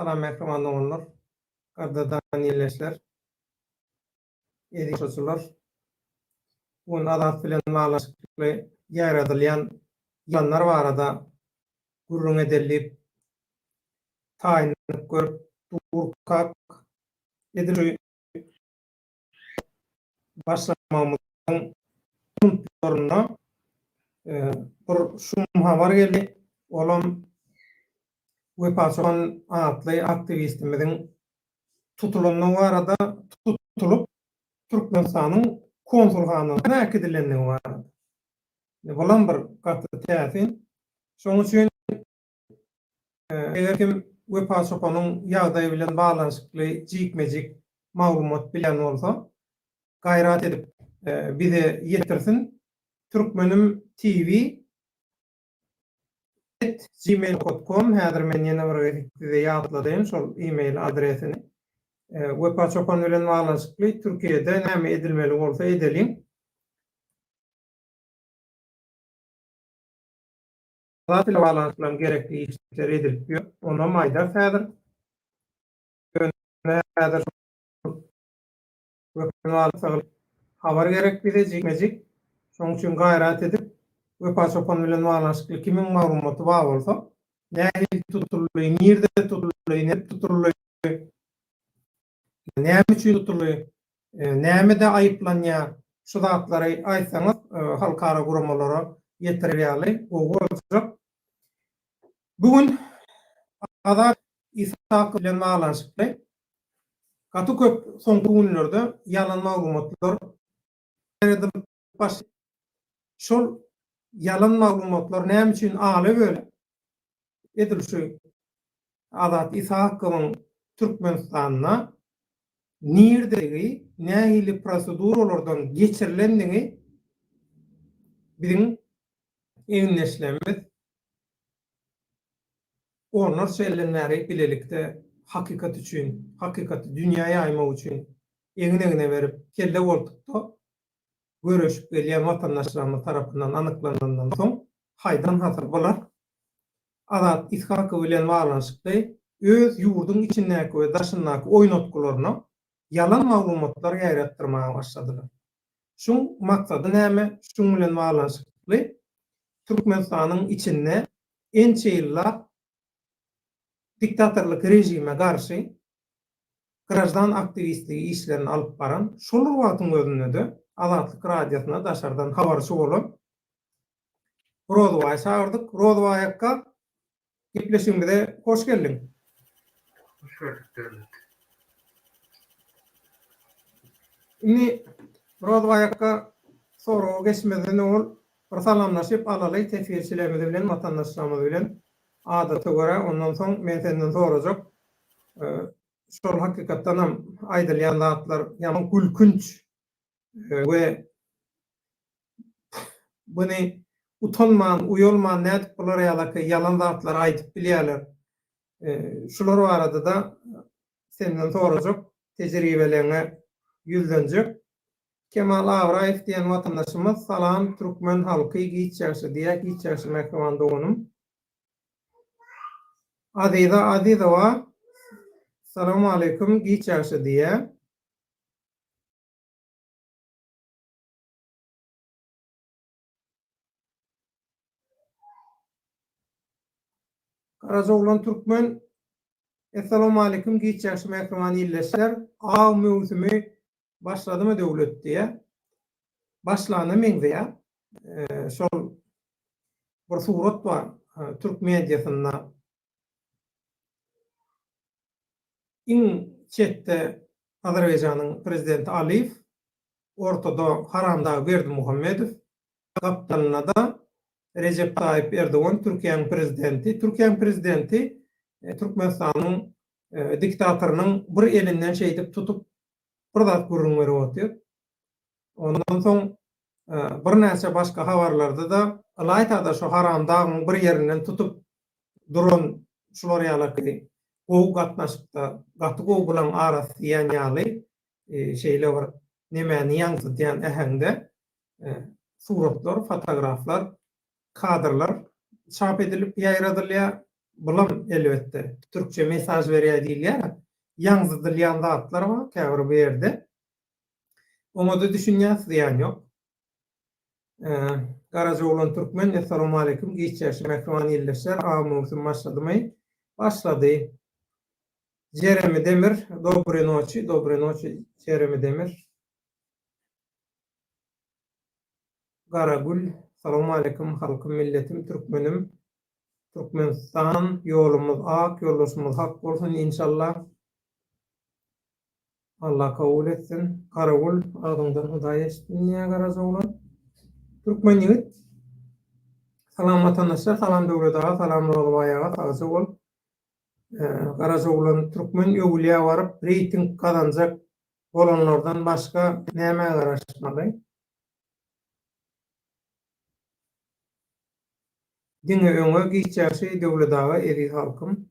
Salam mehriman oğullar, gardadan yerleşler, edişoçular. Bugün adat bilen bağlaşıklı yaradılyan yanlar var arada gurrun edilip, tayinlik görüp, durkak edilip başlamamızın sorununa bir şum haber geldi. Olam Wepaçoğan adlı aktivistimizin tutulunduğu arada tutulup Türkmenistan'ın konsulhanlığına akedilenliği var. Bulan bir katı täsin. Şoň üçin eger kim Wepaçoğan'ın ýagdaýy bilen balanşykly jikmejik maglumat bilen bolsa, gaýrat edip bize ýetirsin. Türkmenim TV @gmail.com häzir men ýene bir size ýatladym şol e-mail adresini. Wepaçoğan bilen balanşykly Türkiýede näme edilmeli bolsa edelim. Zaten bağlantılarım gerekli işler ediliyor. Ona maydar fedir. Fedir haber gerekli de jikmejik. Şoň üçin gaýrat edip Wepaçoğan bilen bağlanşykly kimin maglumaty bar bolsa, näme tutulýar, nirde tutulýar, näme tutulýar, näme üçin tutulýar, näme de aýyplanýar, şu zatlary aýtsaňyz halkara guramalara ýetirýärli. O bolsa bugün adat İshak bilen bağlanşykly gaty köp soňky günlerde ýalan maglumatlar baş şol ýalan maglumatlar näme üçin aly böyle edilşi adat İshakyň Türkmenistanyna nirdegi nähili proseduralardan geçirilendiği biziň eňleşlerimiz onlar söylenleri bilelikde hakikat üçün, hakikati dünýäye aýmak üçün eňine berip kelle boltupda görüşüp gelýän watandaşlarymyz tarapyndan anyklanandan soň haýdan hatyr bolar. Adat İshak bilen bağlanşykly öz ýurduň içindäki we daşyndaky oýnatgularyna yalan maglumatlar ýaýratdyrmaga başladylar. Şuň maksady näme? Şuň bilen bağlanşykly Türkmenistanyň içinde ençe ýyllar diktatorluk rejime garşy grajdan aktivistligi işlerini alyp baran şol wagtyň özünde de Adatlyk radiosyna daşardan habarçy bolup Rodwaýa çağırdyk. Rodwaýa gepleşigimize hoş geldin. Hoş bulduk. Ini Rodwaýa soraw geçmeden ol bir salamlaşyp alaly tefsirçilerimiz bilen watandaşlarymyz bilen adata göre ondan soň men senden sorajak. Şol hakykatdan hem aýdylýan zatlar ýaman gülkünç we buny utanman, uýalman nädip bolar ýalaky ýalan zatlar aýdyp bilýärler. Şular barada da senden sorajak, tejribeleňe ýüzlenjek. Kemal Awraýew diýen watandaşymyz salam Türkmen halky giýçäsi diýip giýçäsi mehmanda onuň. Aziza Selamun aleyküm giýçäsi diýe. Karazoglan Türkmen Esselamu aleyküm giýçäsi mehman illeşler. Aw mövsümi başladymy döwlet diýe. Başlany meňzeýär. Şol bir surat bar Türk mediasynda. İň çetde Azerbaýjanyň prezidenti Aliýew, ortada Haramda Berdimuhammedow, gapdalyna da Recep Tayyip Erdogan, Türkiýanyň prezidenti. Türkiýanyň prezidenti Türkmenistanyň diktatorynyň bir elinden şeýdip tutup bir zat gurrun berip otýar. Ondan soň bir näçe başga habarlarda da aýtady şu Haramdagyň bir ýerinden tutup duran şular ýalaky gow gatnaşykda gaty gow bilen arasy ýany şeýle bir nemäni ýaňsydýan ähengde suratlar, fotograflar, kadrlar çap edilip ýaýradylýar. bulam elbette Türkçe mesaj berýär diýilýär. Ýalňyz dil atlar var, käbir bu ýerde. Oňa da düşünýäs diýen ýok. Garajoğlan Türkmen, assalamu alaikum. Geçýärşi mekruan ýerleşler, awamyň başlady. Jeremy Demir, доброй ночи, Jeremy Demir. Garagul, assalamu alaikum, halkym, milletim, Türkmenim. Türkmenistan, ýolumyz ak, ýoldaşymyz hak bolsun inşallah. Allah kabul etsin. Garagul, adyňdan Hudaý eşitdiňä garajoğlan. Türkmen ýigit. Salam vatandaşlar, salam döwlet ağa, salam Rozabaýaga, taýsy bol. Garajoğlan Türkmen öwliýa baryp reyting kazanjak bolanlardan başga näme garaşmaly? Diňe öňe giçýärşi döwlet ağa, eri halkym.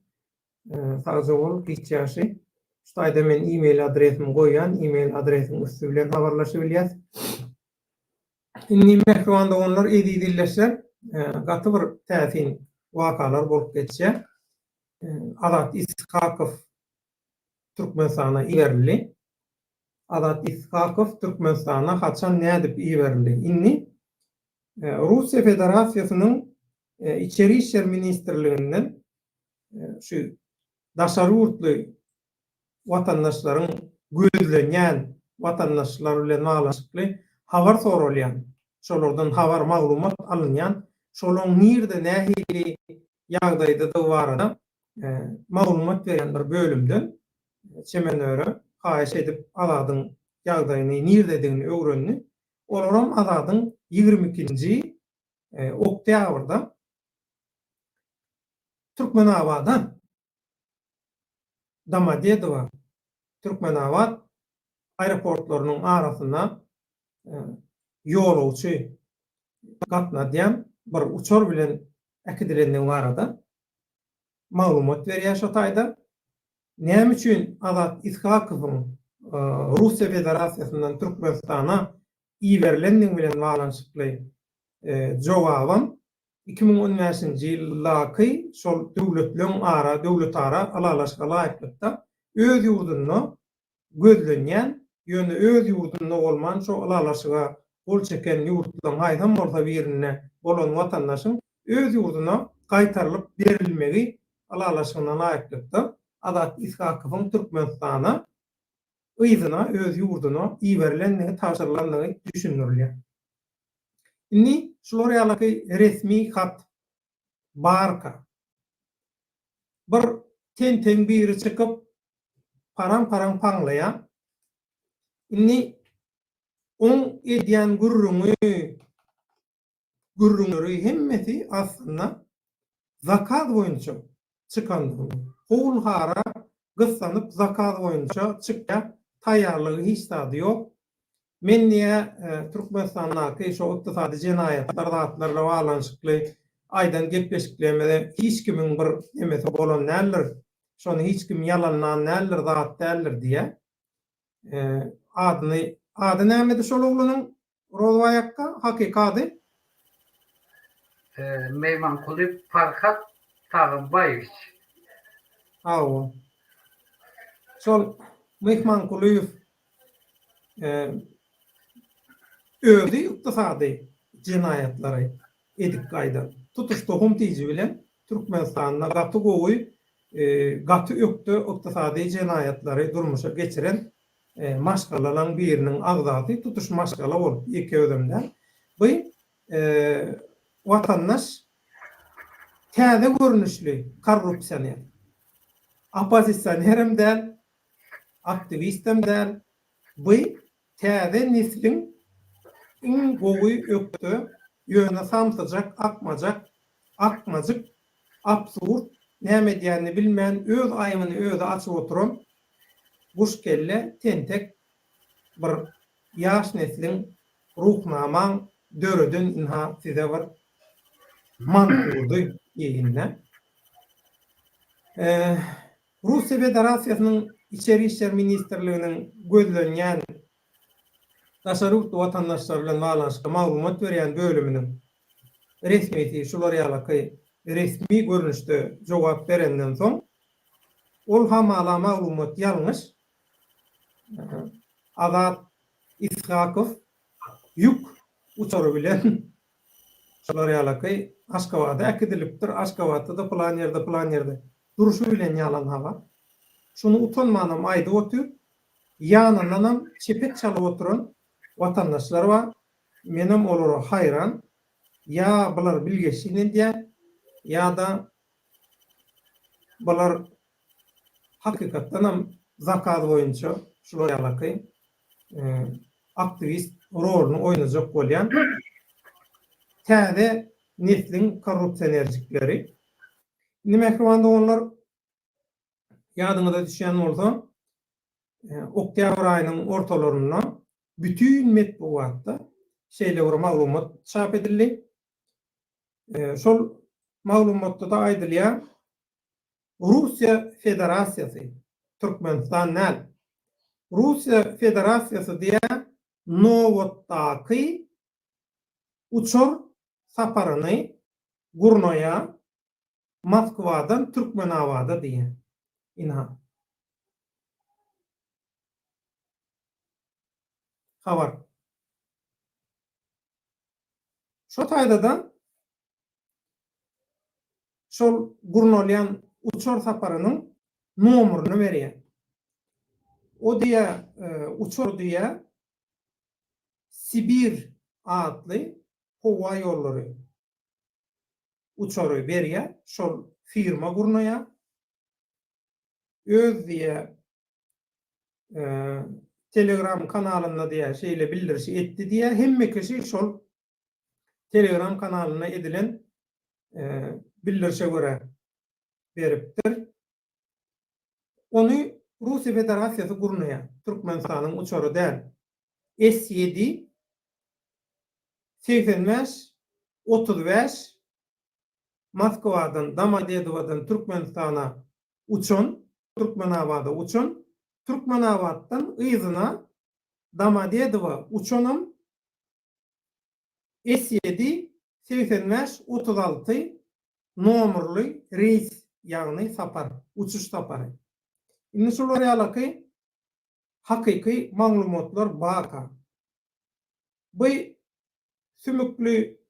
Taýsy bol, giçýärşi. Şuýda men e-mail adresimi goýan, e-mail adresimi üstü bilen habarlaşyp bilýär. Inni mehruanda onlar edi dilleşler, gaty bir täsin wakalar bolup geçýär. Adat İshakov Türkmenistana iýerli. Adat İshakov Türkmenistana haçan nädip iýerli. Inni Russiýa Federasiýasynyň İçeri işler ministrliginden şu daşary urtly watandaşlaryň gözlenýän watandaşlar bilen baglanşykly habar sorulýan, şolardan habar maglumat alınýan, şolaryň nirde nähili ýagdaýda da barada maglumat berýän bir bölümden çemenöre haýyş edip aladyň ýagdaýyny nirdedigini öwrenni. Olaram aladyň 22-nji oktýabrda Türkmenabada Domodedowo Türkmenabad aeroportlarynyň arasyna ýolawçy gatnadýan bir uçar bilen äkidilendiň barada maglumat berýär şo taýda. Näme üçin Adat İshakawyň Russiýa Federasiýasyndan Türkmenistana iýerilendiň bilen baglanşykly jogabam 2015-nji ýyldaky şol döwlet ara alalaşyga laýyklykda öz ýurduny gözlenýän, ýöne öz ýurdunda bolman şo alalaşyga bol çeken ýurtlaryň haýdan bolsa birine bolan watandaşyň öz ýurduna gaýtarylyp berilmegi alalaşygyna laýyklykda Adat İshakawyň Türkmenistana ýyzyna, öz ýurduna iýerilendiňi tapşyrylandygy düşünülýär. Inni şular ýaly resmi hat barka. Bir ten biri çykyp param paňlaýan. Inni on edýän gürrüňleri hemmeti aslında zakat boýunça çykandygy. Howul hara gyssanyp zakat boýunça çykýar, taýýarlygy hiç zady ýok. Men niýe Türkmenistanyňky şo ykdysady jenaýatlar zatlarla baglanşykly aýdan gepleşiklemede hiç kimiň bir emesi bolan näler, şonu hiç kim ýalanlan näler zat däller diýe. Ady näme şol oglanyň Rozabaýakka hakykady? Meymankuly Farhat Tağımbaýewiç. Awa. Şol Mehmankuly öwdi ykdysady jenaýatlary edik gaýda. Tutuşdugum diýji bilen Türkmenistanyna gaty gowy, gaty ökde ykdysady jenaýatlary durmuşa geçiren maşgalalardan biriniň agzaty tutuş maşgala bolup iki ödemden. Bu watandaş täze görnüşli korrupsiýaner. Opozisiýonerem aktivistem bu täze neslin in gowy ökde ýöne samsyjak, akmajyk, absurd, näme diýäni bilmän, öz aýymyny özü açyp oturan buş kelle tentek bir ýaş neslin ruhnamaň döreden inha size bir manturdy ýeginne. Russiýa Federasiýasynyň İçeri işler ministrliginiň gözlenýän daşary watandaşlar bilen baglanşykda maglumat berýän bölüminiň resmiýeti şular ýaly resmi görünüşde jogap berenden soň ol hamala maglumat ýalňyş. Azat İshakov yük uçaru bilen şolar ýalaky Aşgabatda akidilipdir. Aşgabatda da plan ýerde duruşu bilen ýalan habar. Şunu utanmanam aýdyp otyr. Ýanyndanam çepet çalyp oturan watandaşlar bar. Menem olara hayran. Ya bular bilgeçini diýär, ya da bular hakykatdanam zakaz boýunça şolar ýalaky aktivist rolunu oýnajak bolýan täze neslin korrupsionerjikleri. Nimekbanda onlar ýadyňyza düşýän bolsa, oktyabr aýynyň ortalaryna bütün medeniýetde şeýle bir maglumat çap edildi. Şol maglumatda da aýdylýar, Russiýa Federasiýasy, Türkmenistan näl? Russiýa Federasiýasy diýär Novotdaky uçur saparyny Gurnoýa Moskwadan Türkmenawada diýär. Inha. Habar. Şo taýda da şol Gurnolyan uçur saparynyň nomeryny berýär. O diýär, uçur diýär Sibir adly howa ýollary uçury berýär. Şol firma Gurnoýa öz diýär Telegram kanalyna diýär şeýle bildirişi etdi diýär. Hemme kişi şol Telegram kanalyna edilen bildirişe göre beripdir. Onu Russiýa Federasiýasy Gurnoýa, Türkmenistanyň uçury däl. S7 85 35 Moskwadan Domodedowadan Türkmenistana uçun, Türkmenawada uçun, Türkmenawatdan Yzyna Domodedowa uçunum S7 85 36 nomerli reis ýagny sapar, uçuş sapary. Indi şolar ýalaky hakyky maglumatlar baka. Bu sümükli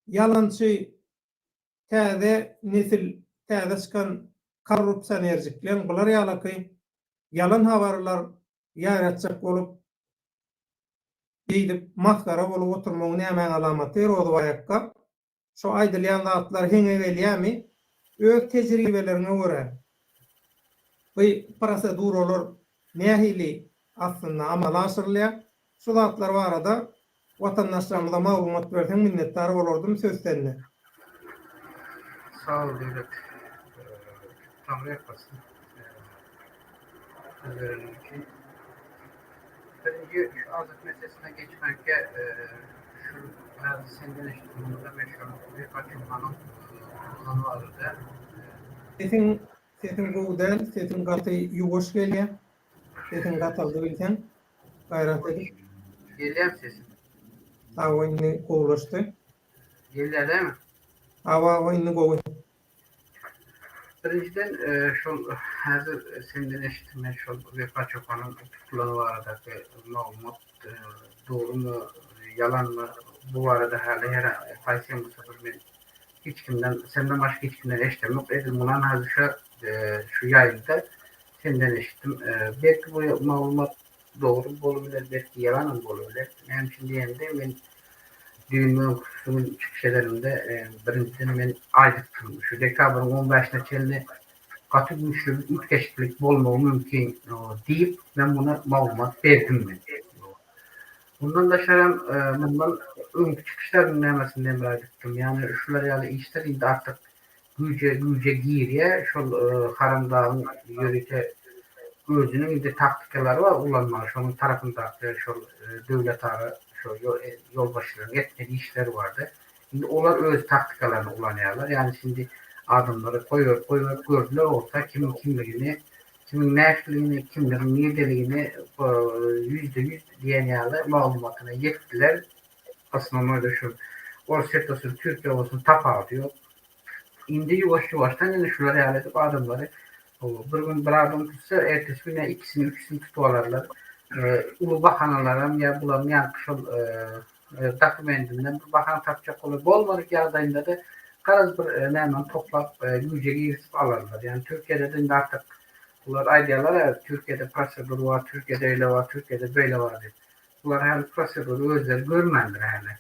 yalançy täze nesil täze çykan korrupsionerjikler bular ýalaky yalan habarlar ýaratjak bolup diýip maskara bolup oturmagyň näme alamaty rozu aýakka şo aýdylýan zatlar heňe gelýärmi öz tejribelerine görä bu proseduralar nähili aslında amala aşyrylýar. Şu zatlar barada watandaşlarymyza maglumat bersen minnetdar bolardym sözlerine. Sağ ol devlet. Tanrı yapmasın. Sözlerin için. Birinci şu azık meselesine geçmekte şu bazı senden eşitliğinde meşhur birkaç ülkenin konu vardı. Sesin goğudan, sesin gatı yugoş gelýär. Sesin gataldy bilsen, gayrat edip. Gelýär sesin. Awa indi gowlaşdy. Gelýär değil mi? Awa indi gowy. Birinciden şu hazır senden eşitme şu birkaç ülkenin tutuklanu aradaki maglumat doğru mu, yalan mı bu arada hali her faysiyem bu sefer ben hiç kimden, senden başka hiç kimden eşittim yok. Edim bundan hazır şu yayında senden eşittim. Belki bu maglumat doğru olabilir, belki yalan olabilir. Benim şimdi diyemde ben düğünün kutusunun çıkışlarında birinciden ben aydıktım. Şu dekabrın 15'ine çelini katı güçlü ülkeşiklik olmağı mümkün deyip ben buna maglumat verdim ben. Bundan da şaram bundan ön çıkışların nemesinden aydıktım. Yani şular yani işler indi artık güce giriye şu haramdağın yörüte özünün indi taktikaları var ulanmalı. Şunun tarafında şu devlet arı yolbaşlarının etmediği işler vardı. Şimdi onlar öz taktikalarını kullanıyorlar. Yani şimdi adımları koyuyor gördüler olsa kimin kimliğini, kimin näşliğini, kimlerin niyedeliğini %100 diýenýärler maglumatyna yetdiler. Aslında öyle şu Orsetos'un Türkiye olsun tapa diyor. indi yavaş-yavaştan ýene şular ýaly edip adamlary bir gün bir adam tutsa, ertesi güne ikisini, üçüsini tutup alarlar. Ulu bahanalaram ya bularni ýa-ni şol dokumentimden bir bahana tapjak bolup bolmadyk ýagdaýynda da garaz bir näme toplap güýje girsip alarlar. Yani Türkiýede de artık bular aýdýarlar, Türkiýede prosedur var, Türkiýede öyle var, Türkiýede böyle var diýip. Bular häli prosedury özleri görmändir häli.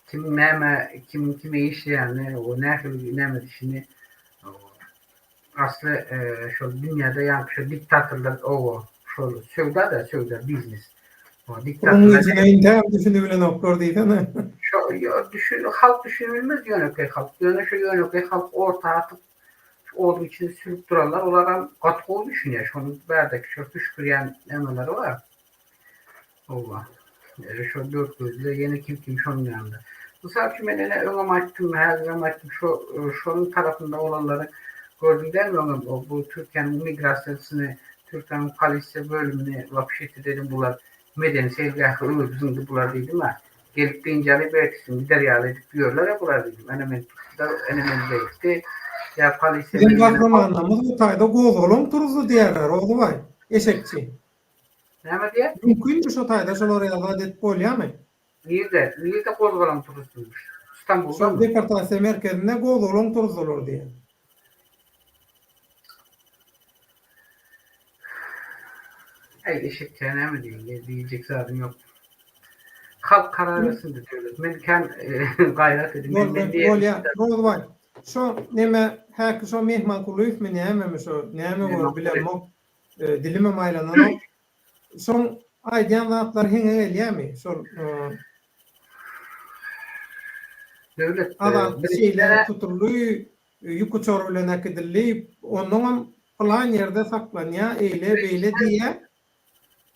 Kim näme, kim kime işleýänini, o näme işini aslı şol dünýäde ýa-ni şu diktatorlar şol söwda biznes. O Onun diktatorlar içine intihar düşünebilen oklar diýsen. halk düşünülmez ýönekli halk. Ýöne şu ýönekli halk orta atıp onun içinde sürüp durarlar. Olaram gatgowy düşünýär. Şonuň bärdeki şu düşkürýän nämeleri var. Allah. Şu dört gözle yeni kim şonun yanında. Bu sefer men öňe aýtdym, häzir aýtdym şonun tarafında olanları gördüm değil mi? Bu Türkiye'nin migrasyasını, Türkiye'nin polisiye bölümünü vapşeti dedim bular medeni sevgahı bizim bular dedim ha. Gelip deyince belki gider yağlı edip diyorlar ya bular dedim. Enemen değildi. Ya polisiye Bizim kahramanlarımız bu tayda gozolum turuzlu diýerler, oğlu vay. Eşekçi. Ne diye? Mümkün şu tayda şol oraya adet bolýarmy? Nerede gozolum turuzluymuş? İstanbul'da Şol mı? departasiýa merkezinde gozolum turuzlular diýer. Ey eşekçene mi diyecek zaten yok. Halk karar versin de diyorlar. Men gayret edin. Bolýar, vay. Şo neme häki şo mehmankulyp men näme şo näme bol bilemok dilime maýlanan o. Şoň aýdýan zatlar heňe gelýärmi? Şol devlet adam şeyler tutuluy, yuku çoru bilen akidilip, onuň plan ýerde saklanýar, eýle beýle diýe.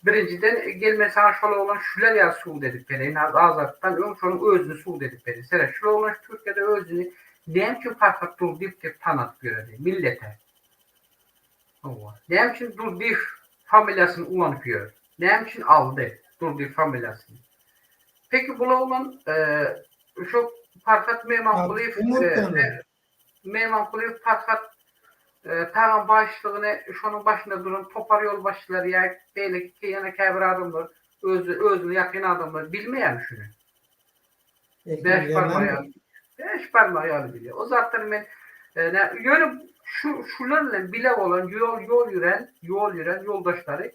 Birinciden gelmesi şol olan şular ya suud edip beri. Azattan şonun özünü suud edip beri. Sera şol olan Türkiye'de özünü näme ki farkat dur diýip tanap berdi millete. Näme için dur diýip familyasyny ulanyp ýör. Näme için aldy dur diýip familyasyny. Peki bula olan şu farkat Mehman Kuliyev farkat taýan başlygyny şonuň başynda duran topar ýol başçylary ýa beýle ki ýene käbir adamlar özüne ýakyn adamlar bilmeýär şunu. Beş parmağı ýaly bilýär. O zatlar men ýöne şular bilen bile olan yol ýüren ýoldaşlary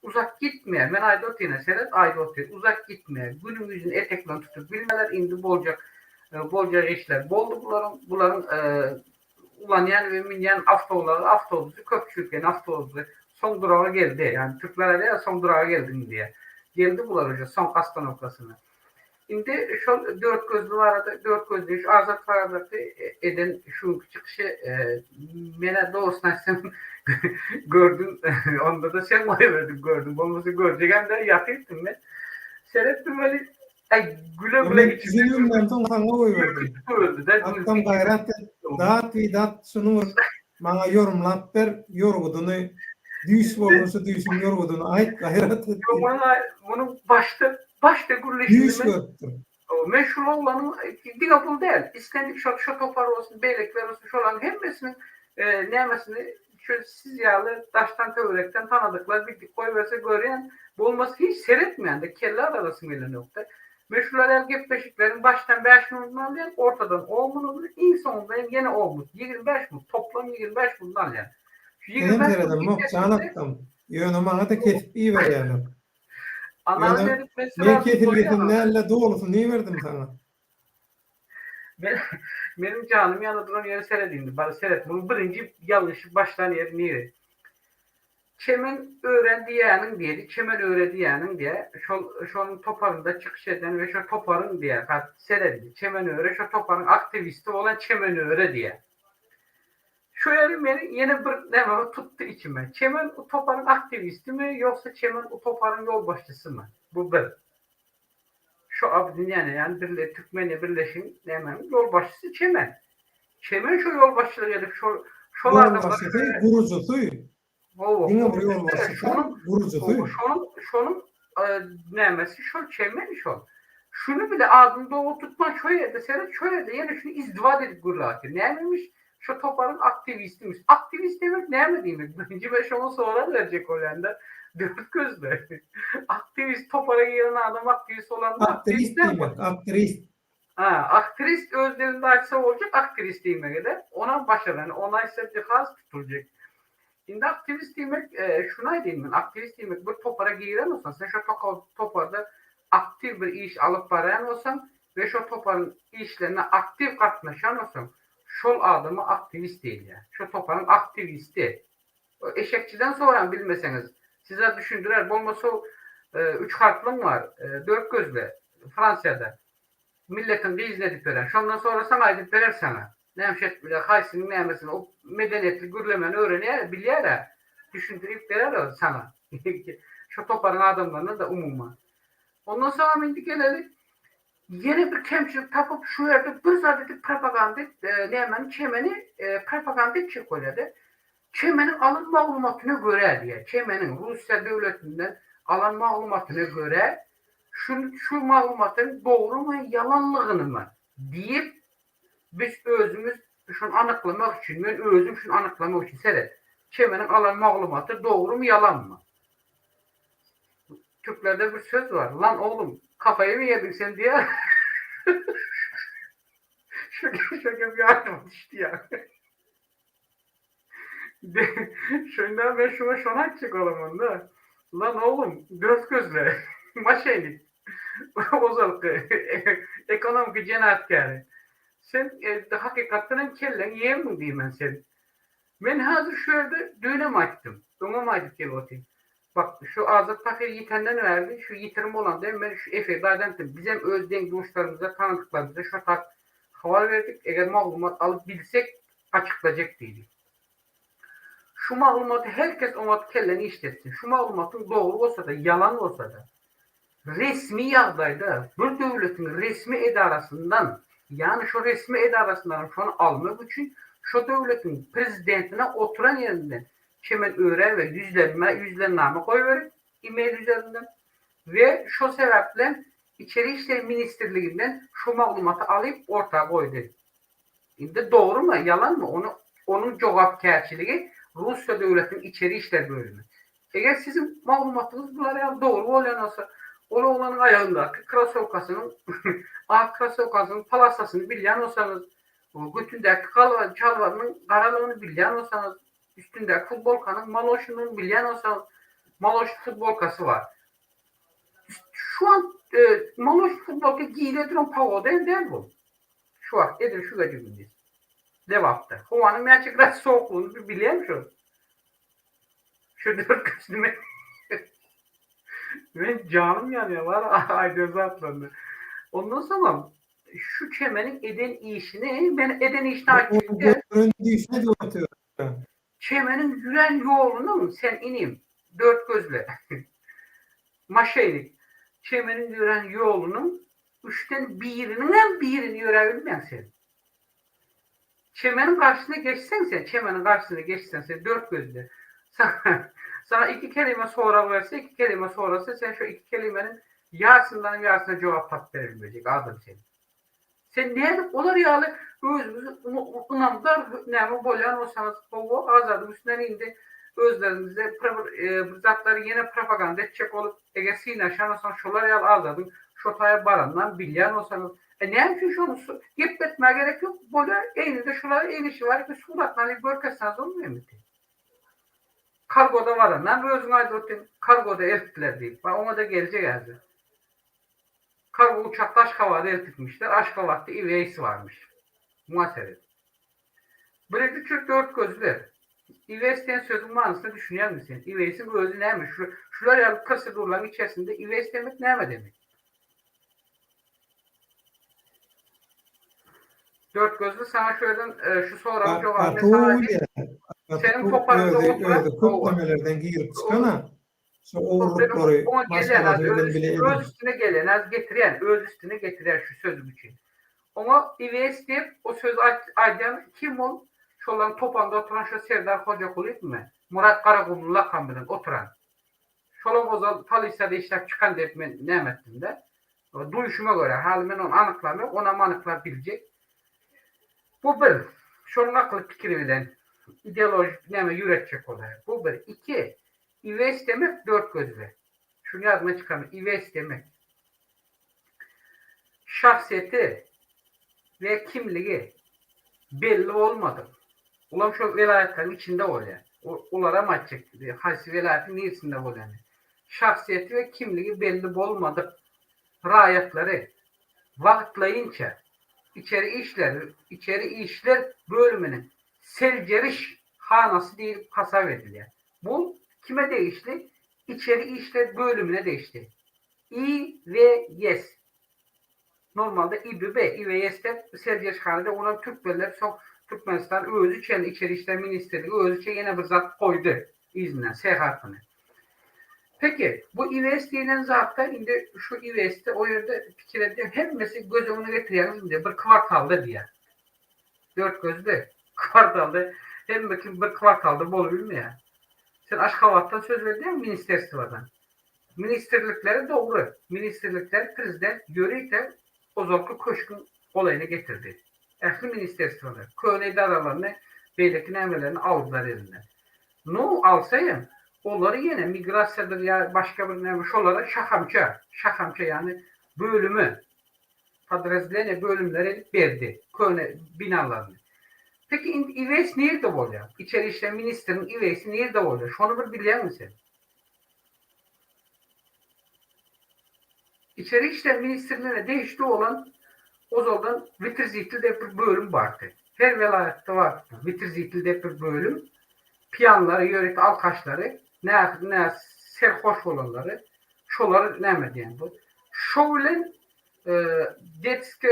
uzak gitmeýär. Men aýda otýan seret aýda otýar. Uzak gitmeýär. Günüňizin eteklerini tutup bilmeler indi boljak işler boldy buların ulanyan ve minyan avtobusu köpçülken avtobusu son durağa geldi. Yani Türkler de son durağa geldim diye. Geldi bular hoca son kastanovkasına. Şimdi şu dört gözlü şu Azat Farazat'ı eden şu çıkışı mene doğusuna sen gördün. Onda da sen oy verdin gördün. Olması göreceğim de yapıyordum ben. Seyrettim böyle güle içinden sana oy verdim. Hakkam gayret dat şunu bana yorumlap ber yorgudunu düş bolmuşu düşün yorgudunu ait gayret et. Bunu başta gürleştirme. Meşhur olanın digapul değil. İstendik şu topar olsun, beylekler olsun, şu olan hemmesinin nemesini şöyle siz yağlı taştan tövrekten tanıdıklar bir koy verse göreyen bu olması hiç seyretmeyen de kelle arasında ile nokta. Meşhurlar ergep beşiklerin baştan 5 minutunu alayan ortadan 10 minutunu en sonunda yine 10 minut. 25 minut. Toplam 25 minutunu alayan. Şu 25 minut canıktım. Yönü bana da kesip iyi ver yani. Ne kesilgesin neyle doğrusu niye verdim sana? Benim canım yanı duran yeri seyredildi. Bana seyret. Bunun birinci yanlışı baştan yeri niye? Çemen öğrendiğinin diye, çemen öğrendiğinin diye, şunun toparında çıkış eden ve şu toparın diye, seyredildi. Çemen öğre, şu toparın aktivisti olan çemen öğre diye. Şu yeri beni yine bir ne tuttu içime. Çemen toparın aktivisti mi yoksa çemen toparın yol başçısı mı? Bu bir. Şu abdin yani Türkmen'le birleşim hemen yol başçısı çemen. Çemen şu yol başçıları gelip şolardan başçısı gurucusu. Yine bu yol başçısı gurucusu. Şunun nemesi şu çemen şu. Şunu bile adında o tutma şöyle de seyret şöyle de yani şunu izdivad edip gurlatır. Neymiş? Şu toparın aktivistimiz. Aktivist demek ne mi demek? Birinci beş onu sonra verecek o yanda. Dört gözle. Aktivist topara giren adam aktivist olan da Aktrist demek, aktrist. Ha, aktrist özlerinde açsa olacak aktrist demek de. Ona başaran, ona ise cihaz tutulacak. Şimdi aktivist demek şuna diyeyim ben. Aktivist demek bir topara giren olsan sen şu toparda aktif bir iş alıp barayan olsan ve şu toparın işlerine aktif katlaşan olsan şol adamı aktivist değil yani. Şu toparın aktivisti. Eşekçiden sonra bilmeseniz size düşündürer. Olmasa üç harflim var. Dört gözle Fransa'da. Milletin bir izledip veren. Şundan sonra sana edip verer sana. Nemşet bile haysinin neyemesini o medeniyetli gürlemeni öğreniyor, biliyor da düşündürüp verer sana. Şu toparın adamlarına da umuma. Ondan sonra mindik gelelim. Yeni bir kemçilik tapıp şu yerde bir zaten propaganda neyemen çemeni propaganda çekolede. Çemenin alın malumatına göre diye. Çemenin Rusya devletinden alan malumatına göre şu malumatın doğru mu yalanlığını mı deyip biz özümüz şunu anıklamak için ben özüm şunu anıklamak için seyret. Çemenin alan malumatı doğru mu yalan mı? Türklerde bir söz var. Lan oğlum kafayı mı yedin sen diye. Şöyle bir aklıma düştü ya. Şundan ben şuna açacak olamam da. Lan oğlum dört gözle maşaylık ozalıkı ekonomik cenayetkarı. Sen hakikaten kellen yiyen mi diyeyim ben sen? Ben hazır şöyle düğüne açtım. Dona mı açtık gel otayım. Bak şu Azat Tafer yitenden verdi. Şu yitirim olan değil mi? Şu Efe zaten bizim özden dostlarımıza tanıdıklarımıza şu tak hava verdik. Eğer malumat alıp bilsek açıklayacak değildik. Şu malumatı herkes o kelleni işletsin. Şu malumatın doğru olsa da yalan olsa da resmi yağdayda bir devletin resmi edarasından yani şu resmi edarasından şu an almak için şu devletin prezidentine oturan yerinden hemen öğren ve yüzlername koyuverip e-mail üzerinden ve şu sebeple İçeri İşleri Ministerliğinden şu malumatı alıp ortaya koydu. Şimdi doğru mu yalan mı? Onun cevapkarçılığı Rusya devletinin İçeri İşler Bölümü. Eğer sizin malumatınız bunlara doğru olan olsa olanın ayağındaki krasovkasının palasasını bilyen olsanız, götündeki çalvarının karalığını bilyen olsanız, üstündeki futbolkanın maloşunun bilyen olsanız, maloş futbolkası var. Şu an maloş futbolka giyiledir pavoda değil bu. Şu an edir şu gecimdeyiz. Devapta. Hovanın gerçekten soğukluğunu bir bileyim şu. Şu dört gözüme. Ben canım yanıyor var. Aydınıza atlandı. Ondan sonra şu çemenin eden işini ben eden işini açıkçası çemenin yürüyen yolunu sen ineyim. Dört gözle. Maşaylık. Çemenin yürüyen yolunun üçten birini yörebilmem sen. Çemenin karşısına geçsen sen dört gözle. Sana iki kelime sonra verse iki kelime sonrası sen şu iki kelimenin yarısına cevap tat verilmeyecek adım senin. Sen niye olar yağlı özümüzü ınamlar neyme boyan olsanız o azadım üstünden indi özlerinize zatları yine propaganda edecek olup eğer sinaşan olsan şolar yağlı azadım şotaya barandan bilyen olsanız ne yapayım şunu yetmetmeye gerek yok böyle elinde şolar enişi var ki suratlarını görkesiniz olmuyor mu? Kargoda var ama ben özüm aydın kargoda elttiler deyip ona da gelecek yazdı. Kargo uçakta Aşkabat'ta eltitmişler. Aşkabat'ta İveysi varmış. Muhasebe. Böyle Türk dört gözler. İveysi'nin sözün manasını düşünüyor musun? İveysi'nin özü neymiş? Şular ya prosedurların içerisinde İveysi demek ne demek? Dört gözlü sana şöyle şu soruların cevabını sana diyeyim. Senin toparında oturan kutlamelerden girip çıkana şu oğurlukları öz üstüne gelen, öz üstüne getiren şu sözüm için. Ama İVS deyip o söz aydan kim ol? Şoların topanda oturan şu Serdar Hocakul mi? Murat Karakul'un lakabından oturan. Şolan Ozal Talisa'da işler çıkan deyip ben ne emettim de. Duyuşuma göre, hali men onu anıklamıyor, ona anıklar bilecek. Bu bir. Şonun aklı fikri bilen ideolojik neme yüretecek olay. Bu bir. İki. İves demek dört gözle. Şunu yazma çıkarmış. İves demek. Şahsiyeti ve kimliği belli olmadı. Ulan şu velayetlerin içinde oluyor. Ulara maçacak. Haysi velayetin neresinde oluyor? Şahsiyeti ve kimliği belli olmadı. Rayetleri vaktlayınca içeri işler bölümünün selceriş hanası değil kasap ediliyor. Bu kime değişti? İçeri işler bölümüne değişti. İ ve yes. Normalde İ ve yes'te selceriş hanede ona Türkmenler çok Türkmenistan özü için içeri işler ministerliği özü için yine bir zat koydu izinden, seyahatini. Peki bu İVS denilen zatta indi şu İVS'te o yerde fikirlediğim hepsi göz önüne getiriyoruz diye bir kvartalda diye. Dört gözlü kvartalda hem bakayım bir kvartalda bol bilmiyor. Sen Aşkabat'tan söz verdin mi ministerstvadan? Ministerlikleri doğru. Ministerlikler prezident görüyle Ozolku Köşk'ün olayını getirdi. Ehli ministerstvalar köylü idaralarını beylekin emirlerini aldılar elinden. Ne alsayım? Onları yine migrasyadır ya başka bir neymiş olarak şahamça yani bölümü adreslerine bölümleri verdi. Köhne binalarını. Peki İves nerede oluyor? İçeri İşler Ministerinin İves'i nerede oluyor? Şunu bir biliyor musun? İçeri İşler Ministerliğine değişti olan o zaman Vitirzitil'de bir bölüm vardı. Her velayette var. Vitirzitil'de bir bölüm. Piyanları, yönet alkaşları, ne serhoş olanları, şoları ne diyen bu. Şovlen detske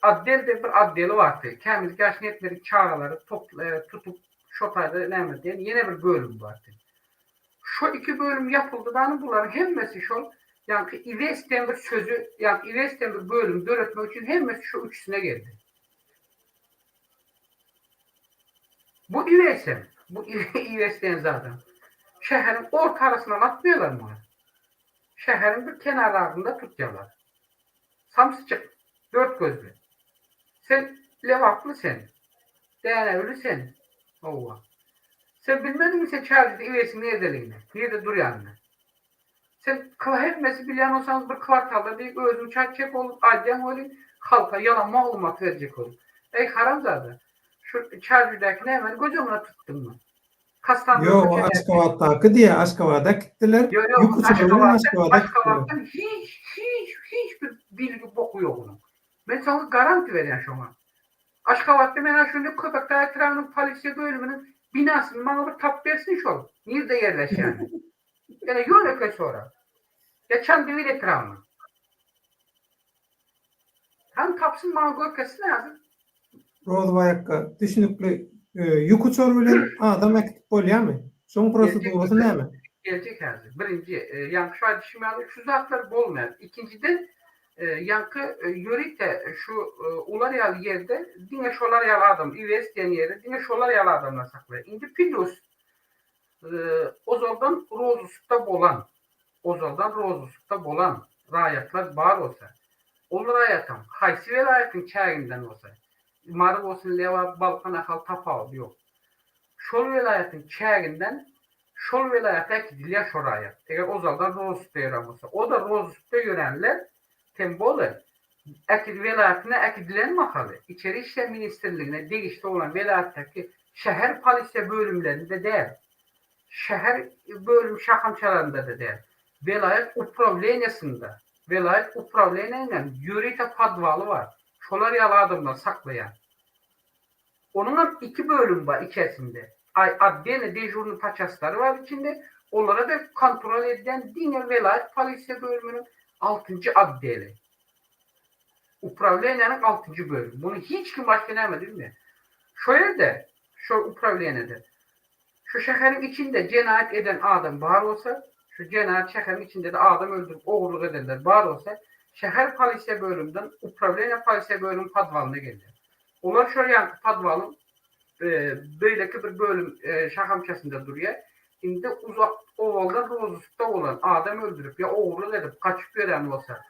addelde bir addeli vardı. Kamil gerçekleri çağrıları tutup şotayda ne diyen yine bir bölüm vardı. Şu iki bölüm yapıldığını bunların hemmesi şu yani İves'ten bir sözü yani İves'ten bir bölüm öğretmek için hemmesi şu üçüne geldi. Bu İves'e bu İves'ten zaten şehrin orta arasından atmıyorlar mı? Şehrin bir kenarlarında tutuyorlar. Samsıcık, dört gözlü. Sen levaklı sen. Değerli sen. Allah. Sen bilmedin mi sen çağrıcıda İves'in neredeliğini? Nerede duruyanını? Sen kıla hepmesi bilen olsanız bir kvartalda bir özün çarçacak olup adem olup halka yalan malumat verecek olup. Ey haramzade. Şu çağrıcıdakini hemen gözümle tuttun mu? Yo Aşkabat'taki diye Aşkabat'a gittiler. Yuku çoruyla Aşkabat'a gittiler. Hiçbir bilgi boku yok onun. Ben sana garanti veriyorum şu an. Aşkabat'ta ben şimdi köpekler etrafının polisiye bölümünün binasını bana bir tap versin şu an. Nerede yerleş yani? Yani yönetme sonra. Geçen devir etrafını. Hem tapsın bana görkesi lazım. Rozvayakka düşünüklü yuku çoruyla adam ekip oluyor mu? Son prosedurası ne mi? Gelecek hazır. Birinci, yankı şu an düşünmeli şu zatlar bolmayan. İkinciden, yankı yörükte şu ular yerde dine şolar yalı adam, İves diyen yerde dine şolar yalı adamlar saklıyor. İndi Pilius Ozol'dan Rozus'ta bolan rayatlar bağır olsa, olur hayatım, haysi velayetin çayından olsa, marı olsun leva, balkan akal tapağı yok. Şol velayetin çayından şol velayete gidiliyor şoraya. Eğer Ozal'dan Rozus'ta yaramasa. O da Rozus'ta yönenler tembolu. Ekid velayetine ekidilen makalı. İçeri İşler Ministerliğine değişti olan velayetteki şehir polisiye bölümlerinde değil. Şehir bölüm şakamçalarında da değil. Velayet upravlenyasında. Velayet upravlenyayla yürüte padvalı var. Şolar yalı adamlar saklayan. Onun iki bölüm var içerisinde. Adliye dejurnu paçasları var içinde. Onlara da kontrol eden dine velayet polisiye bölümünün 6. adliyeli. Upravlenyanın 6. bölüm. Bunu hiç kim başka demedi değil mi? Şöyle de, şu upravlenyada, şu şehrin içinde cinayet eden adam var olsa, şu cinayet şehrin içinde de adam öldürüp oğurluk edenler var olsa, şehir polisiye bölümünden upravlenya polisiye bölümü padvalına geliyor. Onlar şöyle padvalın böyleki bir bölüm şahamçasında duruyor. Şimdi uzak ovaldan Rozus'ta olan adam öldürüp ya oğurluk edip kaçıp gören olsa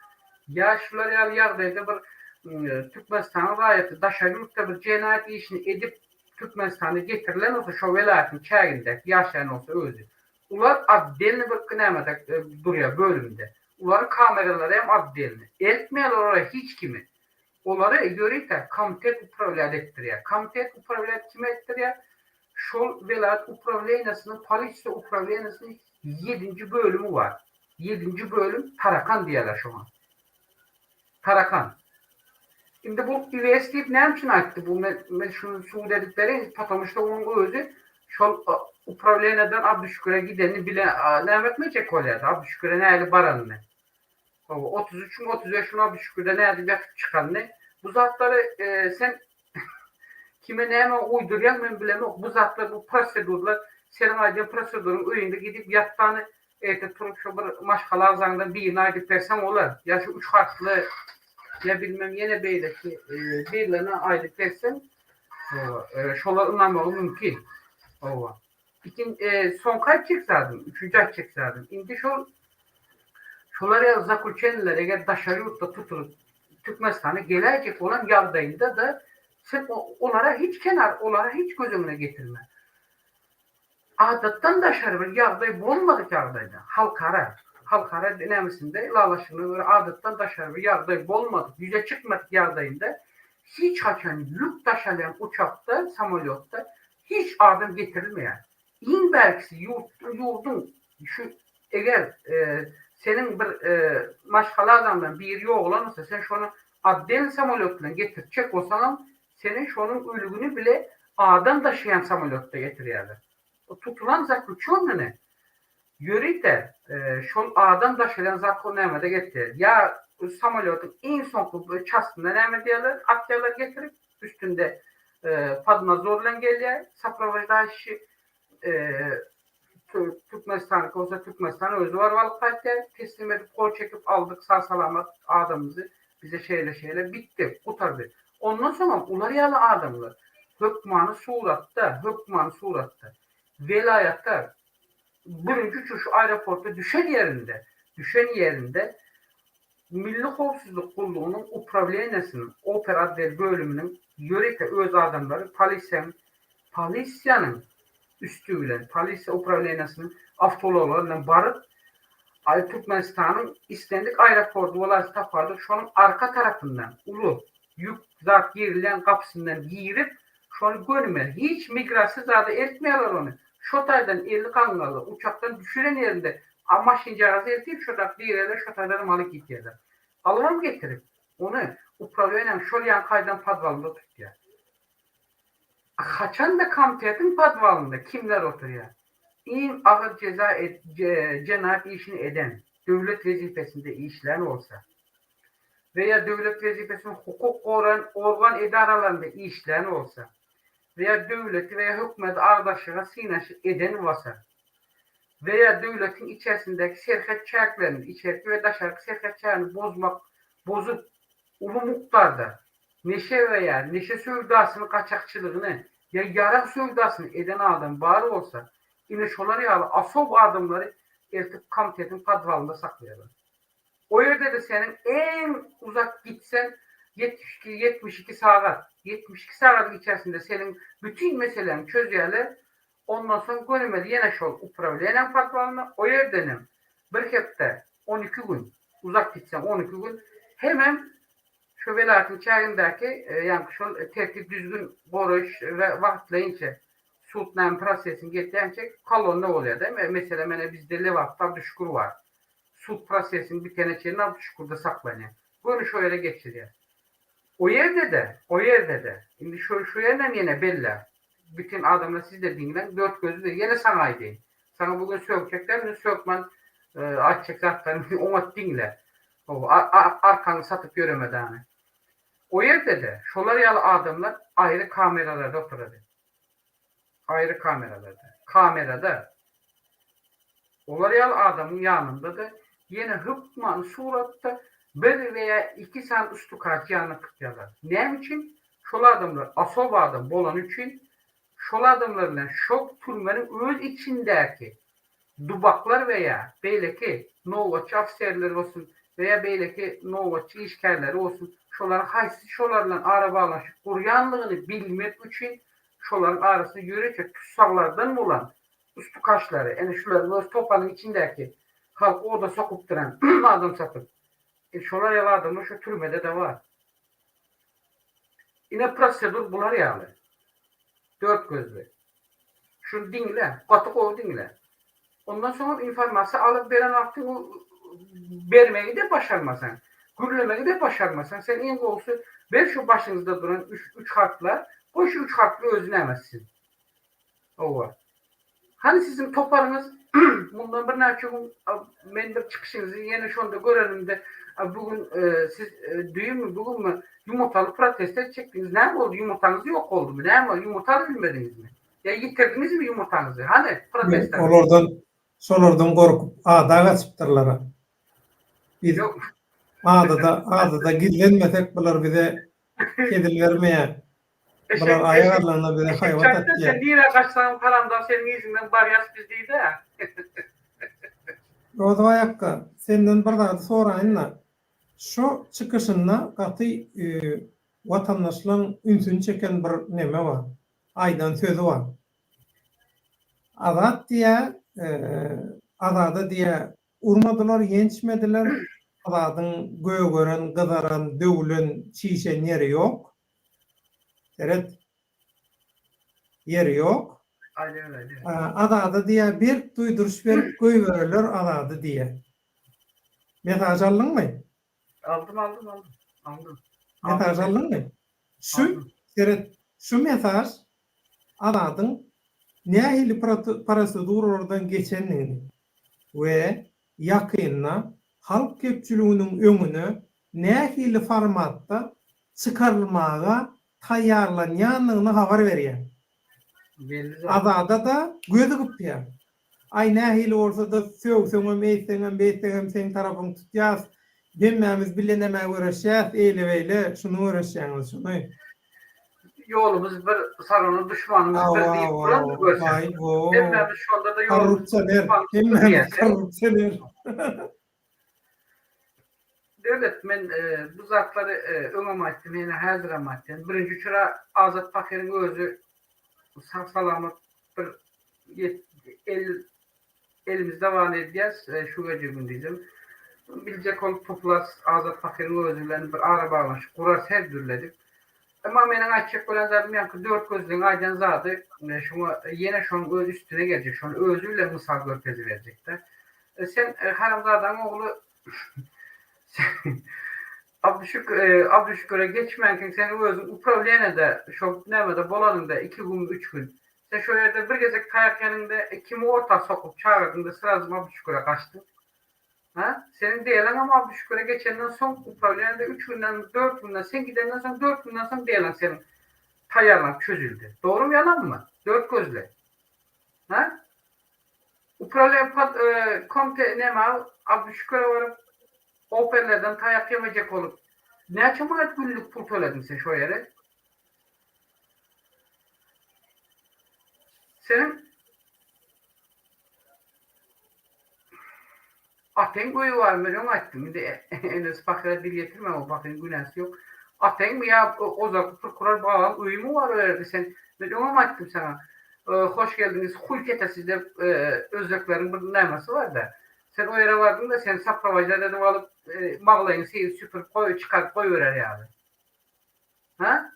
Yaşlılar ýagdaýda bir Türkmenistan'ın raýaty daşarýurtda bir jenayet işini edip Türkmenistan'a getirilen olsa şo velayatyň çägindäki ýaşaýan olsa özü. Ular addelini bir kınamada durýar bölümde. Uların kameraları hem addelini. Etmeýär oraya hiç kimi. Onları görýär komitet upravляет etdirýär. Komitet upravляет kim etdirýär? Şol velayat upravleniýasynyň polisiýa upravleniýasynyň 7. bölümü var. 7. bölüm Tarakan diýerler şoňa. Tarakan. Şimdi bu üniversiteyip ne için açtı? Bu şunu su dedikleri patamışta onun özü şol upravleniyadan Abdüşkür'e gideni bile ne etmeyecek oluyordu. Abdüşkür'e ne eli baranını. 33'ün 35'ün Abdüşkür'de ne edip çıkanını. Bu zatları sen kime neyme uyduruyan ben bilemem. Bu zatlar, bu prosedurlar senin aydın prosedurun önünde gidip yattığını turup şu bir maşkala azandan birini aydıp versen olur. Ya şu 3 harfli ya bilmem yine böyle ki birilerine aylık versen şolar ınanmalı mümkün. Son kaç çıksadım? 3. ay çıksadım. Şimdi şolar ya zakulçenler eğer daşarıyurtda tutulup Türkmenistan'a gelecek olan yardayında da sen onlara hiç göz önüne getirme. Adattan daşarı bir yarday bulunmadık yardayda. Halkara dinamisinde lalaşını adattan daşarı bir yarday bulunmadık. Yüze çıkmadık yardayında hiç açan yük taşıyan uçakta, samolyotta hiç adım getirilmeyen. İn belkisi yurdun şu eğer senin bir maşkala adamdan bir yeri olan olsa sen şunu adden samolyotla getirecek olsan senin şunun ölüğünü bile adam taşıyan samolyotta getiriyorlar. O tutulan zaklıçyon ne? Yürü de şun adam taşıyan zaklıçyon ne getirir? Ya samolyotun en son çastında ne diyorlar? Atyalar getirip üstünde padına zorla geliyor. Sapravajda işi Türkmenistan'ı olsa Türkmenistan'ı özü var valıkaydı. Teslim edip kol çekip aldık sağ salamat adamımızı. Bize şeyle bitti. Kurtardı. Ondan sonra ularyalı adamlar hükmanı suratta velayatta birinci uçuş aeroporta düşen yerinde Milli Howpsuzlyk Gullugynyň upravleniýasynyň operatör bölüminiň ýörete öz adamlary polisiýanyň üstü bilen polisiýa upravleniýasynyň avtologlaryna baryp Türkmenistanyň istendik aeroportu bolasy tapardyk. Şonuň arka tarapyndan ulu yük zat girilen kapısından girip şonu görmeli. Hiç migrasiya zadı etmiyorlar onu. Şotaydan 50 kangalı uçaktan düşüren yerinde maşin cihazı etip şotak bir yere şotaydan malı gidiyorlar. Alıram getirip onu upravlayan şolyan kaydan padvalında tutuyor. Kaçan da komitetin padvalında kimler oturuyor? En ağır ceza cenayet işini eden devlet vazifesinde işleyen olsa veya devlet vazifesinin hukuk organ idaralarında işleyen olsa veya devleti veya hükümeti ardaşlığa sinaşı eden olsa veya devletin içerisindeki serhetçiliklerini, içeriki ve dışarıki serhetçiliğini bozup ulu miktarda neşe sevdasını, kaçakçılığını ya yarak sevdasını eden adam bari olsa yine şoları yalı asob adamları artık komitetin padvalında saklayalım. O yerde de senin en uzak gitsen 72 saat. 72 saat içerisinde senin bütün meseleni çözüyorlar. Ondan sonra görmedi yine şol upravlayan padvalına o yerdenim. Bir hepte 12 gün uzak gitsen 12 gün hemen şu velayatın çayındaki yani şol tertip düzgün boruş ve vakitleyince sultnan prosesin geçtiğince kolon ne oluyor değil mi? Mesela bana bizde Levat'ta düşkür var. Sud prosesin bir teneçerini alıp düşkürde saklanıyor. Bunu şöyle geçiriyor. O yerde de şimdi şu yerden yine belli. Bütün adamlar siz de dinlen dört gözü de yine sana değil. Sana bugün sökecekler sökmen açacak zaten onu dinle. Arkanı satıp göremeden. O yerde de şolar yalı adamlar ayrı kameralarda oturdu. Ayrı kamerada olaryalı adamın yanında da yine hükman suratta bir veya 2 saat üstü karşıyana kıtıyorlar. Ne için? Şol adamlar asıl adam bolan için şol adamlarla şok türmenin öz içindeki dubaklar veya belki novaç afserler olsun veya beyleki novatçı işgärleri olsun. Şolar haysy şolarla arabalaşıp guryanlığını bilmek için şoların arasında yürüyecek tutsaklardan olan üstü kaşları, yani şuların öz topanın içindeki halk orada sokup duran adam satıp. Şolar yalı mı şu türmede de var. Yine prosedür bular yalı. Dört gözlü. Şunu dinle, katık o dinle. Ondan sonra informasyon alıp veren artık vermeyi de başarmasan. Gürlemeyi de başarmasan. Sen en doğrusu ver şu başınızda duran üç harfler, o şu üç harfli özünemezsin. O var. Hani sizin toparınız bundan bir neçe gün ben bir çıkışınızı yine şu anda görelim de bugün siz düğün mü bugün mü yumurtalı protesto çektiniz. Ne oldu? Yumurtanız yok oldu mu? Ne var? Yumurtalı bilmediniz mi? Ya yitirdiniz mi yumurtanızı? Hani protesto? Şolardan korkup ada kaçıptırlar. Biz Yok. adada gizlenmesek bular bize kedil vermeye. Bular ayarlarına bize hayvat Sen atıyor. niye kaçsan karandan senin yüzünden baryas bizdeydi ha. O da ayakka senden bir daha sorayınla şu çıkışında katı vatandaşlığın ünsünü çeken bir neme var. Aydan sözü var. Adat diye adada diye urmadılar, yençmediler. Adadın göğören, gıdaran, dövülen, çiğşen yeri yok. Evet, yeri yok. Aynen öyle. Adada diye bir duyduruş verip göy verirler adada diye. Mesaj aldın mı? Aldım. Mesaj aldın mı? Şu Aldım. evet, şu mesaj adadın nähili prosedurlardan geçenini ve yakynna halk köpçülüğünün öňüne nähili formatda çıkarılmaga taýýarlanýanlygyny habar berýär. Belli zaten. Adada da gözü gıpýar. Ay nähili bolsa da söwseňem, eýseňem, beýseňem sen tarapyň tutýas. Demmämiz bileneme görüşýäs, eýle beýle şunu görüşýäňiz şunu. Yolumuz bir sarının düşmanımız bir deyip bulan mı görsen? Hepimiz şu anda da yolumuz korrupsiýer. Devlet men bu zatları öňe aýtdym, ýene häziram aýtdym. Birinji çora Azat Bakyryň özü sağ salamat bir elimizde var edýäs, şu gece gündizim. Biljek ol toplas Azat Bakyryň özü bilen bir ara baglaşyp gurar tedbirledik. Ama menen aýtjak bolan zatym ýa-da dört gözlüň aýdan zady, şoňa ýene şoň öz üstüne geljek, şoň özü bilen mysal görkezi berjekde. Sen haramzadaň ogly Abdüşükür'e geçmenken senin özün upravlenede, şo nämede bolanında 2 gün 3 gün. Sen şo ýerde bir gezek taýak ýanynda kimi orta sokup çağırdığında sırazım Abdüşükür'e kaçtın. Ha? Senin diýelen ama Abdüşükür'e geçenden son upravlenede 3 günden 4 günden sen gidenden sonra 4 günden sonra diýelen senin taýarlan çözüldü. Doğru mu yalan mı? Dört gözle. Ha? Upravlen komite näme Abdüşükür'e varıp Opellerden tayak yemeyecek olup näçe manat günlük pul töledin sen şo ýere? Senin ateň goýu var mı? Öňe aýtdym. Indi Enes Bakyra dil getirme, o Bakyryň günäsi ýok. Ateň mi ýa ozak prokuror bagan öýümi var öýerde sen? Men öňe aýtdym sana. Hoş geldiniz. Hul ketesizde özleklerin bir nämesi var da. Sen o yere vardın da sen sapravajlardan alıp mağlayın, süpür koy, çıkar koy verer yani. Ha?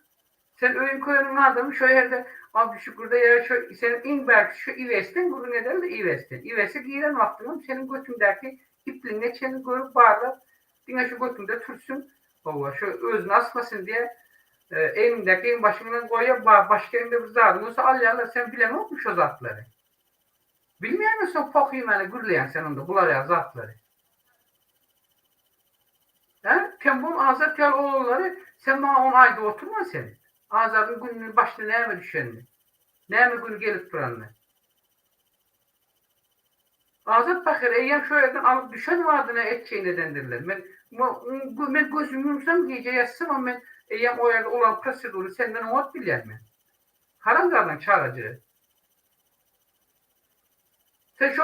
Sen öğün koyunun adamı şu yerde abi şükürde ya şu senin in belki şu ivestin bunu neden de ivestin. İvesi giyilen vaktinin senin götündeki ipliğine çeni görüp bağırlar. Yine şu götünde türsün. Baba şu özünü asmasın diye elindeki en başından koyup başka elinde bir zaten. Yoksa al sen bilemem mi şu zatları? Bilmeyen misin pokuyum yani gürleyen sen onda bular ya zatları. Ha? Tembum Azat yal oğulları sen bana 10 ayda oturma sen. Azat'ın gününün başına neyme düşenli? Neyme günü gelip duranlı? Azat Bakır eyyem şöyleden alıp düşen vardığına etçeyi nedendirler. Ben gözümü yumsam gece yatsam ama ben eyyem o yerde olan prosedürü senden ot bilir mi? Haramlardan çağıracı. Sen şu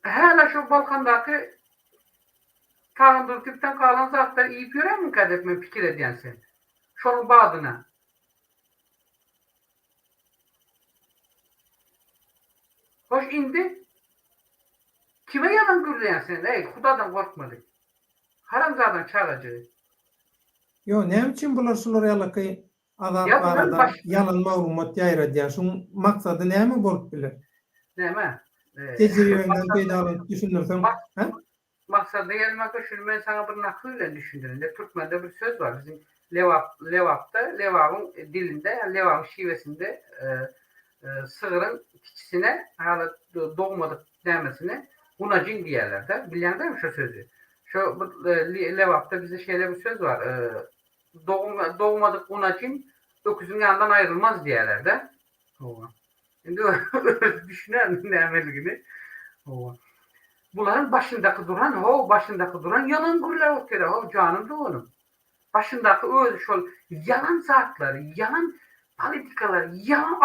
hala şu Balkan'daki Kanundurtupdan kalan zatlar iyi gören mi kadetme fikir ediyen sen? Şonun badına. Hoş indi. Kime yalan gürleyen sen? Ey Hudadan korkmadık. Haramzadan çağıracak. Yo, ne için bular şular ýalaky azat Ya bunlar barada yalan maglumat ýaýradýar. Şuň maksady näme bolup biler? Näme? Tejribenden peýda alyp düşünürsen, ha? Maksada gelmek şunu ben sana bir nakıyla düşündüğümde Türkmen'de bir söz var. Bizim Levap'ta, Levap'ın dilinde, Levap'ın şivesinde sığırın kişisine hala doğmadık demesine gunacin diyorlar da. Bilen değil mi şu sözü? Şu Levap'ta bize şöyle bir söz var. Doğmadık gunacin öküzün yanından ayrılmaz diyorlar da. Şimdi düşünen ne gibi. Bunların başındaki duran yalan gurlar ortaya. O canım da onun. Başındaki öyle şol yalan zatları, yalan politikaları, yalan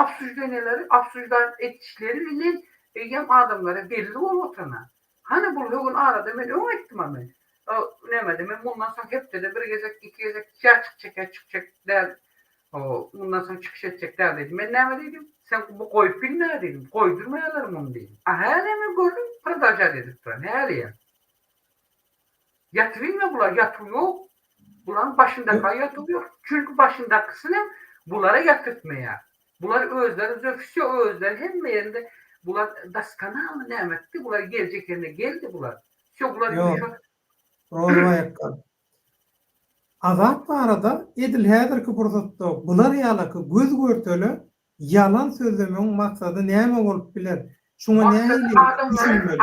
absüzler etişleri bilen hem adamlara belli olmatına. Hani bu logun arada ben öyle ettim ama. Ne dedim? Bundan sonra hep de bir gezek, iki gezek, çıkacak der. Bundan sonra çıkış edecek der dedim. Ben ne dedim? Sen bu koyup bilme dedim. Koydurmayalarım onu dedim. Hele mi gördüm? Pırdaca dedik. Hele ya. Yatırıyor mu bunlar? Yatıyor. Bunların başındaki yatıyor. Çünkü başındakisinin bunlara yatırtmaya. Bunlar özleri, zöfüsüyor özleri. Hem yerinde bunlar daskana mı nemetti? Bunlar gelecek yerine geldi bunlar. Yok. Rozva yakkar. Azat barada edil häzirki pursatda bular ýalaky göz görteli yalan sözlemeň maksady näme bolup biler? Şuňa näme düşünmeli?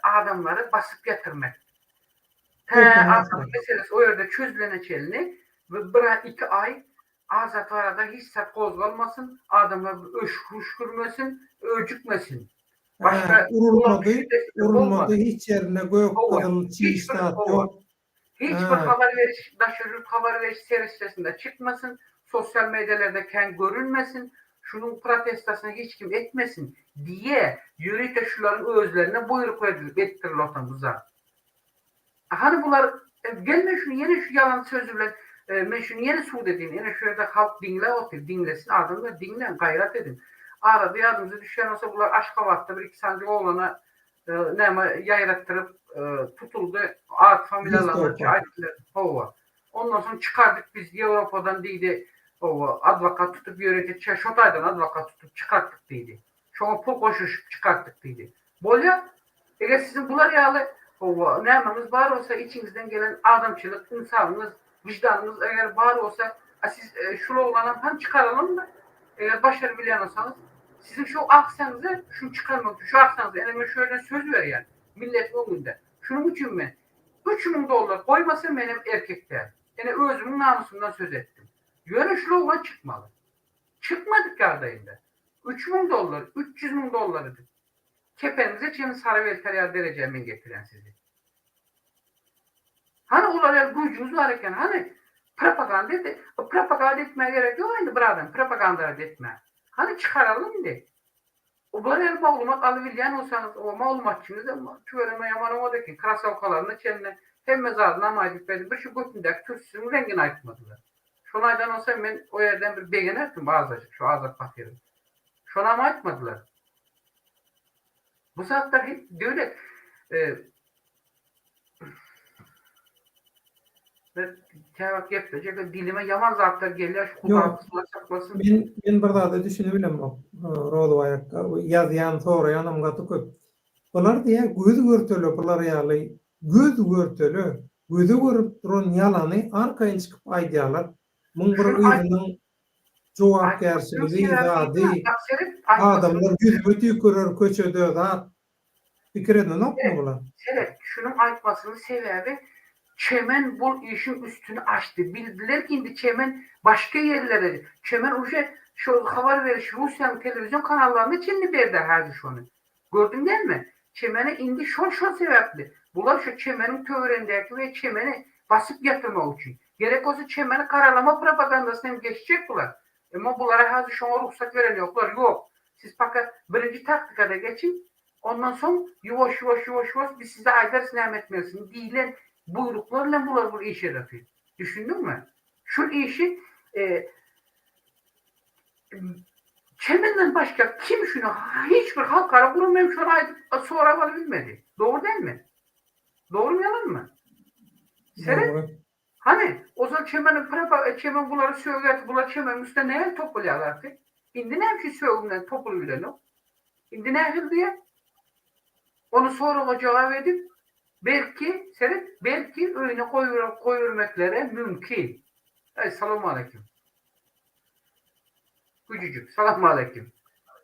Adamları basıp yatırmak. Adam meselesi o yerde çözüleneceğini ve bir iki ay azat arada hiç sert kozgalmasın, adamlar öşkürmesin, öcükmesin. Başka urulmadı, hiç yerine gök kadın çiğistat yok. Hiçbir haber veriş serisinde çıkmasın, sosyal medyalarda kendi görünmesin, şunun protestasını hiç kim etmesin diye yürüteşçilerin özlerine buyruk ettirir otamıza. Hani bunlar gelme şunu yine şu yalan sözüyle ben şunu yine suud edin. Yine şöyle halk dinlesin. Adamlar dinlen, gayret edin. Arada yardımcı düşen olsa bunlar Aşkabat'ta bir iki sancı oğlana yayrattırıp tutuldu. Art familyalarına aittiler. Ondan sonra çıkardık biz Avrupa'dan deydi. Advokat tutup yönetici Şotay'dan advokat tutup çıkarttık deydi. Şuna pul koşuşup çıkarttık deydi. Bolya eğer sizin bunlar yağlı nememiz var olsa içinizden gelen adamçılık, insanınız, vicdanınız eğer var olsa siz şunu olan çıkaralım da eğer başarı bilen olsanız sizin şu aksanızı şunu çıkarmak, şu aksanızı elime şöyle söz ver yani millet önünde. Şunun için mi? $3.000 koymasın benim erkekler. Yani özümün namusundan söz ettim. Yöne şunu olan çıkmalı. Çıkmadık yardayında. $3.000, $300.000 kepenize çemin sarı velteriyar derecemin getiren sizi. Hani olaylar gücünüz varken hani propaganda etmeye gerek yok aynı buradan propaganda etme. Hani çıkaralım de. O böyle malumat alıbilyen olsanız o malumatçınız tüvereme yaman oradaki krasavkalarını çeline hem mezarına maydık benim bir şu götündeki Türkçünün rengini ayıtmadılar. Şunaydan olsa ben o yerden bir beğeni ettim bazıcık şu azat bakıyorum. Şuna mı ayıtmadılar? Bu saatler hep devlet cevap yapacak dilime yaman zatlar geliyor şu kulağımızla saklasın. Ben bir da düşünebilem o Rodova yakka yazyan sonra yanımga tukup bular diye göz görteli bular ýaly göz görteli gözü görüp duran ýalany arkaýyn çykyp aýdýarlar. Muňgur özüniň jogapkärçiligi zady adamlar yüzbeti görür köçede zat pikir eden okmu bular? Evet, şunun aytmasının sebebi çemen bu işin üstünü açtı. Bildiler ki indi çemen başka yerlere. Çemen uje şu haber veriş Rusya'nın televizyon kanallarına Çinli berdi her şunu. Gördün değil mi? Çemene indi şol sebepli. Bunlar şu çemenin tövrendeki ve çemeni basıp yatırmak için. Gerek olsa çemeni karalama propagandasına geçecek bunlar. Ama bunlara hazır şuna ruhsat veren yoklar. Yok. Siz fakat birinci taktikada geçin. Ondan sonra yavaş biz size aydarız ne etmiyorsun. Diyilen buyruklarla bular bu iş yaratıyor. Düşündün mü? Şu işi Çemen'den başka kim şunu hiçbir halkara kurulmayan şuna ait sonra bilmedi. Doğru değil mi? Doğru mu yalan mı? Seret Doğru. hani o zaman çemen bunları söyledi. Bunlar çemenin üstüne neye topluyorlardı? Şimdi ne yapıyor söylediğinden topluyorlar o? Şimdi ne yapıyor diye? Onu sonra o cevap edip belki Seret belki öyle koyurmeklere mümkün. Selamun aleyküm. Gücücük. Selamun aleyküm.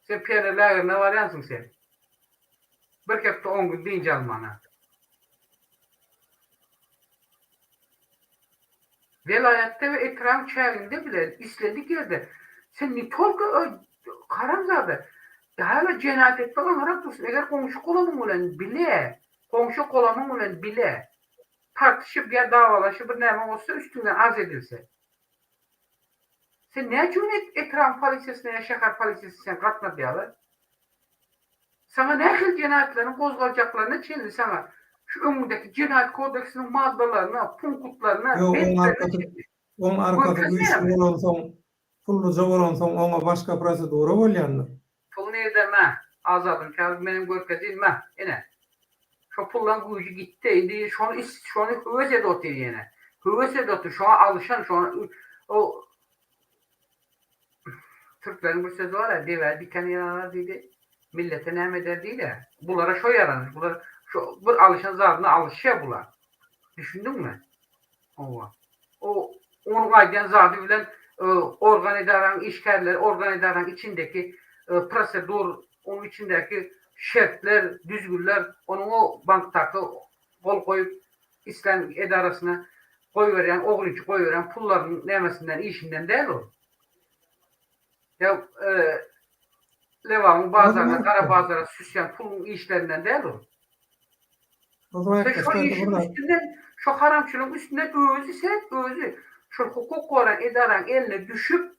Sen Pierre Lager'ne varyansın sen. Bir kepte 10 gün deyince Alman'a. Velayette ve ekran çevrinde bile istedik yerde. Sen ne tolga karamzade. Hala cenayet etmek olarak dursun. Eğer komşu kolamın ulan bile, komşu kolamın ulan bile tartışıp ya davalaşıp bir neyme olsa üstünden arz edilse. Sen ne için ekran polisiyesine ya şehir polisiyesine sen katma diyorlar? Sana ne hıl cinayetlerin kozgalacaklarını çeldi sana. Şu önündeki cinayet kodeksinin maddelerine, punkutlarına, Yo, bentlerine çeldi. on arkada güýçli bolan soň, pulluca bolan soň oňa başga prosedura bolýandyr. Pul nerede azadım kâr benim görkezilme. Ene. Şu pullan gücü gitti. Indi şonu hüvese dotu yine. Hüvese dotu şu an alışan şu an o Türklerin bir sözü var ya dever diken yarar dedi. Millete ne eder değil de. Bunlara şu yaranır. Bunlar şu bir alışan zatına alışıyor bunlar. Düşündün mü? O onun aydan zatı bilen organ edaren işkerler, organ edaren içindeki prosedur, onun içindeki şartlar, düzgünler, onun o banktaki kol koyup İslam edarasına koyuveren, oğluncu koyuveren pulların nemesinden, işinden değil o. Ya Levan'ın bazılarına, kara bazılarına süsyen pulun işlerinden değil o. O zaman Sen şu işin üstünden, şu haramçılığın üstünden özü, şu hukuk koran edaren eline düşüp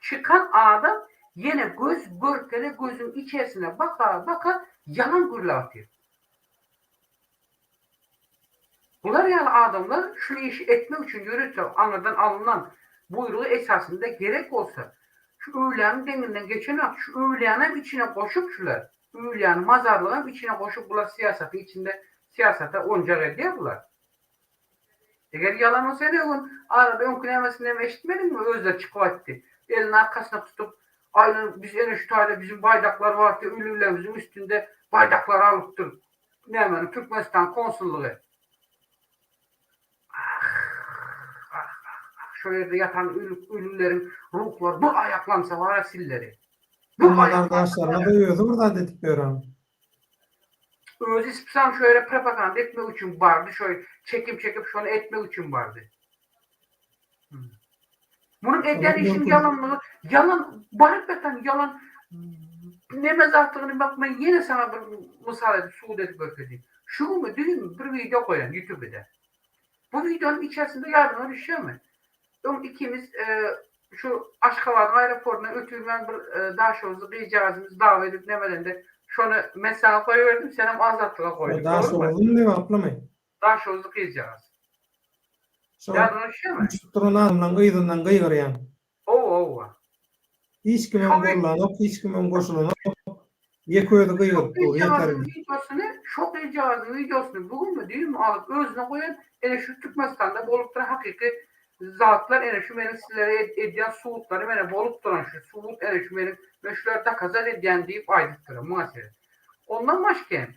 çıkan adam yine göz börtele gözün içerisine baka yalan gürle atıyor. Bunlar yani adamlar şu işi etmek için yürütse anadan alınan buyruğu esasında gerek olsa şu öğlenin deninden geçen şu öğlenin içine koşup şular öğlenin mazarlığın içine koşup bunlar siyasete oncak ediyorlar. Eğer yalan olsaydı arada ön kınemesinden eşitmedin mi? Özler çıkıp etti. Elini arkasına tutup aynen biz en üstte bizim baydaklar var diye ölülerimizin üstünde baydaklar alıptır. Ne hemen Türkmenistan konsulluğu. Şu yerde yatan ölülerin ruhları bu ayaklansa var ya silleri. Bu arkadaşlarına da özü burada dedik görüyorum. Özü ispisam şöyle propaganda etmek için vardı. Şöyle çekip şunu etmek için vardı. Bunun eden işin yalanlığı, yalan, barıkbeten yalan ne mezarlığını bakmayın yine sana bir misal edip suud edip göstereyim. Şu mu değil mi? Bir video koyan YouTube'da. Bu videonun içerisinde yardıma düşüyor mu? İkimiz şu Aşkabat aeroportuna ötürmen bir daşoğuzlu bir cihazımız davet edip nemeden de şunu mesela koyuverdim senem azatlığa koydum. Daşoğuzlu ne aplamayın. Daşoğuzlu bir cihaz. Yardıma düşüyor mu? Turun adımdan gıydından gıygırıyan. Hiç kimin bollanıp, hiç kimin koşulanıp yekoydu gıygırıp dur, yeterli. Şok cihazın videosunu bugün mü değil mi alıp özüne koyan şu Türkmenistan'da bolup duran hakiki zatlar şu benim sizlere ediyen suudları beni bolup duran şu suud şu benim meşrularda kazan ediyen deyip aydıktırım muhasebe. Ondan başka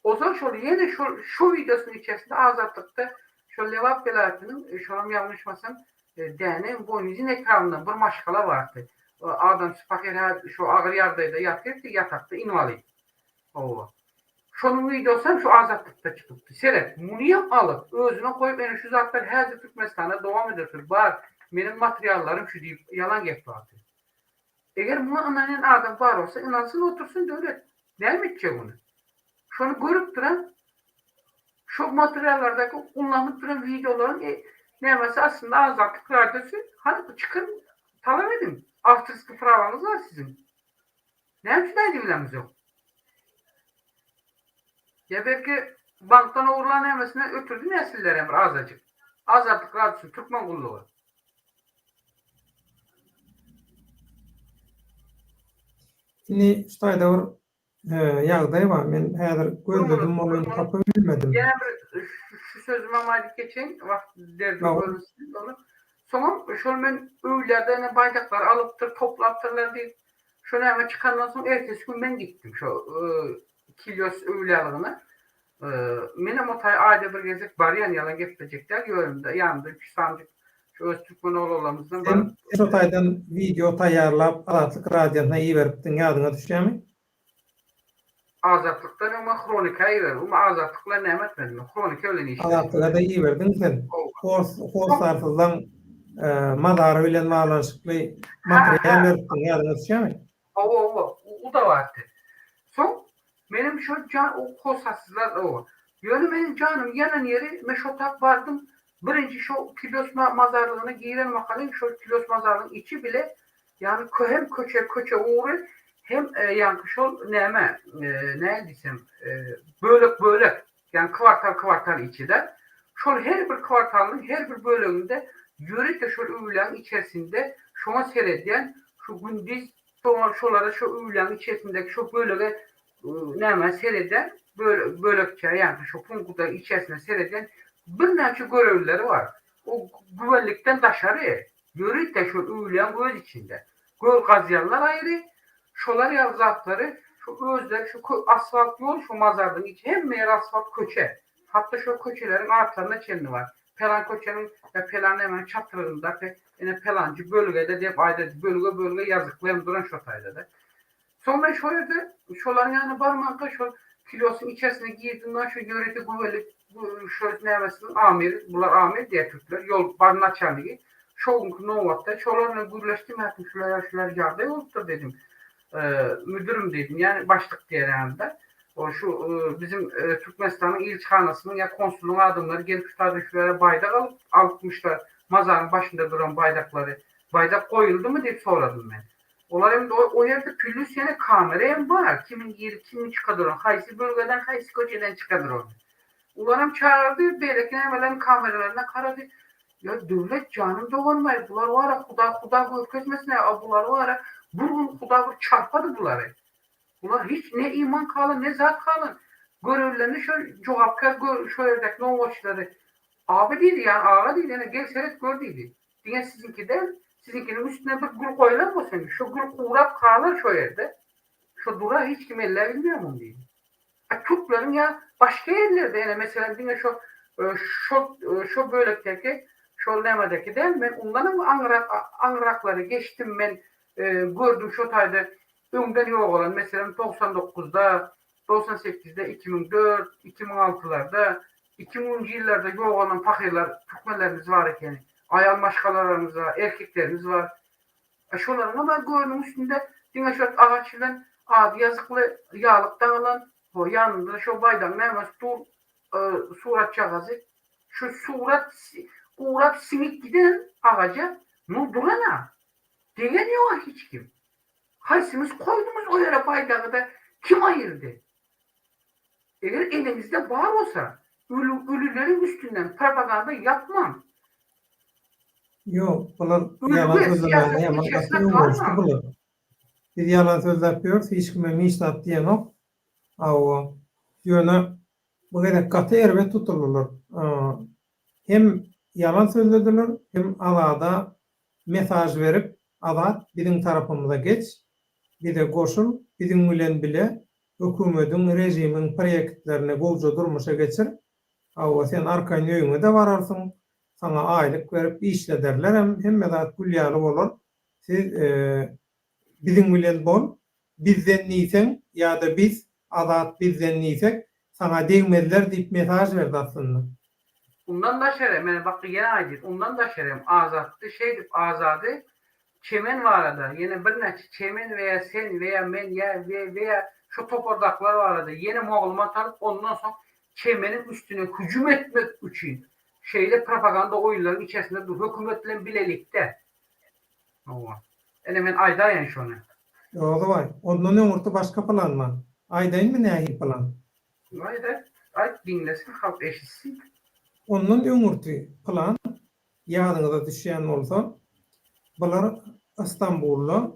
o zaman şöyle yine şu videosunun içerisinde azatlıkta şu Levap velayetinin şu an yanlışmasam değerli boynuzun ekranından bir maşkala vardı. Adam spaker şu ağır yardaydı yatırdı yatakta invalid. Şunun videosu şu azatlıkta çıktı. Seyret, bunu alıp özüne koyup şu zatlar her Türkmenistan'da devam ederdir. Var, benim materyallerim şu deyip yalan getiriyor. Eğer bunu anlayan adam var olsa inansın otursun devlet. Değil mi edecek onu? Şunu görüp duran şu materyallerdeki kullanıp duran videoların neyse aslında azatlık radyosu hadi çıkın talep edin. After pravanız var sizin. Ne yapacağız bilemiz yok. Ya belki bankdan uğurlanan emesine ötürdü nesiller emir azacık. Azatlık radyosu, Türkmen kulluğu. Şimdi şurada bir ýagdaý bar. Men häzir gözledim, olayny tapa bilmedim. Gene bir şu sözüme maydık geçen vakt derdim Ýa, bölünsün onu. Sonra şol men öýlerde baydaklar alıptır, toplaptırlar deyip şöyle hemen çıkandan sonra ertesi gün ben gittim şu Kilyos öýlerine. Menem otay ayda bir gezip baryan yalan getirecekler. Yönümde yanında 3 sancık şu Öztürkmen oğullarımızdan var. sen şotaydan video taýýarlap Azatlyk radiosyna iýeripdiň ýadyňa düşýärmi? Azatlıktan ama kronikayı ver. Ama azatlıkla ne etmedim. Kronika öyle işte. Azatlyga da iýerdiň sen. Horsarsızdan madara bilen bağlanşykly material beripdiň ýadyňa düşýärmi? O da vardı. Son benim şu can o kosarsızlar o. Yönü benim canım yanan yeri meşotak vardım. Birinci şu Kilyos mazarlığına giyilen makalın şu Kilyos mazarlığının içi bile yani hem köçe uğru hem yani şu neme ne desem bölük yani kvartal içi de şu her bir kvartalın her bir bölümünde yürü de şu ülkenin içerisinde şuna seyreden şu gündüz sonra şolara şu ülkenin içerisindeki şu bölüge neme seyreden bölükçe yani şu punkuda içerisinde seyreden bir neçe görevlileri var. O güvenlikten taşarı yürü de şu ülkenin öz içinde. Göl kazıyanlar ayrı. Şolar yazatları şu özler şu asfalt yol şu mazardın içi hem meğer asfalt köçe. Hatta şu köçelerin artlarında çenli var. Pelan köçenin ve pelanın hemen çatırında yine pelancı bölgede deyip ayda bölge yazıklarım duran şotayda da. Sonra şöyle de şoların yani barmakta şu kilosun içerisine girdiğinden şu yörede güvenlik bu şöyle nevesinin amiri, bunlar amir diye Türkler yol barına çanlığı. Şoğun novatta şolarla birleştim hatta şular yarda yoldur dedim. Müdürüm dedim yani başlık diye herhalde. O şu bizim Türkmenistan'ın ilçhanasının ya konsulun adımları gelip şurada bayrak almışlar. Mazarın başında duran baydakları. Bayrak koyuldu mu diye soradım ben. Onlar hem de o yerde küllüs yani kamera hem var. Kimin girip kimin çıkadır onu. Haysi bölgeden haysi köçeden çıkadır onu. Ularım çağırdı. Belki hemen kameralarına karadı. Ya devlet canım doğurmayı. Bunlar var ya kuda görkezmesine. Bunlar var ya. Bu kuda çarpadı bunları. Bunlar hiç ne iman kalın ne zat kalın. Görevlerini şöyle cevapkar şöyle ne olmuşları. Abi değil yani ağa değil yani gel seyret gör dedi. Diye sizinki de sizinkinin üstüne bir gül koyulan mı senin? Şu gül kuğrap kalır şu yerde. Şu dura hiç kim eller bilmiyor mu diye. Türklerin ya başka yerlerde yani mesela diye şu bölükteki şu lemedeki değil ben onların angrakları geçtim ben gördüm şu tayda önden yok olan mesela 99'da 98'de 2004 2006'larda 2010 yıllarda yok olan fakirler Türkmenlerimiz var iken ayal maşkalarımız var erkeklerimiz var şunların ama gördüm üstünde yine şu ağaçından adı yazıklı yağlıktan alan o yanında şu baydan nemez surat çağızı şu surat simit giden ağaca ne durana diyemiyor hiç kim. Haysimiz koydunuz o yere baydağı da kim ayırdı? Eğer elinizde var olsa ölülerin üstünden propaganda yapmam. Yok, bunlar yalan sözlerine yaman katıyor olmuştu bunlar. Biz yalan sözler yapıyoruz, hiç kime miştat diyen yok. Ama yönü bu kadar katı elbet tutulurlar. Hem yalan sözlediler, hem alada mesaj verip, alat bizim tarafımıza geç, bir de koşul, bizim bilen bile hükümetin, rejimin proyektlerini bolca durmuşa geçir. Ama sen arka yönüne de vararsın. Sana aylık verip işle derler. Hem medat gülyalı olur. Siz bizim bilen bol, bizden neysen ya da biz adat bizden neysek sana değmediler deyip mesaj verdi aslında. Ondan da şerem, yani bak yine aydın, ondan da şerem azattı, azadı, çemen var arada, yine bir neçe çemen veya sen veya men ya veya şu topordaklar var arada, yine Moğol'uma tanıp ondan sonra çemenin üstüne hücum etmek için şeyle propaganda oyunların içerisinde hükümetle bilelikte. Yani ben ayda yani şunu. O da var. Ondan orta başka plan var. Aydayın mı ne plan? Ayda. Ayt dinlesin, halk eşitsin. Ondan öňürti plan ýadyňyza düşýän bolsa, bular İstanbul'da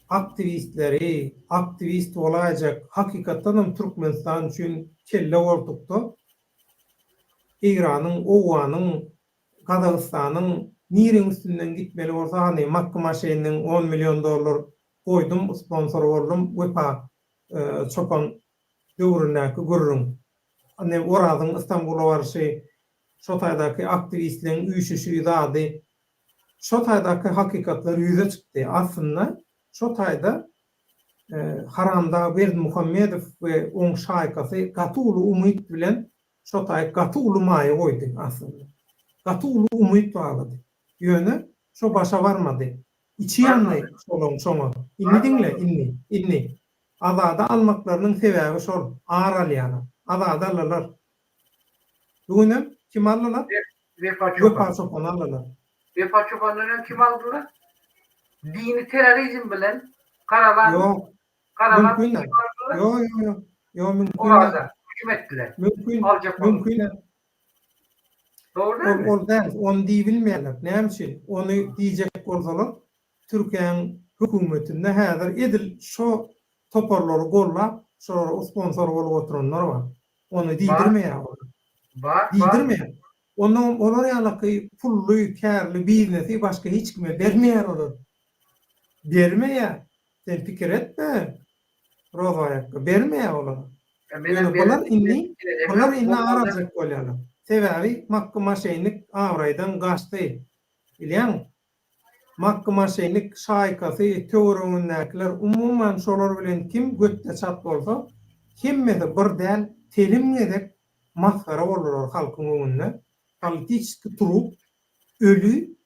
aktivistleri, aktivist olacak hakikaten Türkmenistan üçün kelle ortukda İran'ın, Owanyň, Kazakstanyň nireň üstünden gitmeli bolsa, hani mahkama şeyinin 10 milyon dolar koydum, sponsor oldum, wepa çopan döwründäki görürüm. Hani oradan İstanbul'a varşı, şo taýdaky aktivistlerin üýşüşi zady, şo taýdaky hakykatlar ýüze çykdy. Aslında şo taýda Haramda Berdimuhammedow we oň şaýkasy gatyly umyt bilen şo taýda gatyly maýy goýdy aslında. Gatyly umyt baglady. Ýöne şo başa barmady. İçi ýanly şoňa. Inni diňle, inni. Azada almaklarynyň sebäbi şol, aralýana. Azada alalar. Bugünem kim aldylar? Vefa Çoban. Wepa çopan aldylar. Vefa Çoban'dan kim aldılar? Dini terörizm bilen karalan, Ýok, karalan mümkün kim değil. aldılar? Yo, mümkün Orada değil. hüküm ettiler. Mümkün, Alçak mümkün değil. Doğru değil mi? Ol däl, onu diýip bilmeýärler. Näme üçin? Onu diýjek bolsalar, Türkiýanyň hökümetinde häzir edil şo toparlary gollap, şo sponsor bolup oturanlar bar. Onu diýdirmeýär. Var. Diýdirmeýär. Ondan olar ýalyky pully, kärli biznesi başga hiç kime bermeýär olar. Bermeýär. Sen pikir etme. Rozaýak bermeýär olar. Bular inni arajak bolýarlar. Sebäbi mahkama şeýnik awraýdan gaçdy. Bilýän? Mahkama şeýnik şaýkasy, töwrüňindekiler umumyň şolar bilen kim götte çat bolsa, kimmede bir däl telim edip masgara bolar halkyň öňünde. Politik turup ölü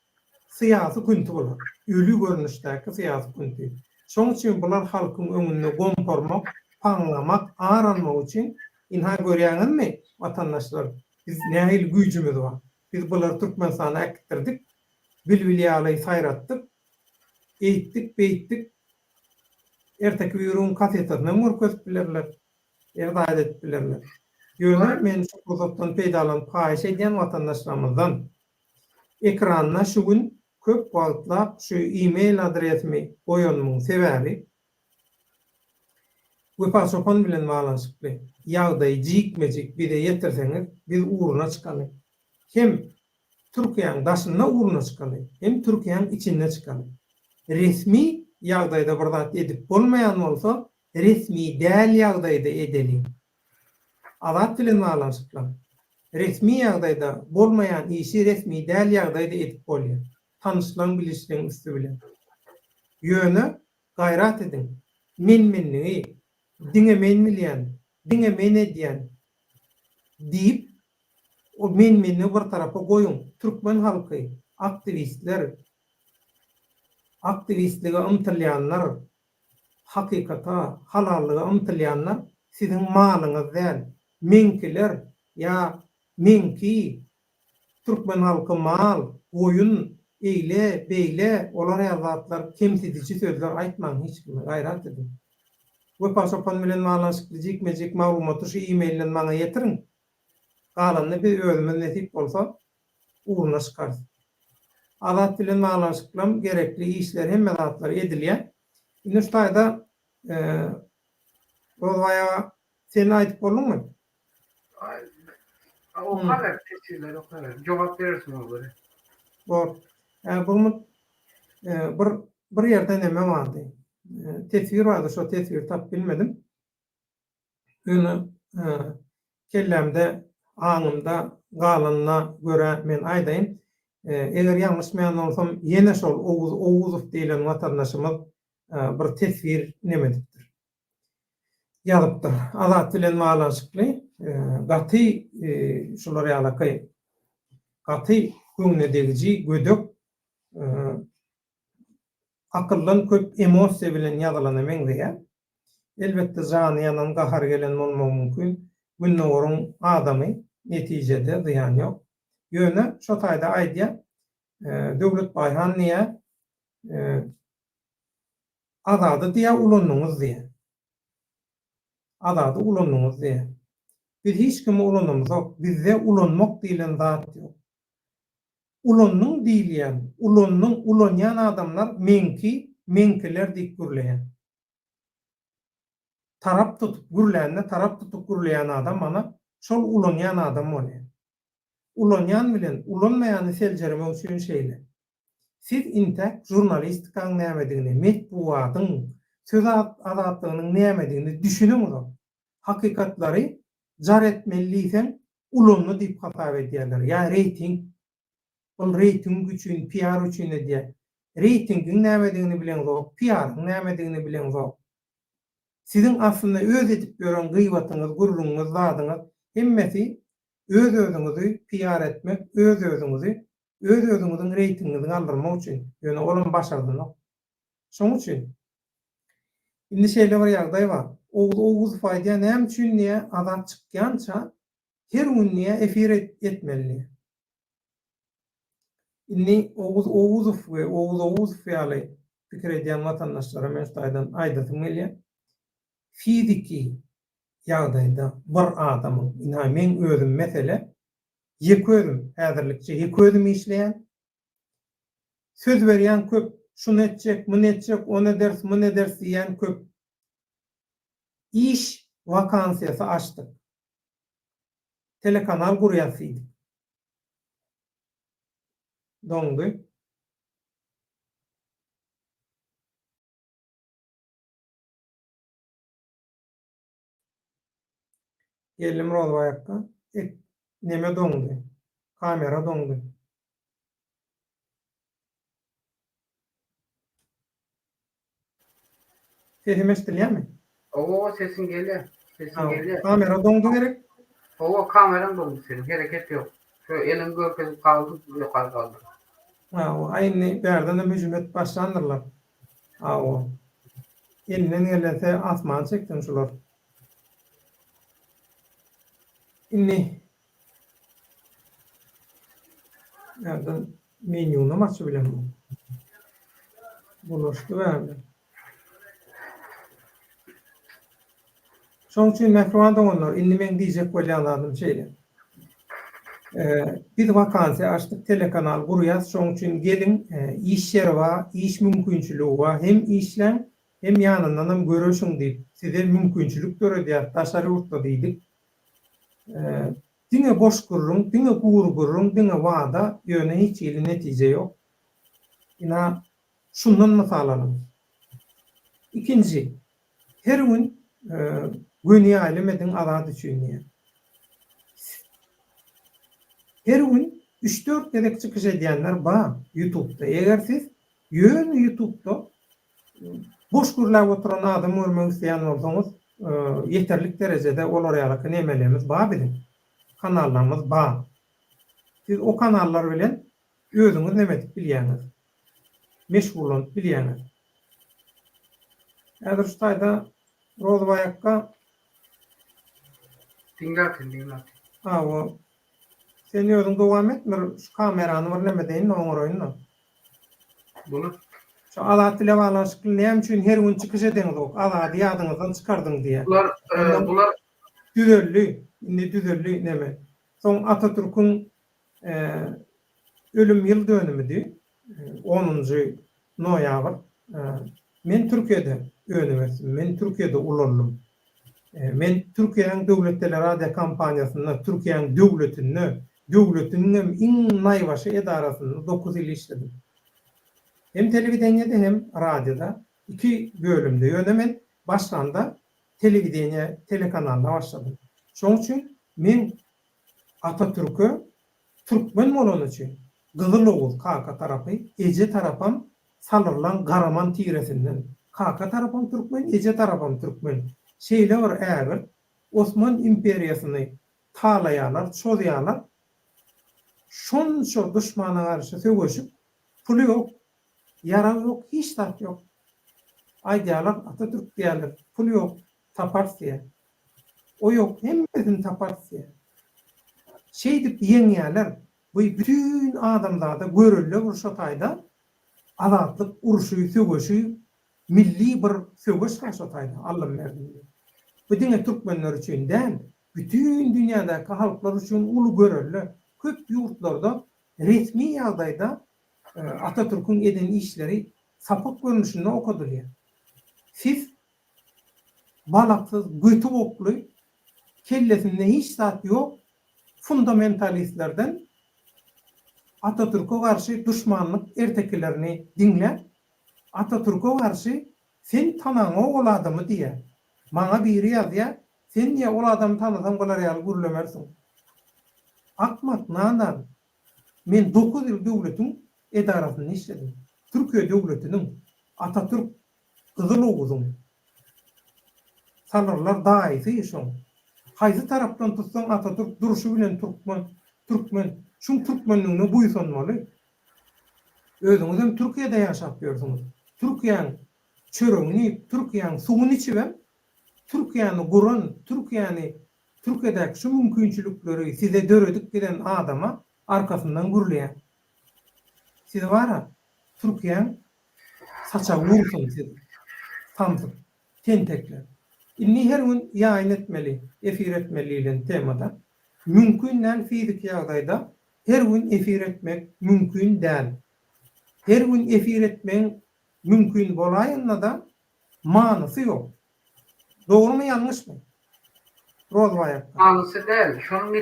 syýasy günti bolar. Ölü görnüşdäki syýasy günti. Şoň üçin bular halkyň öňünde gompormak, paňlamak, aranmak üçin inha görýäňizmi watandaşlar? Biz nähili güýjümiz bar. Biz bular Türkmenistana äkdirdik. Bilbilýäli saýratdyk. Eýtdik, beýtdik. Erteki ýürüň kasetasynda mürkezip bilerler. Erdaýat edip bilerler. Ýöne men şu fursatdan peýdalanyp paýş edýän watandaşlarymyzdan ekranyna şu gün köp wagtlap şu e-mail adresimi goýanmyň sebäbi Wepa Çoban bilen balanşyply. Ýagdaý jikmejik bire ýetirseňiz, biz uğruna çykaly. Hem Türkiýanyň daşyna uğruna çykaly, hem Türkiýanyň içinde çykaly. Resmi ýagdaýda bir zat edip bolmaýan bolsa, resmi däl ýagdaýda edeli. Azat bilen balanşyply. Resmi ýagdaýda bolmaýan işi resmi däl ýagdaýda edip bolýar. Tanışlaryň bilişlerini üstü bilen. Ýöne gaýrat edin. Menmenliği, diňe men bilýän, diňe men edýän diýip o menmenliği bir tarafa goýun. Türkmen halky, aktivistler, aktivistligi ymtylýanlar, hakykata, halallyga ymtylýanlar siziň malyňyz däl. Menkiler ya menki Türkmen halky mal, oyun, eýle, beýle, olar ýazatlar kemsitici sözler aýtmaň hiç kime gaýrat edin. Wepa Çoban bilen balanşyply jikmejik maglumaty şu e-mailden maňa ýetirin. Galanyny bir özüme nesip bolsa uğruna çykar. Azat bilen balanşyplam gerekli işler hemme zatlar edilýär. Indi şu taýda Rozaya sen aýtyp bolduňmy? O kadar tesirler, o kadar. Cevap verirsin o böyle. Bor. Bunu bir ýerde neme bardy. Tesir bardy, şo tesir tap bilmedim. Ýöne kellemde, aňymda galanyna göre men aýdaýyn. Eger ýalňyşmaýan bolsam, ýene şol Oğuzow diýilen watandaşymyz bir tesir nemedipdir. Ýazypdyr. Azat bilen balanşyply gaty şolara ýalaky gaty göňüne degiji gödök akyldan köp emosiýa bilen ýazylan emeňdir. Elbetde jany ýanan gahar gelen bolmagy mümkin. Günnäwrüň adamy netijede ýan ýok. Ýöne şo taýda aýdýar, Döwlet Baýhan niýe azady diýe ulanyňyz diýe. Azady ulanyňyz diýe. Biz hiç kimi ulanymyz yok. Bizde ulanmak diýilen zat ýok. Ulanyň diýilýän, ulanyň ulanýan adamlar menkiler diýip gürleýän. Tarap tutup gürleýän adam mana şol ulanýan adam bolýar. Ulanýan bilen ulanmaýany seljermek üçin şeýle. Siz inte jurnalistikaň nämedigini, metbuatyň, söz azatlygynyň nämedigini düşünüňiz. Hakikatlary jar etmeliýsen ulanyny diýip hatap edýärler. Ya reyting, ol reyting üçin, PR üçin edýär. Reytingiň nämedigini bilen zok, PR-nyň nämedigini bilen zok. Sizin aslında öz edip gören gıybatyňyz, gururluňyz, zadyňyz hemmesi öz-özüňizi PR etmek, öz-özüňiziň reytingini aldyrmak üçin. Ýöne olan başardylar. Şoň üçin indi şeýle bir ýagdaý bar. Oğuz faýda näme üçin niýe adam çykýança her gün niýe efir etmeli. Indi Oğuz ýaly pikir edýän watandaşlara men şaýdan aýdysym gelýär. Fiziki ýagdaýda bir adamyň, ina men özüm mesele ýeki özüm häzirlikçe ýeki özüm işleýän, söz berýän köp, şunu etjek, muny etjek, onu eders, muny eders diýen köp iş vakansiýasy açdyk. Telekanal gurýasy. Doňdy. Gelim rolbaýakka, neme doňdy? Kamera doňdy. Sesim eşdilýärmi? O sesin gelýär. Sesin gelýär. Kamera doňdy gerek. O kameran doňdy senin. Hereket ýok. Şu elin görkezip kaldy, ýokary kaldy. O aýny berden de müjmet başlandyrlar. O. Elinden gelese asman çekdim şular. Inni nereden menyuny maçy bilen bu. Bulaşdy berdi. Şoň üçin mähruman doňlar, indi men diýjek bolýanlarym şeýle. Bir vakansiýa açdyk, telekanal gurýas, şoň üçin gelin, iş ýeri bar, iş mümkinçiligi bar, hem işleň, hem ýanyndan hem görüşüň diýip size mümkinçilik töredýär, taşary urtda diýdik. Diňe boş gurrun, diňe guur gurrun, diňe wada ýöne hiç ýyly netije ýok. Ina şundan mysalanam. İkinci, her gün göni alemediň azat üçin ýa. Her gün 3-4 derek çykyş edýänler bar YouTube'da. Eger siz YouTube'da boş gurlap oturan adam görmek isleýän bolsaňyz, yeterlik derejede olar ýaly nemelerimiz bar bizim. Kanallarymız bar. Siz o kanallar bilen özüňiz neme edip bilýäňiz. Meşgulanyp bilýäňiz. Häzir şu taýda rolbaýakka Dinlätin. o sen özüň dowam etme, şu kamerany bir neme deýin, oňoroýun. Bunu Şu azat ile bağlanışıklı näme üçin her gün çykyş ediňiz ok, azat ýadyňyzdan çykardyň diýe. Bular Düzellü neme. Soň Atatürk'ün ölüm ýyl dönümidi, 10-njy noýabr. Men Türkiýede öňümesim, men Türkiýede ulanlym. Men Türkiýeň döwletleri radio kampaniýasyna, Türkiýeň döwletiniň iň naýbaşy edarasyny 9 ýyl işledim. Hem telewizionyada hem radyoda 2 bölümde yönemen başlanda telekanalda başladım. Şoň üçin men Atatürk'ü Türkmen bolan üçin Gyzyl Oğuz KK tarapy, Eje tarapam salyrlan Garaman tiresinden. KK tarapam Türkmen, Eje tarapam Türkmen. Şeýle bir ägir Osman imperiýasyny talaýarlar, çözdüýärler. Şonça düşmana garşy söwüşip puly ýok. Yara yok, hiç tat yok. Aýdýarlar, Atatürk diýerler, pul yok, taparsiýa. O yok, hemmesini taparsiýa. Şeýdip ýeňýärler, bu bütün adamlarda görülle bir şu taýda azatlyk uruşy, söwüşi, milli bir söwüş şu taýda, Allah merdi. Bu diňe türkmenler üçin däl, bütün dünyadaki halklar üçün ulu görerli köp yurtlarda resmi ýagdaýda Atatürk'ün eden işleri sapık görünüşünde okudulýar. Siz balaksız, götü oklu, kellesinde hiç zat yok, fundamentalistlerden Atatürk'e karşı düşmanlık ertekilerini dinle, Atatürk'e karşı sen tanağın ol adamı diye, bana biri yazıya, sen niye ol adamı tanıdan kadar yal gürlemersin. Akmak nadan, men 9 yıl devletin edarasını işledim. Türkiye devletinin Atatürk Kızıl Oğuz'un sanırlar daha iyisi yaşam. Hayzi taraftan tutsan Atatürk duruşu bilen Türkmen, şun Türkmenliğine buysanmalı. Özünüz hem Türkiye'de yaşap diyorsunuz. Türkiye'nin çörüğünü, Türkiye'nin suğunu içiven, Türkiye'ni kuran, Türkiye'deki şu mümkünçülükleri size döredük giden adama arkasından gürleyen. Siz var ya, Türkiye'nin saça vursun siz. Tanzır, tentekler. İnni her gün yayın etmeli, efir etmeliyle temada. Mümkünden fizik ýagdaýda her gün efir etmek mümkün değil. Her gün efir etmeň mümkün bolaýynda da manysy ýok. Dogrymy ýalňyşmy? Rozbaýak. Manysy değil. Şonun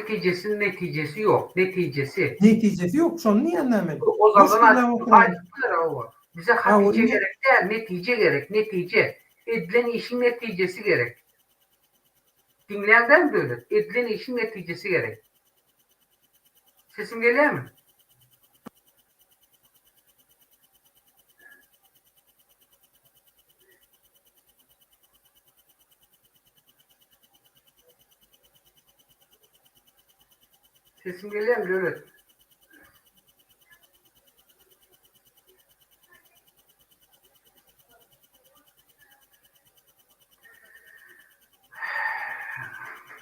neticesi yok. Neticesi Ýok, şonu ýanlaýan. o zaman faydalar o. Bize hatice gerek değil, netice gerek, netice. Edilen işin neticesi gerek. Dinleyenler böyle. Edilen işin neticesi gerek. Sesim geliyor mu? Sesim geliyor mu? Evet.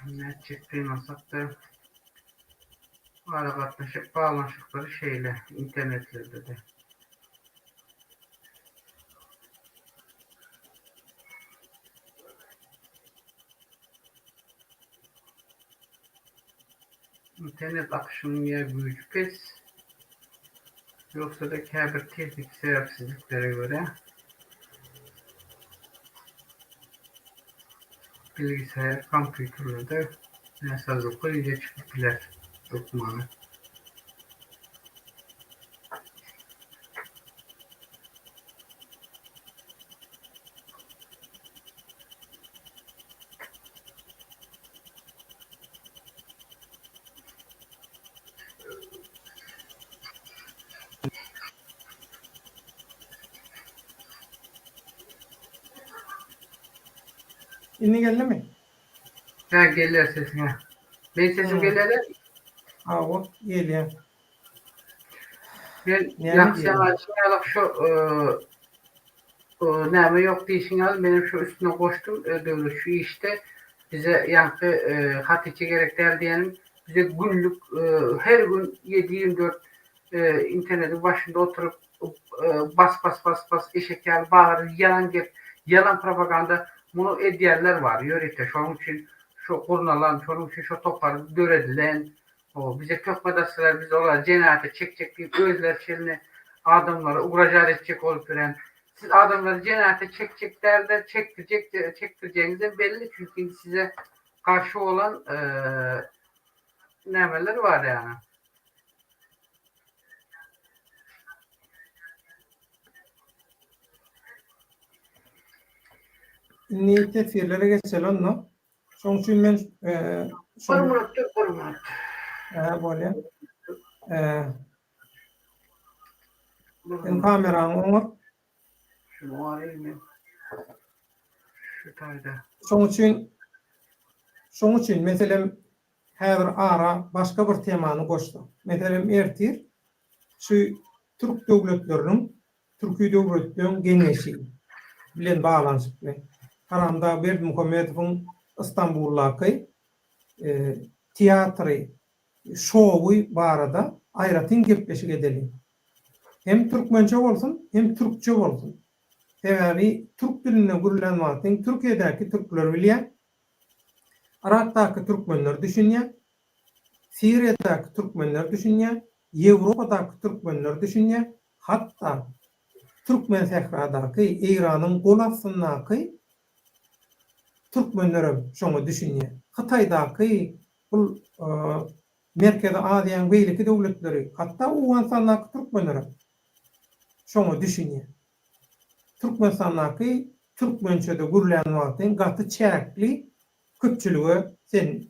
Ne çektiğimizde da aragatlaşıp bağlanışıkları şeyle internetlerde de. İnternet akışının yer büyücü pes. Yoksa da kâbir teknik sebepsizliklere göre bilgisayar, kompütürlerde mesajlıkla iyice çıkıplar dokumanı. İnni geldi mi? Ha geliyor sesine. Benim sesim geliyor da O gelýär. ben Yani yaksamak şu näme yok diýişiň al benim şu üstüne koştum ödevli şu işte bize yankı hatice gerek der diyelim bize günlük her gün 7-24 internetin başında oturup bas eşekler bağırır yalan propaganda bunu edýärler var yörete şonun için şu kurnalan şonun için şu topar döredilen o bize kökmedasılar biz olar cenayete çekecek deyip özler çeline adamları uğraşar edecek olup gören siz adamları cenayete çekeceklerde çektireceğinizde belli çünkü size karşı olan nemeler var yani. İnni tefsirlere geçelim no. Şoň üçin men Korunat. bolýar. Ben kamerany oňar. Şunu arayayım. Şu tayda. Şoň üçin meselem häzir ara başga bir temany goşdy. Meselem ertir şu Türk döwletleriniň Türkiýe döwletiniň geňeşi bilen baglanşyply. Haramda Berdimuhammedowyň İstanbul'daky teatry şowy barada aýratyn gepleşik edeli. Hem Türkmençe bolsun, hem Türkçe bolsun. Sebäbi Türk diline gürlen wagtyň Türkiýedäki türkler bilýär. Irak'taki Türkmenler düşünýär, Siriýadaky Türkmenler düşünýär, Ýewropadaky Türkmenler düşünýär, hatda Türkmen sehradaky Iranyň gol astyndaky Türkmenlerim şoňa düşünýär. Hytaýdaky bul Merkezi Aziýanyň beýleki döwletleri, hatda Awganistanyň Türkmenleri şoňa düşünýär. Türkmenistandaky Türkmençede gürlän wagtyň gaty çäkli köpçüligi sen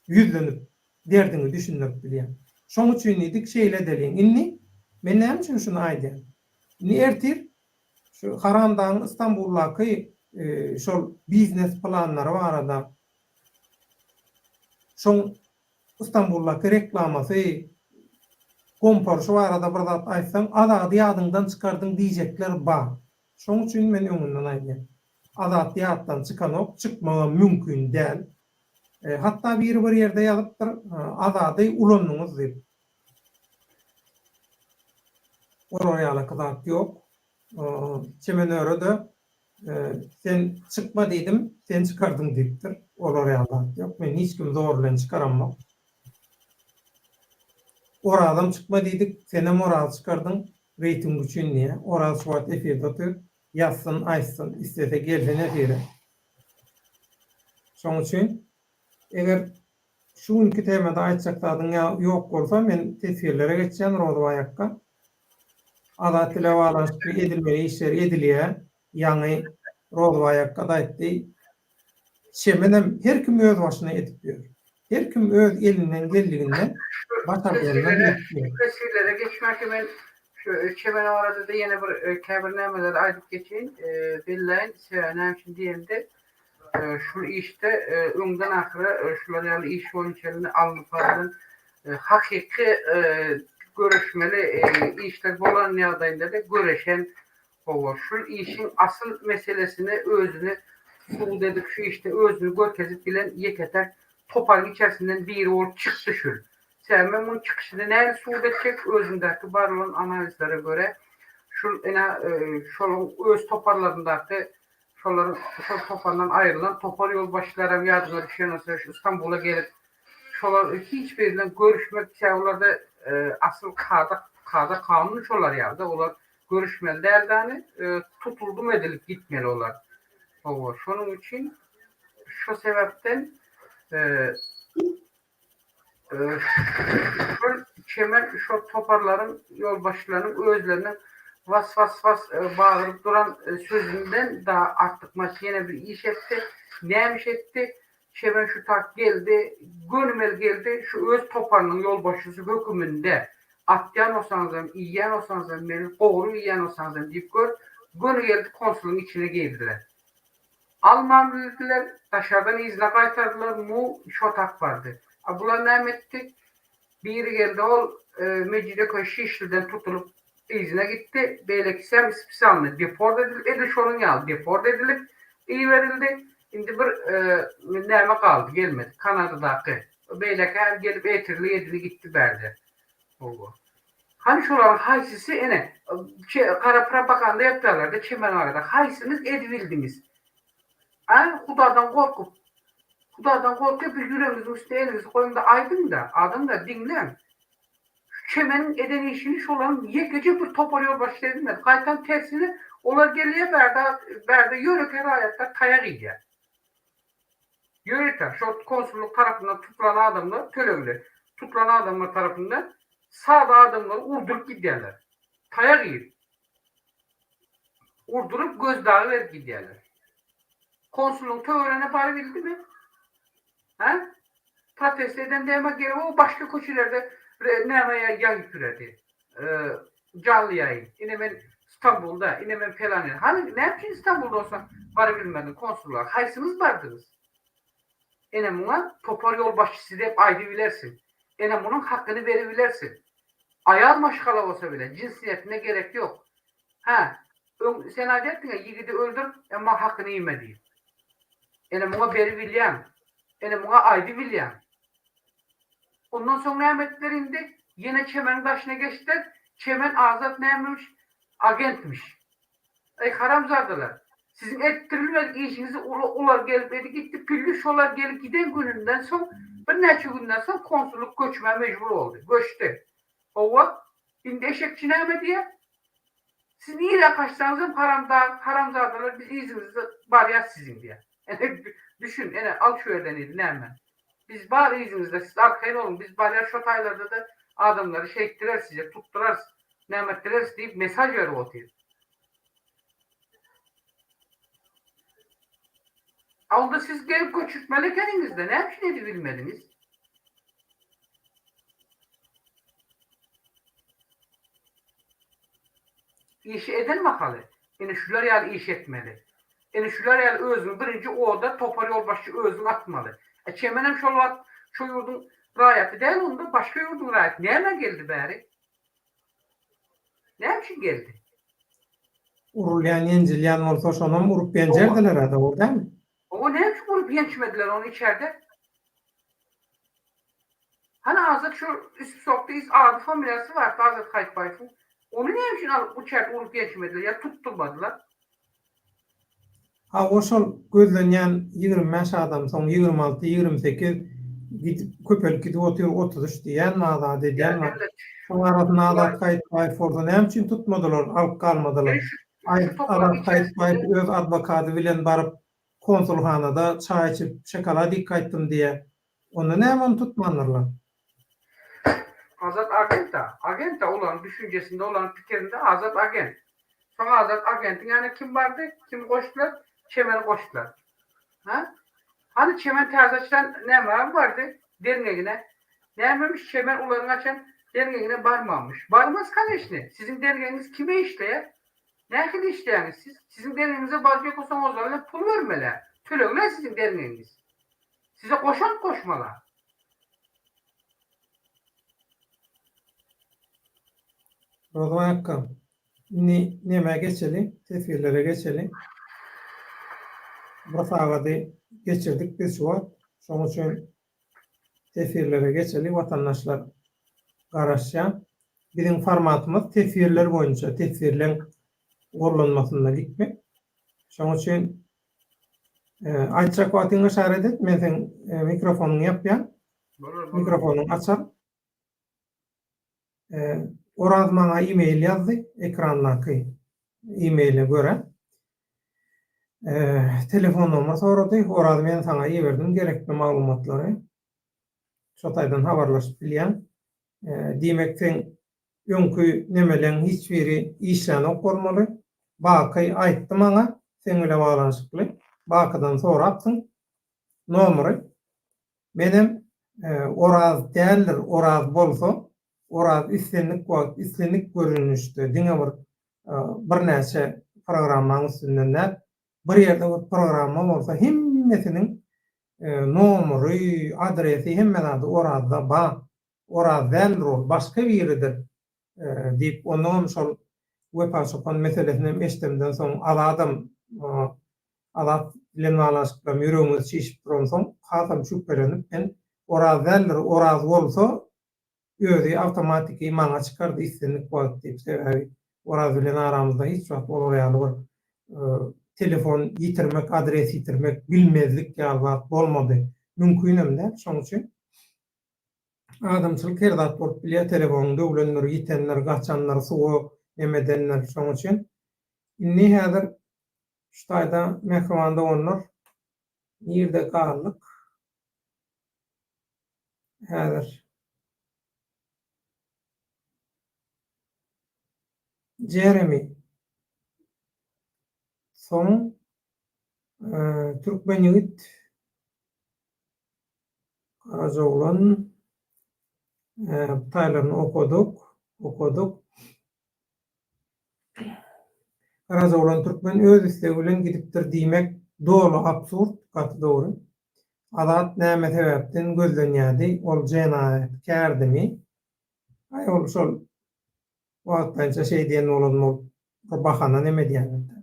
yüzlenip derdini düşünüp bilýär. Şoň üçin dik şeýle delin. Inni men näme üçin şunu aýdym? Inni ertir şu Harandaň İstanbuldaky şol biznes planlary barada şoň İstanbuldaky reklamasy komporsy barada bir zat aýtsaň azady ýadyňdan çykardyň diýjekler bar. Şoň üçin men öňünden aýdym. Azat ýatdan çykanok çykmagy mümkin däl. Hatta bir ýerde ýazypdyr, azady ulanyňyz diýip. Oraya kadar yok. Çemen örede sen çıkma dedim, sen çıkardın deyipdir. Oraya yok. Men hiç kim zorlan çıkaramam. Oradan çıkma dedik, sen hem oraya çıkardın. Reyting üçün niye? Oraya suat efirde otur. Yazsın, açsın, istese gelsin efire. Şoň üçün eger şu iki temada açacaklardan yok olsa men tesirlere geçeceğim Rodwa yakka. Azat ile bağlantılı edilmeli işler ediliyor. Yani Rodwa yakka da etti. Şemenem her kim öz başına edip diyor. Her kim öz elinden geldiğinden batarlarından edip Tesirlere geçmek hemen şu çemen arada da yine bir kabirnameler aydıp geçeyim. Billahi sevenem şimdi diyelimde şu işte öňden ahira şular iş boýunça alınıp hakiki görüşmeli işler bolan ýagdaýynda da göreşen o şu işin asıl meselesini özünü suud edip şu işte özünü görkezip bilen yeketer toparın içerisinden bir ol çıktı şu. Sen bunun çıkışını näme suud edecek özündeki bar olan analizlere göre şu şolun öz toparlarındaky şol topardan ayrılan topar yol başlara yardıma düşen İstanbul'a gelip şolar hiçbiriyle görüşmek çağlarda asıl kada kanun şolar yalda olar görüşmeli derdani tutuldum edilip gitmeli olar. Şonun için şu sebepten çemen şu toparların yol başlarının özlerinin vas bağırıp duran sözünden daha artık maç yine bir iş etti. Neymiş etti? Çemen şu tak geldi, gönümel geldi, şu öz toparının yolbaşısı hükümünde atyan olsanızım, iyiyen olsanızım, beni doğru iyiyen olsanızım deyip gönü geldi konsulun içine girdiler. Alman bildiler, dışarıdan izle kaytardılar, şotak vardı. Bunlar ne etti? Biri geldi, Mecidiyeköy Şişli'den tutulup izine gitti. Beyleki servis alındı. Deport edildi. Şonun yaldı. Deport edilip iyi verildi. Şimdi bir neme kaldı. Gelmedi. Kanada'daki. Beyleki gelip etirli yedili gitti berdi. Hani şoların haysisi Kara propaganda yaptılar da çemen arada. Haysiniz edivildiniz. Hudadan korkup bir yüreğimizin üstüne elimizi koyun da aydın da adam da dinlen. Çemenin eden işini şolan yekece bir toparıyor başlayılmadı. Kaytan tersini olar geliye berde yörek hayatta kayak idi. Yöreter. Şu konsulluk tarafından tutulan adamlar köleğiyle tutulan adamlar tarafından sağda adamları urdurup giderler. Kayak idi. Urdurup gözdağı verip giderler. Konsulun tövrene bari bildi mi? Protesto eden demek geri o başka koşullarda nemeye yayın türedi. Canlı yayın. Yine ben İstanbul'da, yine ben falan. Hani ne yapayım İstanbul'da olsa bari bilmedin konsullar. Haysınız vardınız. Yine buna topar yol başçısı deyip aydı bilersin. Yine bunun hakkını verebilirsin. Ayağın maşkala olsa bile cinsiyetine gerek yok. Sen adettin ya yiğidi öldür ama hakkını yeme değil. Yine buna beri bilyen. Yani buna aydı bilyen. Ondan sonra Ahmetlerinde yine çemenin başına geçtiler. Çemen azat neymiş? Agentmiş. Haramzadılar. Sizin ettirilmez işinizi olar gelip edi gitti. Pilli şolar gelip giden gününden son bir neçe günden son konsulluk göçmeye mecbur oldu. Göçtü. Ova şimdi eşekçi ne diye siz niye kaçsanız haramzadalar biz izinizde bari sizin diye. Yani düşün yani al şu ödeniydi ne hemen. Biz bari izinizde siz arkayın olun. Biz bari şotaylarda da adamları şey ettiler size tuttular. Ne ettiler deyip mesaj veriyor ortaya. Onda siz gelip göçürtmeli kendinizde. Ne yapışını bilmediniz? İşi eden makalı. Yani şular yani iş etmeli. Yani şular yani özünü birinci orada topar yol başı özünü atmalı. Çemenem şu yurdun rayeti değil onda başka yurdun rayeti. Nereden geldi bari? Ne için geldi? Urulyan yencilyan olsa şonam urup bencerdiler ada orada mı? O ne için vurup yençmediler onu içeride? Hani azıcık şu üst soktayız adı familyası var. Azıcık Kayıtbayf'ın. Onu ne için alıp içeride vurup yençmediler ya tutturmadılar. Ha oşol gözlenýän 25 adam soň 26-28 gidip köpelip gidip otyr 33 diýen nada diýen Yani var. hem de Şoň arasynda Adat Kayıtbaýew bolsa näme üçin tutmadylar, alyp galmadylar? şu toprak Adat Kayıtbaýew içerisinde öz adwokaty bilen baryp konsulhanada çay içip şokolad ýykaýtdym diýe. Onda näme onu tutmandylar? Azat agenta olan düşüncesinde olan fikrinde azat agent. Sonra azat agentin yani kim vardı? Kim koştular? Çemen koştular. Ha? Hani çemen terzaçtan ne vardı? Derneğine. Ne yapmış? Çemen ularını açan derneğine barmamış. Barmaz kardeşine. Sizin derneğiniz kime işleyer? Ne kadar işleyiniz siz? Sizin derneğinize barcak olsan o zaman pul vermeler. Tölögler sizin derneğiniz. Size koşan koşmalar. Rozan Akkam. Neme geçelim? Tefirlere geçelim. Bu sagady geçirdik biz şu an. Şoň üçin tefirlere geçelim. Vatandaşlar garaşýan. Bizim formatymız tefirler boýunça tefirleň gorlanmasyna gitmek. Şoň üçin aýtjak wagtyňy işaret et. Men sen mikrofonuny ýapýan. Mikrofonuny açar. Oraz maňa e-mail ýazdy. Ekrandaky e-maile göre. Telefon nomer sorady. Oraz men sana ýeberdim gerekli maglumatlary. Şotaýdan habarlaşyp bilýän. Diýmek sen öňkü nemeleň hiçbiri işlän okbolmaly. Baky aýtdy maňa, sen bilen baglanyşykly. Bakydan sorapsyň. Nomery menem oraz däldir, oraz bolsa, oraz islenlik görünüşde diňe bir näçe programmaň üstünden bir ýerde bir programma bolsa hemmesiniň nomery, adresi hemmesi orada ba, orada däldir, başga biridir diýip onuň şol wepaşypan meselesini eşdemden soň Adat bilen baglanyşykda ýüregimiz şişip duran soň hasam şüphelenip men orada däldir, orada bolsa özü awtomatik maňa çykardy islenlik wagt diýip sebebi orada bilen aramyzda hiç wagt bolýan bir telefon ýitirmek, adres ýitirmek, bilmezlik ýaly bolmady. Mümkünemde şoň üçin adamçylyk her zat bolup bilýär, telefon döwlenler, ýitenler, gaçanlar, suwy emedenler şoň üçin inni häzir ştaýda mehmanda onlar ýerde galdyk. Häzir Jeremy soň Türkmen ýigit Karacaoğlan taýlaryny okuduk. Karacaoğlan Türkmen öz istegi bilen gidipdir diýmek dolu absurd, gaty dogry. Adat näme sebäpden gözlenýärdi, ol jenaýat kärdimi? Ol şol wagtynça şey diýen bolan bir bahana näme diýenler.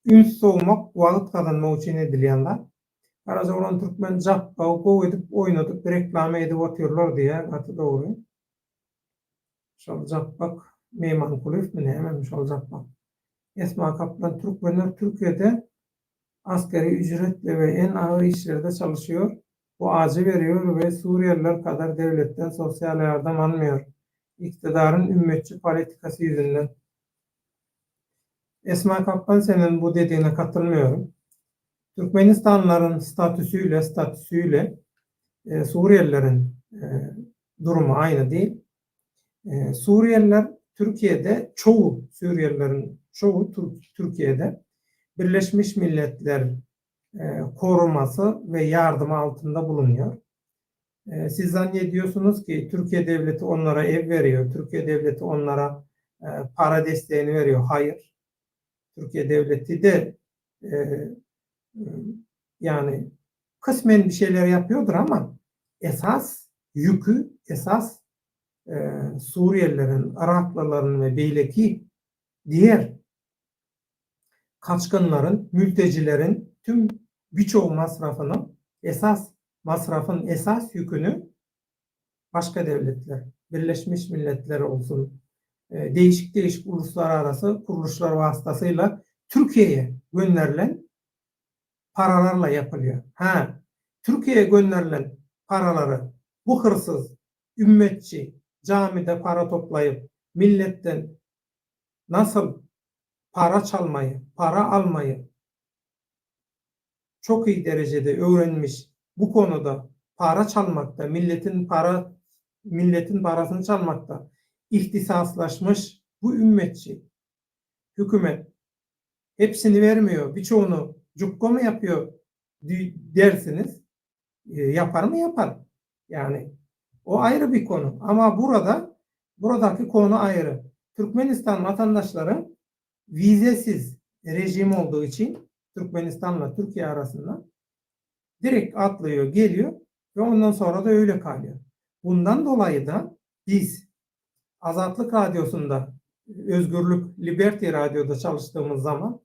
Üns soğumak wagt kazanmak üçin edilýänler. Karacaoğlan Türkmen jappa gowy edip oýnadyp reklam edip otyrlar diýe gaty dogry. Şol jappak Meymankulyw mene hem şol jappak. Esma Kaplan Türkmenler Türkiye'de asgari ücretle ve en ağır işlerde çalışıyor. Bu acı veriyor ve Suriyeliler kadar devletten sosyal yardım almıyor. İktidarın ümmetçi politikası yüzünden. Esma Kaplan senin bu dediğine katılmıyorum. Türkmenistanlıların statüsüyle Suriyelilerin durumu aynı değil. Suriyeliler Türkiye'de Suriyelilerin çoğu Türkiye'de Birleşmiş Milletler koruması ve yardımı altında bulunuyor. Siz zannediyorsunuz ki Türkiye devleti onlara ev veriyor, Türkiye devleti onlara para desteğini veriyor. Hayır. Türkiye devleti de e, yani kısmen bir şeyler yapıyordur ama esas yükü, Suriyelilerin, Iraklıların ve beydeki diğer kaçkınların, mültecilerin tüm birçok masrafın esas yükünü başka devletler, Birleşmiş Milletler olsun, değişik uluslararası kuruluşlar vasıtasıyla Türkiye'ye gönderilen paralarla yapılıyor. Türkiye'ye gönderilen paraları bu hırsız, ümmetçi, camide para toplayıp milletten nasıl para çalmayı, para almayı çok iyi derecede öğrenmiş, bu konuda para çalmakta, milletin parasını çalmakta ihtisaslaşmış bu ümmetçi hükümet hepsini vermiyor, birçoğunu cukko mu yapıyor dersiniz. Yapar mı? Yapar. Yani o ayrı bir konu. Ama buradaki konu ayrı. Türkmenistan vatandaşları vizesiz rejim olduğu için Türkmenistan'la Türkiye arasında direkt atlıyor, geliyor ve ondan sonra da öyle kalıyor. Bundan dolayı da biz Azatlık Radyosu'nda, Özgürlük Liberty Radyo'da çalıştığımız zaman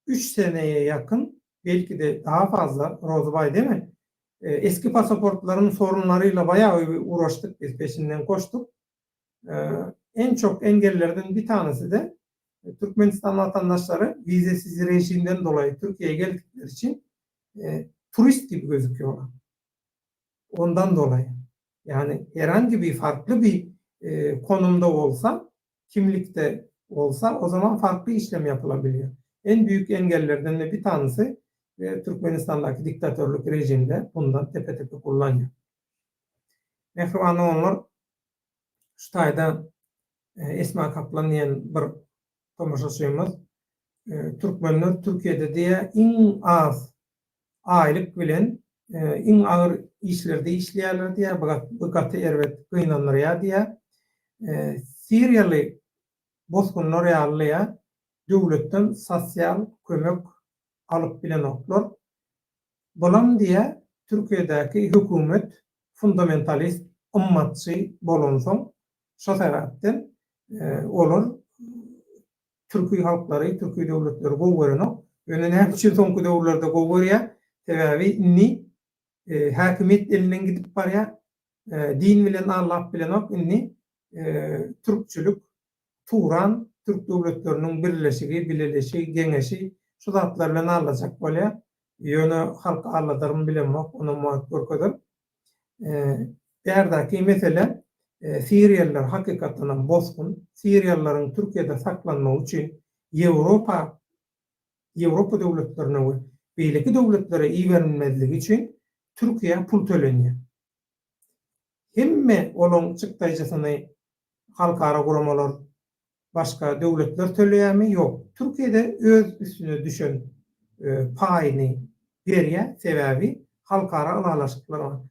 3 seneye yakın, belki de daha fazla, Rozbay değil mi? Eski pasaportların sorunlarıyla bayağı uğraştık, biz peşinden koştuk. En çok engellerden bir tanesi de Türkmenistan vatandaşları vizesiz rejimden dolayı Türkiye'ye geldikleri için turist gibi gözüküyorlar. Ondan dolayı. Yani herhangi bir farklı bir konumda olsa, kimlikte olsa o zaman farklı işlem yapılabiliyor. En büyük engellerden de bir tanesi Türkmenistan'daki diktatörlük rejimde bundan tepe kullanıyor. Mehriban onlar Şutay'da Esma Kaplan diyen bir tomoşaçymyz Türkmenler Türkiye'de diye en az aylık bilen en ağır işlerde işleyenler diye bıgatı ervet kıynanlar ya diye Siriyalı bozgunlar yağlıya devletten sosyal kömek alıp bilen oklar. Bulan diye Türkiye'deki hükümet fundamentalist ummatçı bolonson şu sebepten olur Türkiye halkları, Türkiye devletleri gowerno yönüne hep için sonku devlerde gowerya sebebi inni hakimiyet elinden gidip barya din bilen Allah bilen ok inni Türkçülük Turan Türk devletlerinin birleşigi, gengeşi şu zatlarla alacak böyle yönü halk Allah'ların bilen ok onu muhat görkedir. Derdaki mesela Siriyalılar hakikaten bozgun. Siriyalıların Türkiye'de saklanma için Avrupa devletlerine ve belki devletlere iyi verilmediği için Türkiye pul töleniyor. Hemme onun çıktaycasını halkara kuramalar başka devletler töleýärmi? Yok. Türkiye'de öz üstüne düşen payını veriyor sebebi halkara alalaşıklara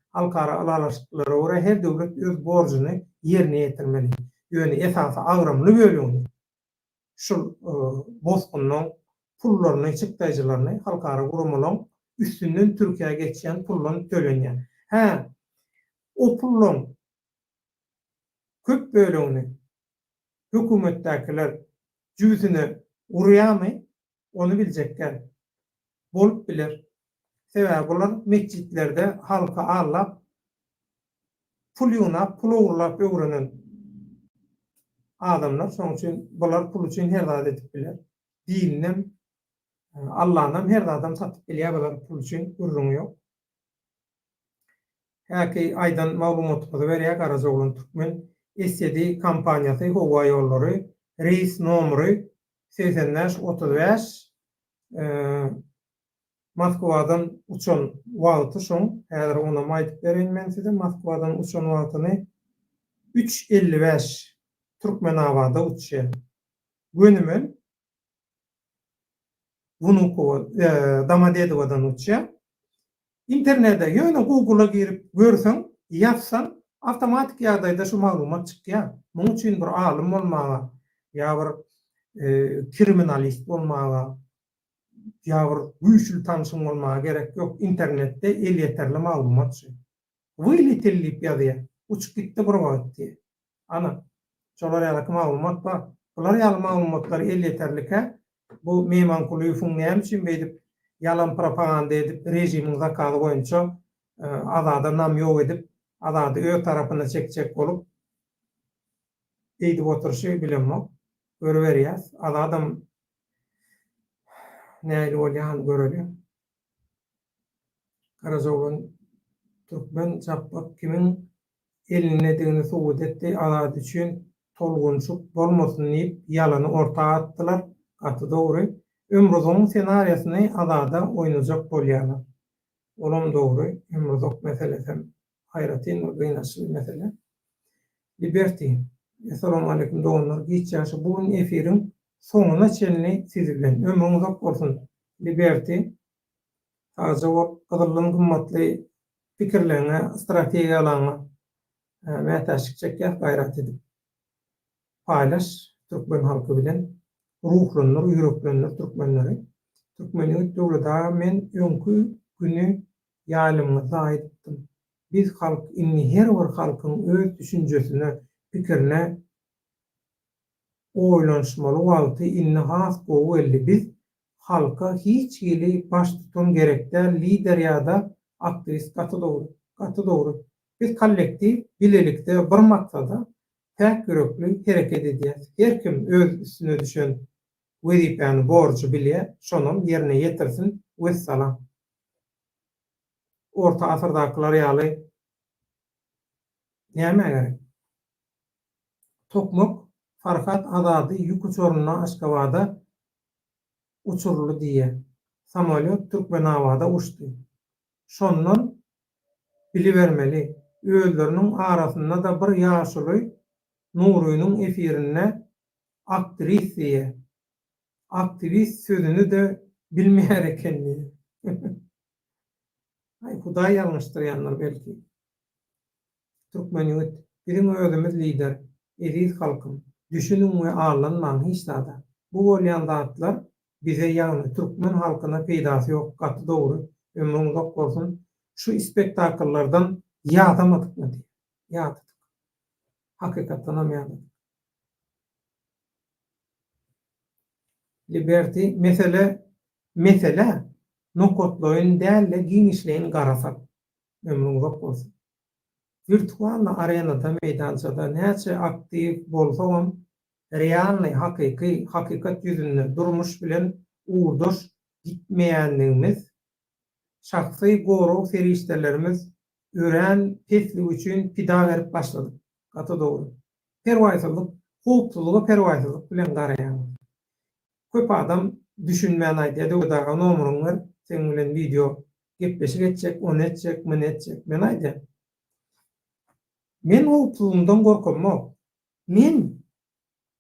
göre her devlet öz borcunu yerine getirmeli. Yani esası agramlı bölüğünü. Şu bozgunun pullarını, çıktaycılarını halkara kurumulun üstünden Türkiye'ye geçen pullarını tölenýär. O pullun köp bölüğünü hükümettekiler cüzüne uğrayamay, onu bilecekler. Bolup bilir. Sebebi bunlar mescitlerde halka ağırlap, pul uğurlap öğrenen adamlar. Şoň üçin bular pul üçin her zat edip biler. Dininem Allah'nam her adam satyp bilýär bular pul üçin gurrun ýok. Häki aýdan maglumatymyzy berýär Garazoglan Türkmen SED kampaniýasy howa ýollary reis nomery 8535 Moskwadan uçan wagty şoň häzir ona aýdyp bereň men size Moskwadan uçan wagtyny 3:55 Türkmenabada uçýar. Gönümün Vnukovo Domodedowodan uçýar. İnternetde ýöne Google'a girip görseň, ýazsaň, awtomatik ýagdaýda şu maglumat çykýar. Muň üçin bir alim bolmaga, ýa bir kriminalist bolmaga, ýa bir güýçli tanşyň bolmaga gerek ýok. Internetde el ýeterli maglumat çyk. Wylitellip ýazýar. Uçup gitdi bir wagt diýe. Ana, şolar ýaly maglumat bar. Bular ýaly maglumatlar el ýeterlike bu meýmankuly funňam üçin beýdip yalan propaganda edip rejimiň zakaty boýunça azada nam ýok edip azady öz tarapyna çekçek bolup eýdip oturşy bilenmek görüberýär. Adam näli bolýan göreli. Garazoglan Türkmen çapmak kimin eline digini subut etdi, azady üçin tolgunçuk bolmasyn diýip ýalany ortaga atdylar. Atı dogry. Ömrüzün senaryosyny azada oýnajak bolýarlar. Olam dogry. Ömrüzok meselesi haýratyn we gynançly mesele. Liberty. Assalamu aleykum doganlar. Geç ýaşy bugun efiriň soňuna çenli sizi bilen. Ömrüňiz bolsun. Liberty. Azawak gyzylyň gymmatly pikirlerine, strategiýalaryna mätäşik çekýär, gaýrat edip paýlaş Türkmen halky bilen. Ruhlanlar, yüreklenler Türkmenleri. Türkmenlik döwleta men öňkü güni ýalymyza aýtdym. Biz halk inni her bir halkyň öz düşünjesine, pikirine oýlanşmaly wagty inni has gowy elli biz halka hiç ýeli baş tutan gerekde lider ýa-da aktivist gaty dogry. Biz kollektiv bilelikde bir maksada tek yürekli hereket edýär. Her kim öz üstüne düşen wezipany borçy bilýär, şonuň ýerine ýetirsin, vesselam. Orta asyrdakylar ýaly näme gerek? Tokmak Farhat Azady ýük uçuruna Aşgabatda uçurly diýe. Samolyot Türkmenabada uçdy. Şondan bilibermeli. Öýleriniň arasynda da bir ýaşuly Nuruýnyň efirine aktris diýe. Aktivist sözünü de bilmeýär ekenini. Ay Hudaý ýalňyşdyrýanlar belki. Türkmenlik biziň özümiz lider, eziz halkym. Düşünün we arlanmaň hiç nada. Bu bolýan zatlar bize ýagny türkmen halkyna peýdasy ýok, gaty dogry. Ömrüň dok bolsun. Şu spektakllardan ýadamadyk diýe. Ýadyk. Hakykatdan hem ýadyk. Liberty mesele nokotlaryň dälle giňişleýin garasak. Ömrüň dok bolsun. Virtual arenada meýdançada näçe aktiv bolsam, realny hakykat ýüzünde durmuş bilen uğurdaş gitmeýänligimiz, şahsy gowruk serişdelerimiz ören pesli üçin pida berip başladyk. Gaty dogry. Perwaýsızlyk, howpsuzlyga perwaýsızlyk bilen garaýan. Köp adam düşünmän aýdýar, daga nomuryň bar, sen bilen video gepleşik etjek, onu etjek, bunu etjek. Men aýdýar. Men howpsuzlygdan gorkanmak. Men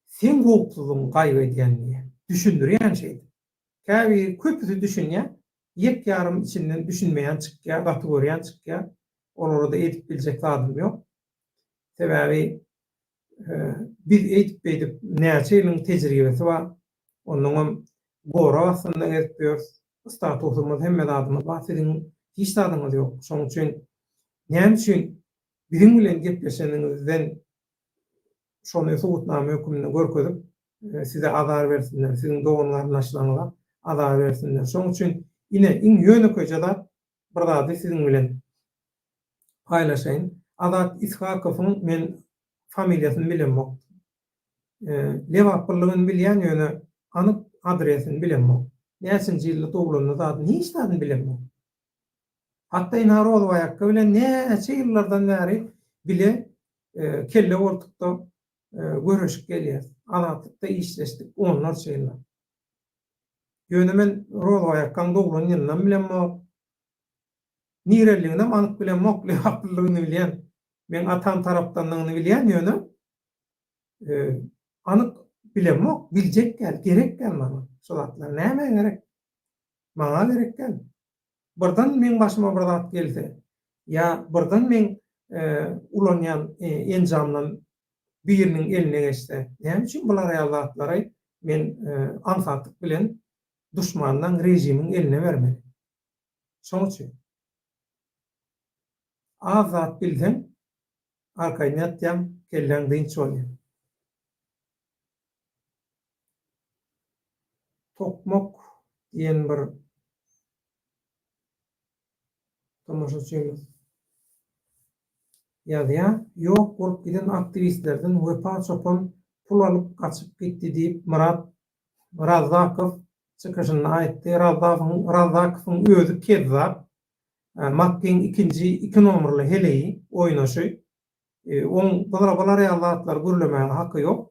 sen howpsuzlygyny gaýby edýän düşündirýän şey. Käbi köpüsi düşünýär, ýek ýarym içinden düşünmeýän çykýar, gaty görýän çykýar. Olary da edip biljek zadym ýok. Sebäbi biz edip edip näçe ýylyň tejribesi bar. Onuň gora aslında etýär. Statusymyz hemme zadymyz bar. Siziň hiç zadyňyz ýok. Şoň üçin näme üçin biziň bilen gepleşeningizden şonu sowutnama hökümini görkezip size azar bersinler, siziň doganlaryny aşlaňlar, azar bersinler. Şoň üçin ine iň ýönekejede bir zady siziň bilen paýlaşaýyn. Azat Ishakowyň men familiýasyny bilenmek. lewaplygyny bilýän ýöne anyk adresini bilenmi? Näçinji ýylda dogulanyny zat hiç nädini bilenmi? Hatda ina Rozbaýakka bilen näçe ýyllardan bäri bile kelle boltukda görüşip gelýär. Alatykda işleşdik onlarça ýyllar. Ýöne men Rozbaýakkaň dogulany ýylyndan bilenmi? Nireligiňem anyk bilenmi? Lewaplygyny bilýän. Men atam tarapdanlygyny bilýän ýöne anyk bilenmi? Biljek gel, gerek gel bana. Şolatlar näme gerek? Maňa gerek gel. Birden men başyma bir zat gelse, ya birden men ulanýan enjamdan biriniň eline geçse, näme üçin bular ýallatlary men ansatlyk bilen duşmandan rejimiň eline bermeli. Şoň üçin azat bilsen arkaýna ýatýan kelleň dinç bolýar. Tokmok diýen bir tamaşaçymyz ýa-da ýok bolup giden aktivistlerden wepa çopun pul alyp gaçyp gitdi diýip Murat Razzakow çykyşynda aýtdy. Razzakowyň özü kezzap. Makkin iki nomerli heleyi oýnaşy. On bular ýalatlar gürlemäge haky ýok.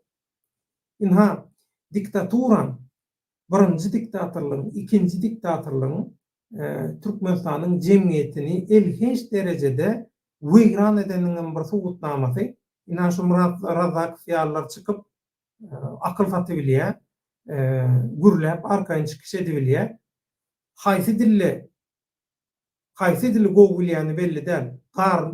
Inha diktaturan birinji diktatorlygyň, ikinji diktatorlygyň Türkmenistanyň jemgyýetini elhinç derejede weýran edeniň bir subutnamasy. Ina şu Murat Razzakow ýalar çykyp akyl saty bilýär, gürläp arkaýyn çykyş edibilýär. Haýsy dili gowy bilýäni belli däl.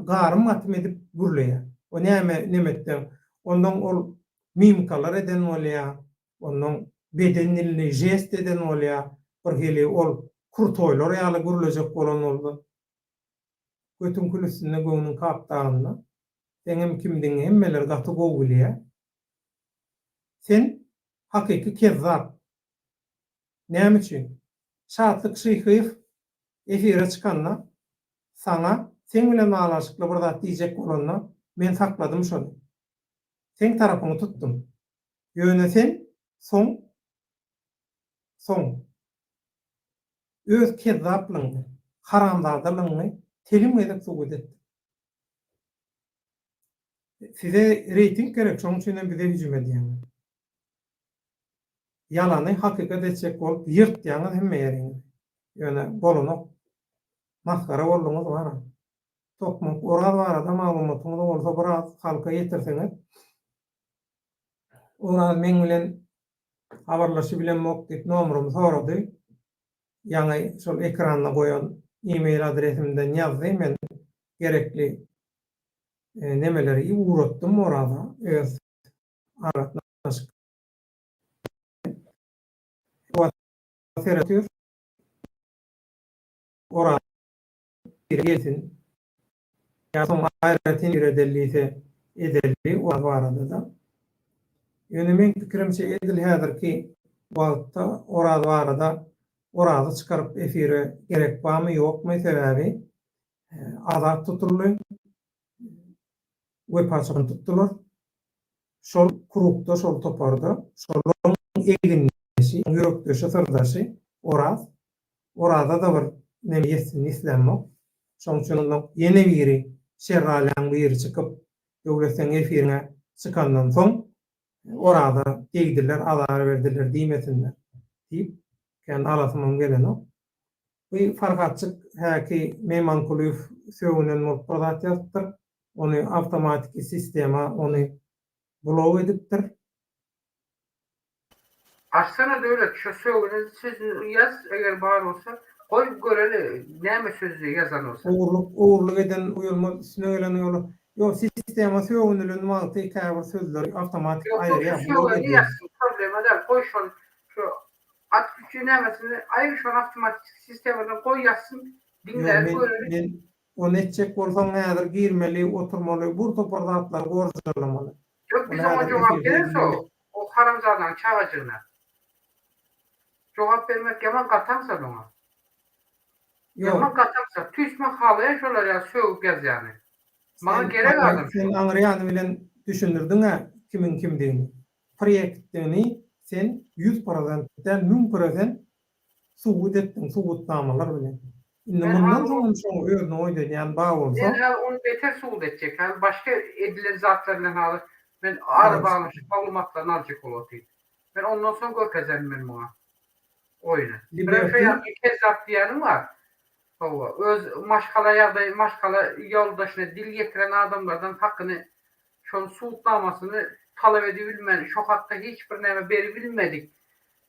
Garym matym edip gürleýär. O nämetden? Ondan ol mimikalar eden bolýar, ondan beden dilini jest eden bolýar. Bir hili ol kurtoýlar ýaly gürlejek bolan boldy. Götüm külüsinde göwnüň kapdagynda. Seňem kimdiň hemmeler gaty gowy bilýär. Sen hakyky kezzap. Näme üçin? Şatlyk Şyhyýew efire çykanda sana sen bilen bağlaşykly bir zat diýjek bolanda men sakladym şonu. Sen tarapyny tutdum. Ýöne sen soň öz kezzaplygyny, haramzadalygyny telim edip suwut etdi. Size reyting gerek, şoň üçin bize hüjüm edýän. Ýalany hakykat etjek bolup ýyrtýaňyz hemme ýeriňiz. Ýöne bolanyk maskara bolduňyz bar. Tokmak oral barada maglumatyňyz bolsa biraz halka ýetirseňiz. Oral men bilen habarlaşy bilenmok diýip nomerymy sorady. Ýa-ni şol ekranda goýan e-mail adresimden ýazdy, men gerekli nemeleri uğratdım orada. Evet. Aratnaşık. Operatör orada bir gelsin. Ya son ayratin iradelliyse edelli o arada da. Yönemin fikrimçe edil hadır ki vaqtta orada çıkarıp efire gerek var mı yok mu sebebi azat tutulur ve parçadan tutulur. Şol kurukta, şol toparda, şolun eginleşi, yürekdöşü, sırdaşı orada da bir nemiyesin İslam'ı. Şonçunun yeni biri şerralen biri çıkıp devletten efirine çıkandan son orada değdiler, alar verdiler, diyemesinler deyip kendi alasımın gelen o. Bu fark açık ki Meyman Kulüf söğünen multiprazat yazdır. Onu avtomatik sistema onu blow ediptir. Açsana devlet şu söğünen siz yaz eğer bağır olsa koy göreli näme sözü yazan olsa. Uğurluk eden uyulma sinögelen yolu. Yo sistema söğünülün mantı kâbir sözleri avtomatik ayrı ya. Söğünü yazsın problema değil. Koy şu at gücü nämesini ayrı şu avtomatik sistemadan koy yazsın. Dinler göreli. O netçek bolsaň nädir girmeli, oturmaly, bu topardatlar gorjalamaly. Yok biz ona cevap verirse o haramzadan çağacığına. Cevap vermek yaman katansa ona. Yaman katansa tüsmek halıya şolar ya söğüp yaz yani. Bana gerek adam. Sen anlayan bilen düşündürdün ha kimin kimdiğini. proyektini sen 100%'den 1000% subut etdiň subutnamalar bilen. Indi Ben mundan hal soň şoňa öýüne oýdaýan baý bolsa, ben onu beter suud edecek. Yani başka edilen zatlarından alıp ben evet, araba almış, malumatlarını alacak olayım. Ben ondan sonra görkezem ben buna. Oyunu. Bir şey Liberty kezzap diyenim var. O öz maşkala ýagdaý, maşkala ýoldaşyna dil getiren adamlardan hakkını şol suutnamasını talep edebilmeli. Şu hakda hiçbir näme beri bilmedik.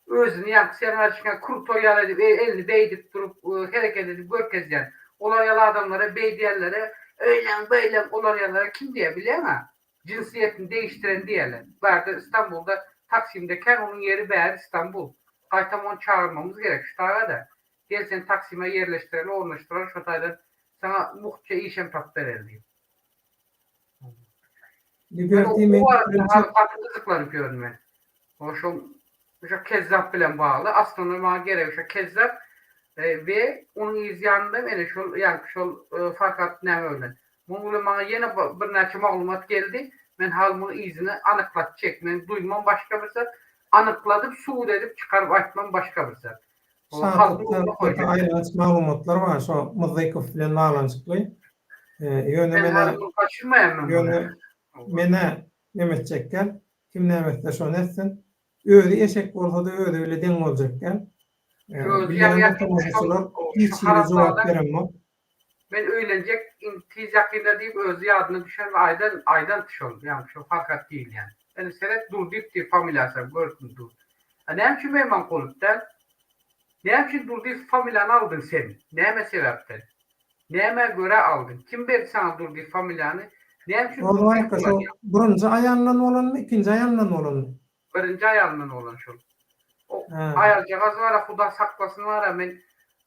Özünü ýa sen açykan kurto ýaly edip elini beýdip durup hereket edip görkezýän. Olar ýaly adamlara beýdiýärlere öýlen beýlen olar ýalara kim diýe bilýärmi? Cinsiyetini değiştiren diýerler. Barda İstanbul'da Taksim'deken onun yeri bäri İstanbul. Gaýtam onu çağırmamız gerek şu taýda. Gel sen Taksim'e yerleştirelim, ornaştıralım şu taýda sana muhça işem tap bereldi. Liberty O arada kızıklanıp gördüm ben. O şu kezzap bilen bağlı. Aslında bana gerek şu kezzap ve onun izyanında mene şu yani şu fakat ne öyle. Bunu bana yine bir neçe maglumat geldi. Ben hal bunu izini anıklat çekmem, duymam başka bir zat. Anıkladıp suud edip çıkarıp açmam başka bir zat. şahsatda aýlanç maglumatlar var. Şo Mızykov bilen baglanyşykly. Ýöne Ben mene hal bunu kaçırmayamam. ýöne mene nemetjekkel. Kim nemetse şonu etsin. Özi eşek bolsa-da özi bile deň boljakkel. Bilýän tamaşaçylar hiç ýere jogap beremok. Ben öýlenjek intiz ýakynda diýip öz ýadyna düşen aydan tüşün. Yani şu farkat değil yani. Ben seret dur diýip familiýasy gördüm dur. Näme üçin mehman bolupdan? Näme üçin dur diýip familiýany aldın sen? Näme sebäpden? Näme göre aldın? Kim berdi sana dur diýip familiýany? Näme üçin? Birinji aýanlan bolanmy, ikinji aýanlan bolanmy? Birinji aýanlan bolan şol. O aýalcagaz bara Huda saklasın bara men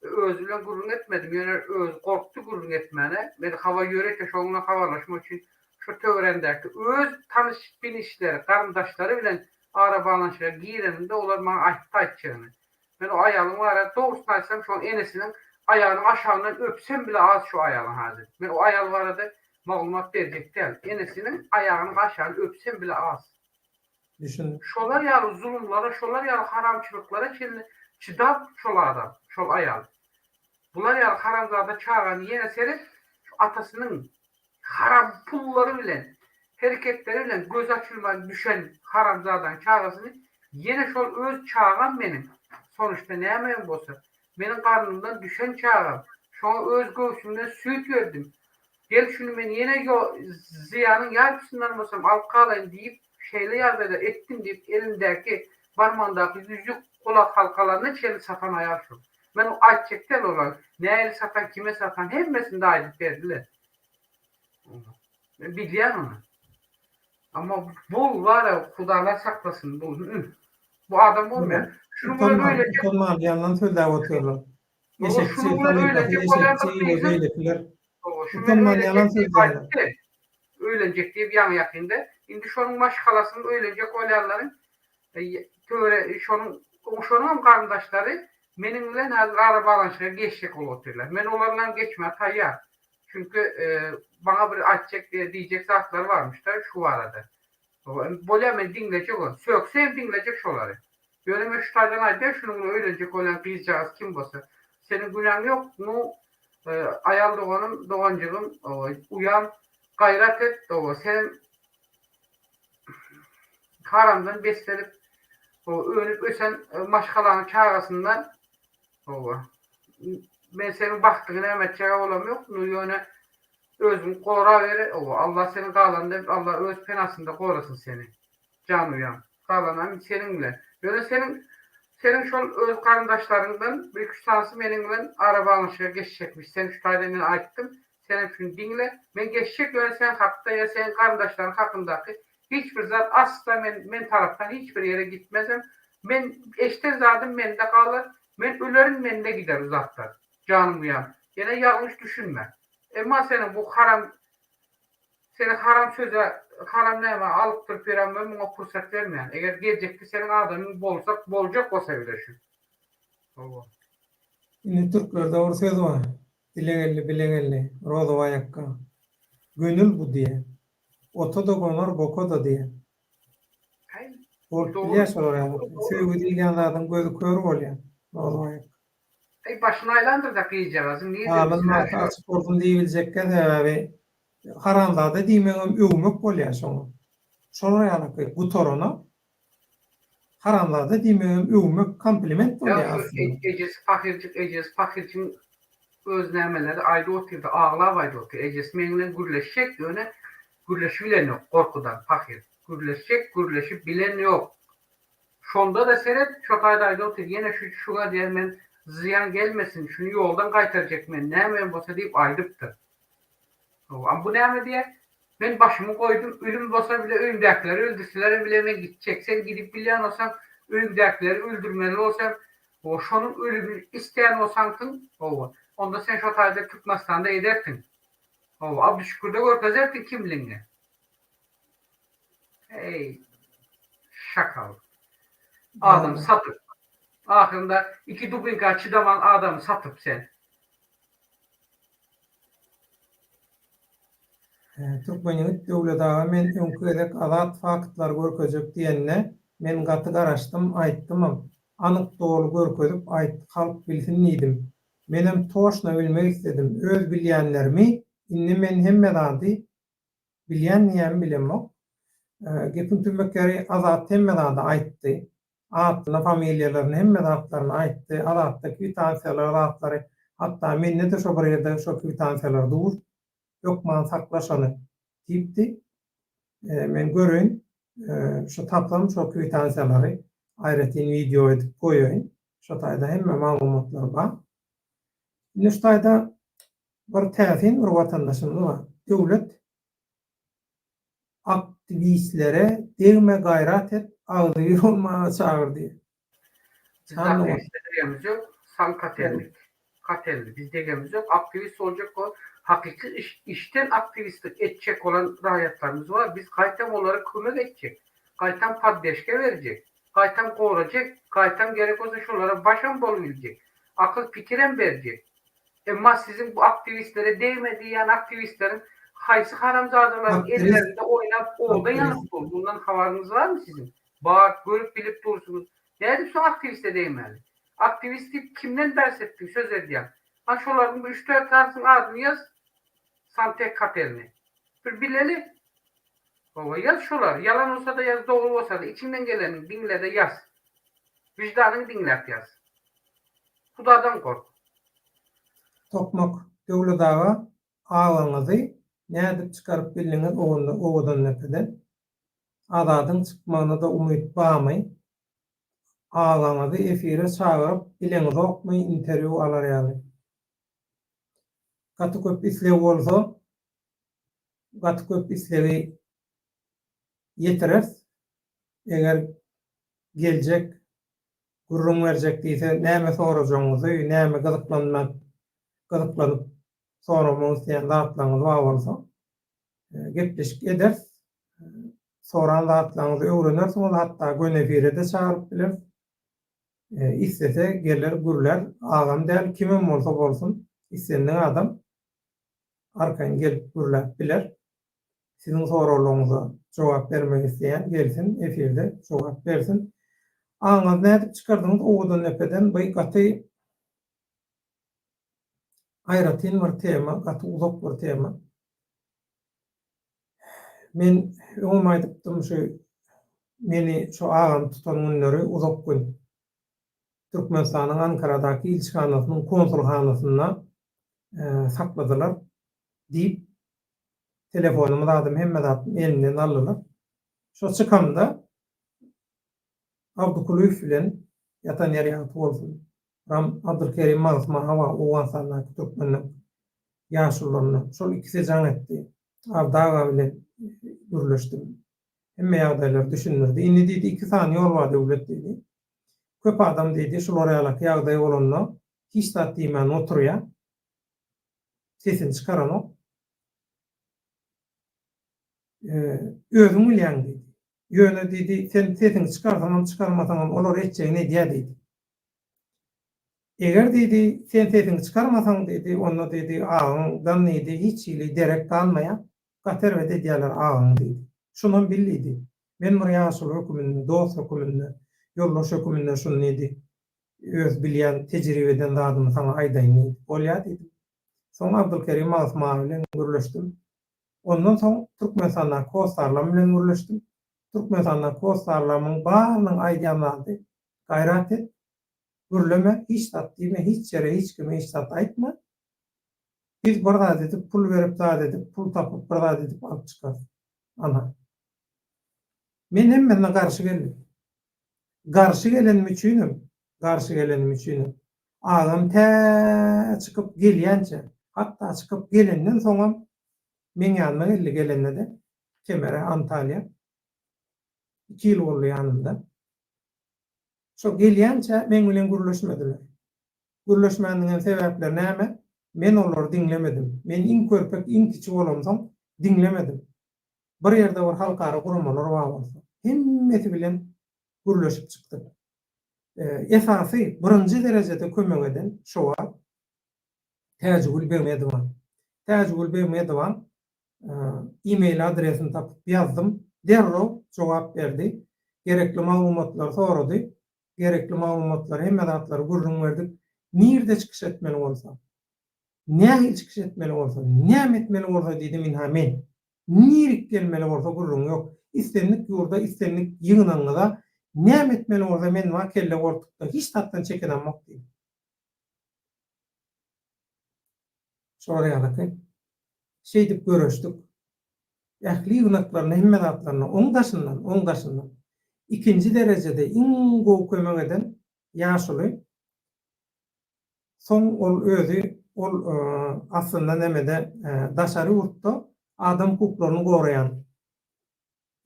özüle gurrun etmedim. Yani öz korktu gurrun etmene. Ben hava yöreke şoňuna hawalaşmak üçin şu töwerendäki öz tanış binişleri, garyndaşlary bilen arabalanşyra gireninde olar maňa aýtdyjyny. Ben o aýalyň bara dogrusyny aýtsam şu enesiniň aýagyny aşağından öpsem bile az şu aýalyň hazır. Ben o aýaly barada maglumat berjek däl. Enesiniň aýagyny aşağından öpsem bile az. Düşün. Şolar ýaly zulumlara, şolar ýaly haramçylyklara çydap şol adam, şol aýal. Bular ýaly haramzada çağan ýene serip atasynyň haram pullary bilen, hereketleri bilen göz açylmadan düşen haramzadan çağasyny ýene şol öz çağan menim. Sonuçta näme bolsa, meniň garnymdan düşen çağam. Şoňa öz göğsümden süýt gördüm. Gel şunu men ýene ziýanyň ýarpysyndan bolsam alyp galaýyn diýip şeýle ýarda etdim diýip elindäki barmandaky yüzük kulak halkalaryny çeli satan aýal şu. Men o aýtjekden olar. Näme satan, kime satan hemmesini de aýdyp berdiler. Ben bilýän onu. Ama bu var Hudalar saklasın bu adam bolmaýar. Şunu böyle Utanma ýandan sözläp oturlar. Eşekçi taýdaky utanma ýalan sözler. Öýlenjek diýip ýan ýakynda. Indi şonuň maşgalasyny öýlenjek bolýarlaryň töre şonuň garyndaşlary meniň bilen arabalanşyra geçjek bolup oturlar. Men olardan geçme taýýar. Çünkü bana bir aýtjak diýjek zatlar varmış da şu arada. Bolýarmy dinlejek o. Söksem dinlejek şolary. Ýöne şu taýdan aýtdy şunuň öýlenjek bolan gyzjağız kim bolsa. Senin günahın yok. Nu ayal doğanım, doğancığım uyan, gayret et. Sen haramdan beslenip önüp ösen maşkalanın çağrısından ben senin baktığına emetçeğe olam yok. Nu yöne özüm kora verir. Allah senin kalanında Allah öz penasında korasın seni. Can uyan. Kalanan seninle. Böyle senin şu öz karındaşlarından bir üç tanesi benimle araba alışıya geçecekmiş. Sen şu tarihinden açtım. Senin şunu dinle. Ben geçecek öyle sen hakkında ya senin karındaşların hakkındaki hiçbir zat asla men taraftan hiçbir yere gitmezim. Ben eşte zaten bende kalır. Ben ölerim bende gider uzaktan. Canım uyan. Yine yanlış düşünme. Ama senin bu haram söze haram näme alypdyr beremem muňa pursat bermeýän. Eger gelecekde senin adamyň boljak bolsa bile şu. Indi türklerde bir söz var. Dilegelli bilegelli roza ayakka. Gönül bu diye. Ota da konar boka da diye. Olup Doğru. bilýär şol ýaly. Söýgü diýen zadyň gözü kör bolýar. Bolmaýar. Başına aylandırdak iyice lazım. Niye Alın demişsin marka açyk bolsun diýiljekkä sebäbi haramzada diýmegem öwmek bolýar şoňa. Şol ýaly bu torona haramzada diýmegem öwmek kompliment Ya bolýar şu aslında. Ecesi fakircik öznämeleri aýdy oturdy, ağlap aýdy oturdy. Ecesi meňle gürleşecek öne gürleşip bilen yok korkudan fakir. Gürleşip bilen yok. Şonda da seret şotaýda aýdy oturdy. Yine şuga diýen men ziyan gelmesin, şunu yoldan kaytaracak men. Näme bolsa diýip aýdypdy. Ama bu näme diye? Ben başımı koydum, ölüm bolsa bile öýümdäkileri öldürseler bile men gidecek. Sen gidip bilýän olsan, öýümdäkileri öldürmeli olsam, o şonun ölümünü isteyen olsaňsyň, onda sen şotaýda Türkmenistan da edersin. Abdüşükürde görkezersin kimliğini. Hey, şakal. Adam satıp. Ahırında 2 dubinka çıdaman adamı satıp sen. Türkmeniyet döwletaga men öňküdek azat faktlar görkezek diýenne men gaty garaşdym, aýtdym. Anyk dogry görkezip aýt halk bilsin diýdim. Menem toşna bilmek istedim. Öz bilýänlerimi inni men hemmedady bilýän ýa bilemok. Gepin tümmekleri azat hemmedady aýtdy. Atlaryny, familiýalaryny hemmedadlaryny aýtdy. Azatdaky kwitansiýalar, azatlary hatda menne de şo bir ýerde şo kwitansiýalar dur. Yok man saklaşany diýipdi. Men görün, şo taplam şo kwitansiýalary aýratyn video edip goýaýyn. Şo taýda hemme maglumatlar bar. Nüştaýda bir täsin bir watandaşymyz bar. Döwlet aktivistlere degme gayrat et, agdyr olmagy çagyrdy. Biz aktivistlerimiz yok, sal katellik. Biz degemiz yok, aktivist olacak o. Hakiki işten aktivistlik edecek olan raýatlarymız var. Biz gaýtam olara kömek edecek. Gaýtam paddeşke verecek. Gaýtam gowrajak. Gaýtam gerek olsa şolara başam bolubiljek. Akıl pikirem berjek. Emma sizin bu aktivistlere değmedi yani aktivistlerin haýsy haramzadaların ellerinde oynap oğda yanıp dur. Bundan habarınız var mı sizin? Bak görüp bilip dursunuz. Näde şu aktiviste değmeli? Aktivisti kimden ders ettin söz edýän? Ha şolardan 3-4 tanesinin adını yaz. Santek Katelini. Bir bileli. Yaz şolar. Yalan olsa da yaz, doğru olsa da. İçinden gelenin dinle de yaz. Vicdanını dinlet yaz. Hudadan kork. Tokmak döwletaga ağlaňyzy nädip çykaryp bildiňiz owadan näpeden. Adadyň çykmagyna da umyt barmy. Ağlaňyzy efire çagyryp bileňiz okmy interwiu alar ýaly. Gaty köp islew bolsa, gaty köp islewi ýetirer. Eger geljek, gurrun berjek diýse, näme sorajagyňyzy, näme gyzyklanıp soramagy isleýän zatlaryňyz bar bolsa, gepleşik eder. Soran zatlaryňyzy öwrenersiňiz, hatda gönefirede çagyryp biler. İstese gelir, gürler, agam däl kimem bolsa bolsun, islendiň adam arkaň gelip gürläp biler. Sizin soralaryňyza jogap bermek isleýän gelsin, efirde jogap bersin. Aňyz nädip çykardyňyz owadan näpeden bu gaty aýratyn bir tema, gaty uzak bir tema. Men öňüm aýdypdym şu meni şu agam tutan günleri uzak gün Türkmenistanyň Ankaradaky ilçihanasynyň konsulhanasyna sakladylar diýip telefonumy dadym hemmedatym elinden aldylar. Şo çykanda Abdukuluyf bilen ýatan ýerýat bolsun. Ram Abdulkerim Mazmahawa owan sanat Türkmeniň ýaşullaryny şol ikisi jaň etdi. Abdaga bilen gürleşdim. Hemme ýagdaýlar düşünürdi. Indi diýdi 2 sany ýol bar döwlet diýdi. Köp adam diýdi şolara ýaly ýagdaý bolanda hiç zat diýmän oturýar. Sesini çykaranok. Özüň bilýän diýdi. Ýöne diýdi, sen sesini çykarsaňam çykarmasaňam olar etjegi ne diýär diýdi. Eger diýdi, sen sesini çykarmasaň diýdi, onda diýdi, aňdan diýdi, hiç ýyly derek galmaýar. Gater we diýerler aňy diýdi. Şundan bildi. Men bir ýaşuly höküminde, dost höküminde, ýoldaş höküminde şunu dedi. Öz bilýän tejribeden zadymy sana aýdaýyn. Bolýar diýdim. Soň Abdulkerim Asmawy bilen görleşdim. Ondan soň Türkmenistandan Kostarlam bilen görleşdim. Türkmenistandan Kostarlamyň barlygyny aýdýanlardy. Gaýrat et, gürleme, hiç zat diýme, hiç ýere, hiç kime hiç zat aýtma. Biz bir zat edip, pul berip, zat edip, pul tapyp, bir zat edip alyp çykar. Ana. Men hemmene garşy geldim. Garşy gelenim üçin agam tä çykyp gelýänçe, hatda çykyp gelenden soňam men ýanyma gelende de Kemere, Antalya 2 ýyl boldy ýanymda. Şo gelýänçe men bilen gürleşmediler. Gürleşmändiň sebäpleri näme? Men olary diňlemedim. Men iň körpek, iň kiçik bolamsam diňlemedim. Bir ýerde bir halkara gurumlar bar bolsa, hemmeti bilen gürleşip çykdyk. Esasy birinji derejede kömek eden şowa täjgül bermediwan. Täjgül bermediwan e-mail adresini tapyp ýazdym. Derro jogap berdi. Gerekli maglumatlar sorady. Gerekli maglumatlar hemme zatlary gürrüň berdik. Nirde çykyş etmeli bolsa, näme çykyş etmeli bolsa, näme etmeli bolsa diýdim min men. Nirik gelmeli bolsa gürrüň ýok. İstenlik ýurda, istenlik ýygynaňyza näme etmeli bolsa men wa kelle gortukda hiç tatdan çeken mak diýdim. Şoňa ýa-da şeýdip görüşdik. Ähli ýygnaklaryny hemme zatlaryny oňdaşyndan ikinji derejede iň gowy kömek eden ýaşuly. Soň ol özü aslında nemede daşary ýurtda adam hukuklaryny goraýan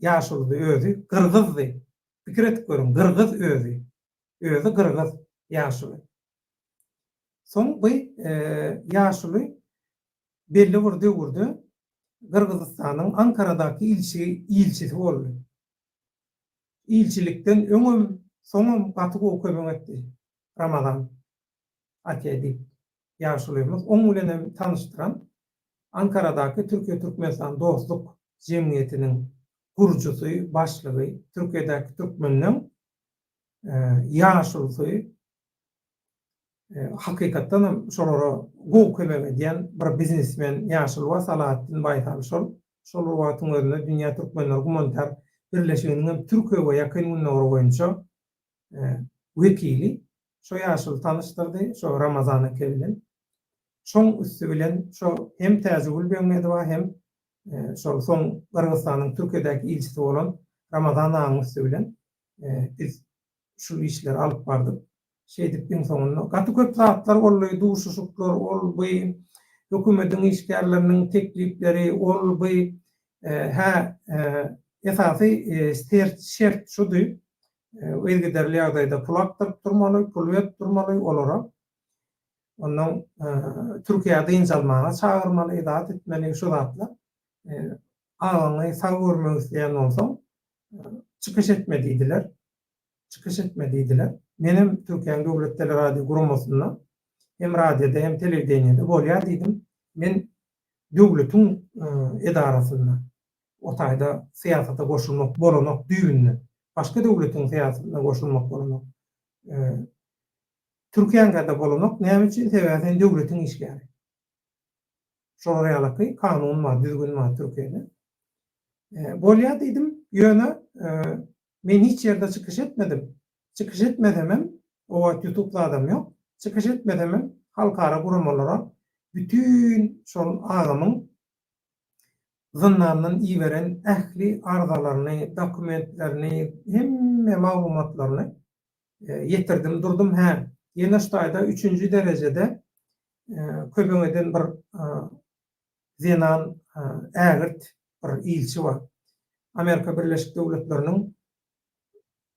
ýaşuly özü Kırgızdy. Pikir etip görüň, Kırgız özü. Özü Kırgız ýaşuly. Soň bu ýaşuly belli bir döwürde Kırgızstanyň Ankaradaky ilçisi boldy. İlçilikden öňüm soňam gaty gowy kömek etdi. Ramazan akedi ýaşulymyz oň bilen tanıştıran Ankaradaky Türkiýe-Türkmenistan dostluk jemgyýetiniň gurjusy, başlygy, Türkiýedäki türkmenliň ýaşulysy hakykatdan şolara gowy kömek edýän bir biznesmen ýaşul we Salahattin Baýtal şol wagtyň özünde dünýä türkmenler humanitar birleşiginiň Türkiýe we ýakyn günler boýunça wekili şo ýaşul tanıştyrdy, şo Ramazan eke bilen. Şoň üstü bilen şo hem täzegül bermedi we hem şol soň Kırgızstanyň Türkiýedäki ilçisi bolan Ramazan agyny üstü bilen biz şu işler alyp bardyk. Şeýdipdiň soňunda gaty köp zatlar boldy, duşuşuklar boldy, hökümetiň işgärleriniň teklipleri boldy. Esasy şert şudy. Öýgiderli ýagdaýda pul aktyryp durmaly, pul berip durmaly olara. Ondan Türkiýede ýyňjalmagyna çagyrmaly, idat etmeli şu zatlar. Aňy sag görmek isleýän bolsa çykyş etmediler. Menim Türkiýanyň döwlet teleradio gurulmasynda hem radioda hem telewizionyada bolýar diýdim. Men döwletiň edarasynda otaýda syýasata goşulmak bolanak düýünde başga döwletiň syýasatyna goşulmak bolanak. Türkiýanyňda bolanak näme üçin sebäbi döwletiň işgäri. Şolara ýaly kanun bar, düzgün bar Türkiýede. Bolýar diýdim, ýöne men hiç ýerde çykyş etmedim. Çykyş etmedimem, o YouTube'da adam ýok. Çykyş etmedimem, halkara gurulmalara bütün şol agamyň zyndandan iýeren ähli arzalaryny, dokumentlerini, hemme maglumatlaryny ýetirdim, durdum. Ýene ştaýda 3-nji derejede köpüň eden bir Zenan ägirt bir ilçi bar. Amerika Birleşik Döwletlerining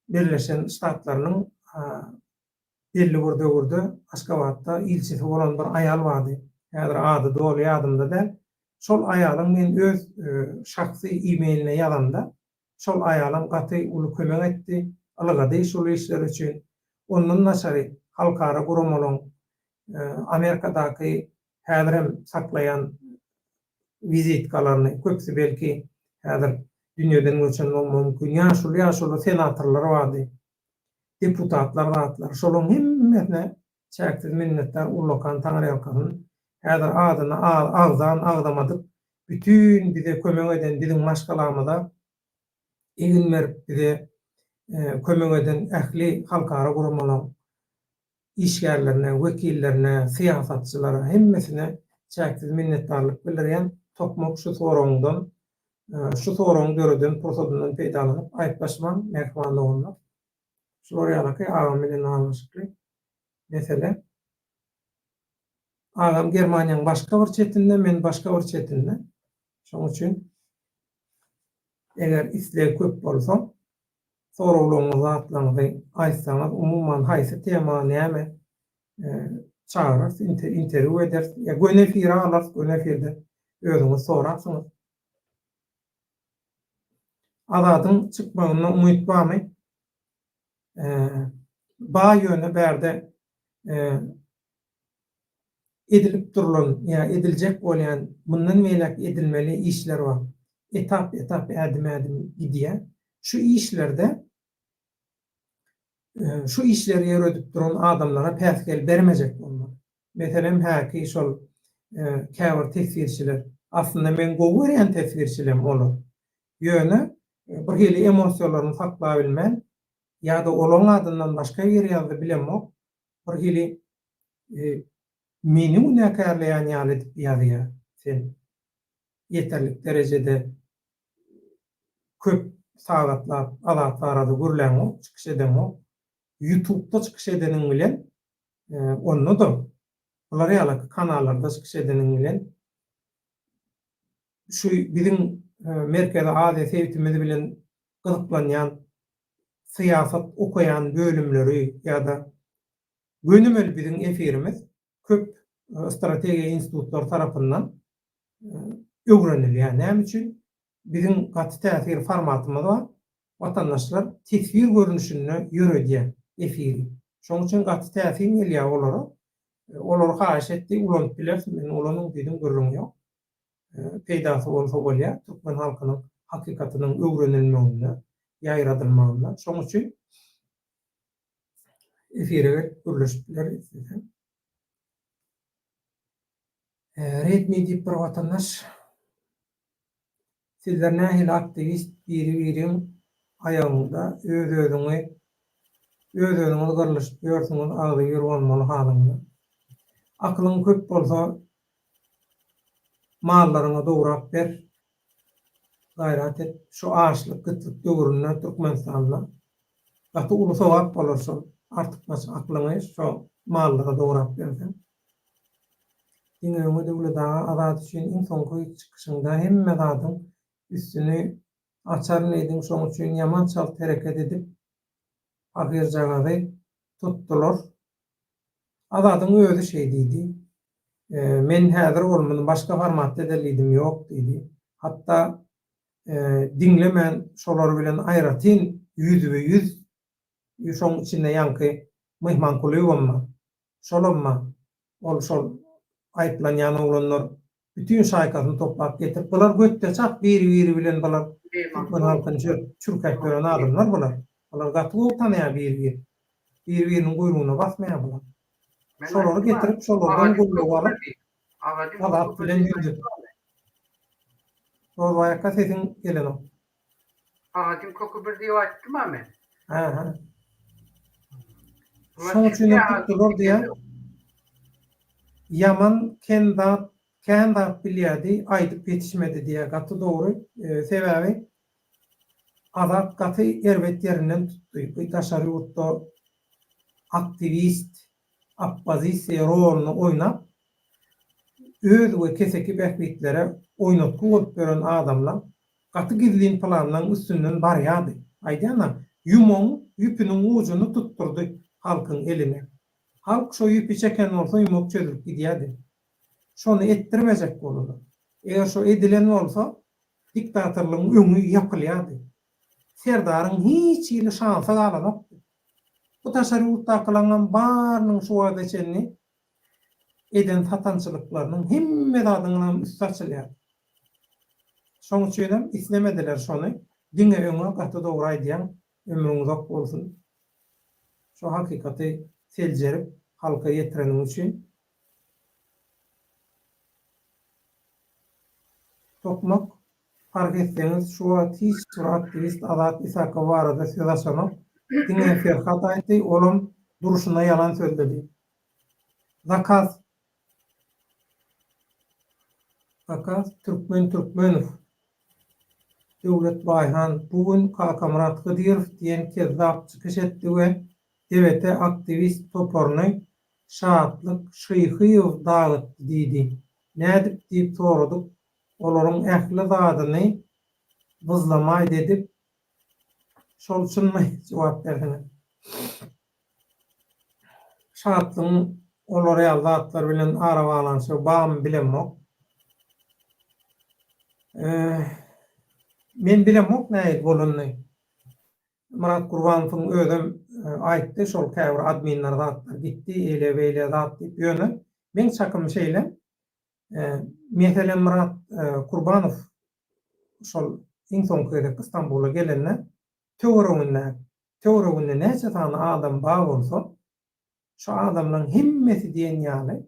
Birleşen Ştatlarynyň belli bir döwürde Aşgabatda ilçisi bolan bir aýal bardy. Häzir ady doly ýadymda da. Şol aýalyň men öz şahsy e-mailine ýazanda şol aýalyň gaty uly kömek etdi. Alagady şol işler üçin. Ondan naşary halkara gurulmalyň Amerikadaky häzir hem saklayan vizitkalaryny köpsi belki häzir dünýeden göçen mümkin. Ýaşuly senatorlar bardy. Deputatlar zatlar. Şolun hemmesine çäksiz minnetler ullakan taňryýarkasyň. Häzir adyny agzan agdamadyk. Bütün bize kömek eden bizim maşgalamyza egin berip bize kömek eden ähli halkara guramalar işgärlerine, wekillerine, siýasatçylara hemmesine çäksiz minnetdarlyk bildirýän tokmak şu soragyňdan şu soragyň göreden prosedurdan peýdalanyp aýtbaşman mehmanlygyna şol ýaly agam bilen anlaşykly mesele. Agam Germaniýanyň başga bir çetinde, men başga bir çetinde. Şoň üçin eger isleg köp bolsa soraglaryňyzy atlaňyzy aýtsaňyz umumyň haýsy tema näme çağırır, interview eder. Ya gönefir alar, gönefirde özüňiz sorasyňyz. Adadyň çykmagyna umyt barmy? Ba ýöne berde edilip durulan ya ediljek bolýan bundan meýlek edilmeli işler bar. Etap ädim gidýär. Şu işlerde şu işleri ýöredip duran adamlara päsgel bermejek bolmaly. Meselem häki şol käbir tesirçiler aslında men gowy berýän tesirçiler bolar. Ýöne bir hili emosiýonlaryny saklap bilmän ýa-da olaň adyndan başga bir ýerde bilenmok bir hili meni unäkärleýän ýaly edip ýazýar. Sen yeterlik derejede köp sagatlar alatlarda gürlenok, çıkış edemok. YouTube'da çıkış edenin bilen onu da bular ýaly kanallarda çıkış edenin bilen şu bizim merkezi adet sevtimiz bilen gyzyklanýan siýasat okuyan bölümleri ýa-da gönümel bizim efirimiz köp strategiýa institutlar tarapyndan öwrenilýär. Näme üçin? Bizim gaty täsir formatymyz bar. Watandaşlar tesir görünüşini ýöredýär efiri. Şoň üçin gaty täsir gelýär olara. Olar haýyş etdi, ulan biler, men ulanyň diýdim görüň ýok. Peýdasy bolsa bolýar, türkmen halkynyň hakikatynyň öwrenilmegine, ýaýradylmagyna. Şoň üçin efire gürleşipler. Retmi diýip bir watandaş sizler nähili aktivist biri-biriň aýagynda öz-özüňi gyrlyşyp ýörsiňiz agdy ýurwanmaly halyňda. Aklyň köp bolsa mallaryňa dograp ber. Gaýrat et. Şu açlyk, gıtlyk döwründe Türkmenistanda gaty uly sowap bolar şol. Artykmaç aklyňy şu mallara dograp bersen. Diňe döwlet adat üçin iň soňky çykyşynda hemme zadyň üstüni açar neýdim, şoň üçin ýaman çalt hereket edip ahir jagady tutdular. Adadyň özü şey diýdi. Men häzir bolmaly başga formatda edelidim ýok diýdi. Hatta diňlemen şolar bilen aýratyn %100 şoň içinde ýanky mehmankuly bolma. Şolamma ol şol aýtlanýan oglanlar bütün şaýkasyny toplap getirip bular götte çap biri bilen bular Türkmen halkyny çürkek gören adamlar bular. Bular gaty tanýar bir-biriniň guyrugyna basmaýar bular. Şolary getirip şolardan gullugy alyp adat bilen ýürdi. Şol waýaka sesin gelen. Ağacın koku bir diýip aýtdym men. Ha. Şoň üçin tutdular diýär. Yaman kenda bilýärdi, aýdyp ýetişmedi diýär. Gaty dogry. Sebebi adat gaty erbet ýerinden tutdy. Bu taşary ýurtda aktivist, oppozisiýa roluny oýnap öz we keseki bähliklere oýnatky bolup beren adamlar gaty gizlin planlaryň üstünden barýardy. Aýdana ýumoň ýüpiniň ujuny tutturdy halkyň eline. Halk şo ýüpi çeken bolsa ýumok çözülüp gidýärdi. Şonu etdirmejek boldy. Eger şo edilen bolsa diktatorlygyň öňü ýapylýardy. Serdaryň hiç ýyly şansy galanok. Bu taşary ýurtda kılanan barnyň şu wagda içenni eden satançylyklarynyň hemme zadynyň üstü açylýar. Şoň üçin islemediler şonu. Diňe öňe gaty dogry aýdýan ömrüň uzak bolsun. Şu hakykati seljerip halka ýetirenim üçin tokmak fark etseňiz şu wagt hiç bir aktivist Azat Isakow barada söz açanyp diňe Ferhat aýtdy, olam duruşuna ýalan söýledi. Zakaz Türkmenow Döwlet Baýhan bugün Kakamurat Gydyrov diýen kezzap çykyş etdi we dewete aktivist toporny Şahatlyk Şyhyhow dağıtdy diýdi. Nädip diýip soradyk. Olaryň ähli zadyny buzlamay dedip şol üçinmi jogap berdiler. Şahatlyň olary ýazatlar bilen arabalanşy bam bilenmok. Men bilemok näme bolanyny. Murat Gurbanowyň özüm aýtdy, şol käbir adminler zatlar gitdi, ele zat diýip ýöne. Men çakym şeýle, meselen Murat Gurbanow şol iň soňky İstanbul'a gelende töwereginde näçe tane adam bar bolsa, şu adamlaryň hemmesi diýen ýaly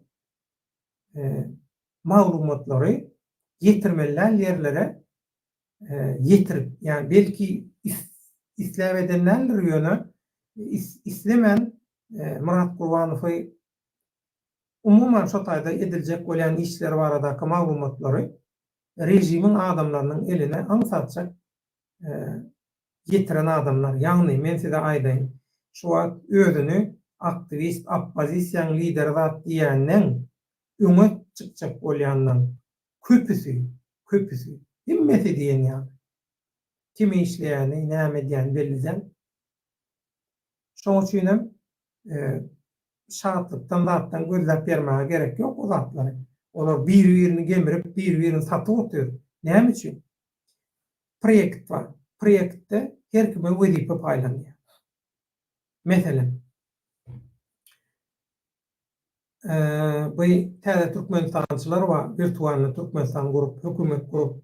maglumatlary ýetirmeler ýerlere ýetirip, yani belki isläp edenler ýöne islemen Murat Gurbanowy umuman şu taýda ediljek bolan işler baradaky maglumatlary rejimiň adamlarynyň eline aňsatjak getiren adamlar. Ýagny men size aýdaýyn, şu wagt özüni aktivist, oppozisiýa lideri zat diýenden öňe çykjak bolýandan köpüsi himmeti diýen ýaly. Kimi işleýäni, näme diýen bellizen. Şoň üçin hem şahatlykdan zatdan gözläp bermäge gerek ýok o zatlary. Olar bir-birini gemirip, bir-birini satyp otur. Näme üçin? Proýekt var. Proýektde her kime wezipe paýlanýar. Meselen, bu täze Türkmenistançylar var, virtualny Türkmenistan gurup, hökümet gurup,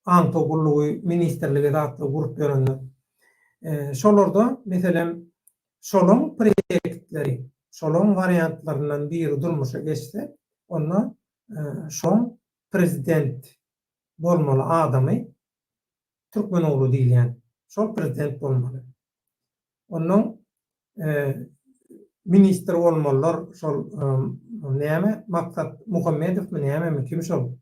Antogullugy ministerligi zatly gurup berenler. Şolarda meselen şolun proyektleri, şolun variantlarından biri durmuşa geçse, onda şol prezident bolmaly adamy Türkmenoglu diýilýän. Şol prezident bolmaly. Onuň minister bolmalylar, şol näme Maksat Muhammedow mi näme mi kim şol?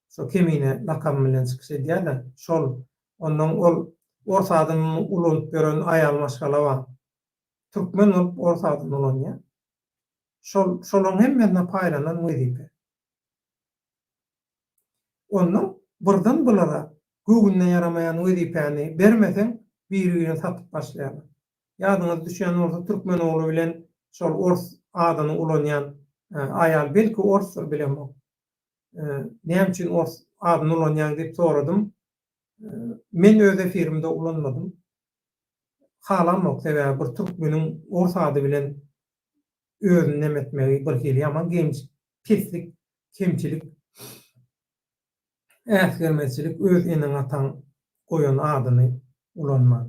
Şol kemine lakam bilen çykyş edýär-de, şol onuň ol orsadyny ulanyp beren aýal maşgala bar. Türkmen olup orsadyny ulanýar. Şoluň hemmesine paýlanan wezipe. Onuň birden bulara göwüne ýaramaýan wezipeni bermeseň bir-birini satyp başlaýarlar. Ýadyňyza düşýän bolsa Türkmen ogly bilen şol ors adyny ulanýan aýal belki orslar bilenmok. Näme üçin ors adyny ulanýan diýip soradym. Men öz efirimde ulanmadym. Halamok sebäbi bir Türkmeniň ors ady bilen özüni nemetmegi bir hili ýaman genç, pislik, kemçilik, äsgermezçilik öz eneň atan goýan adyny ulanmak.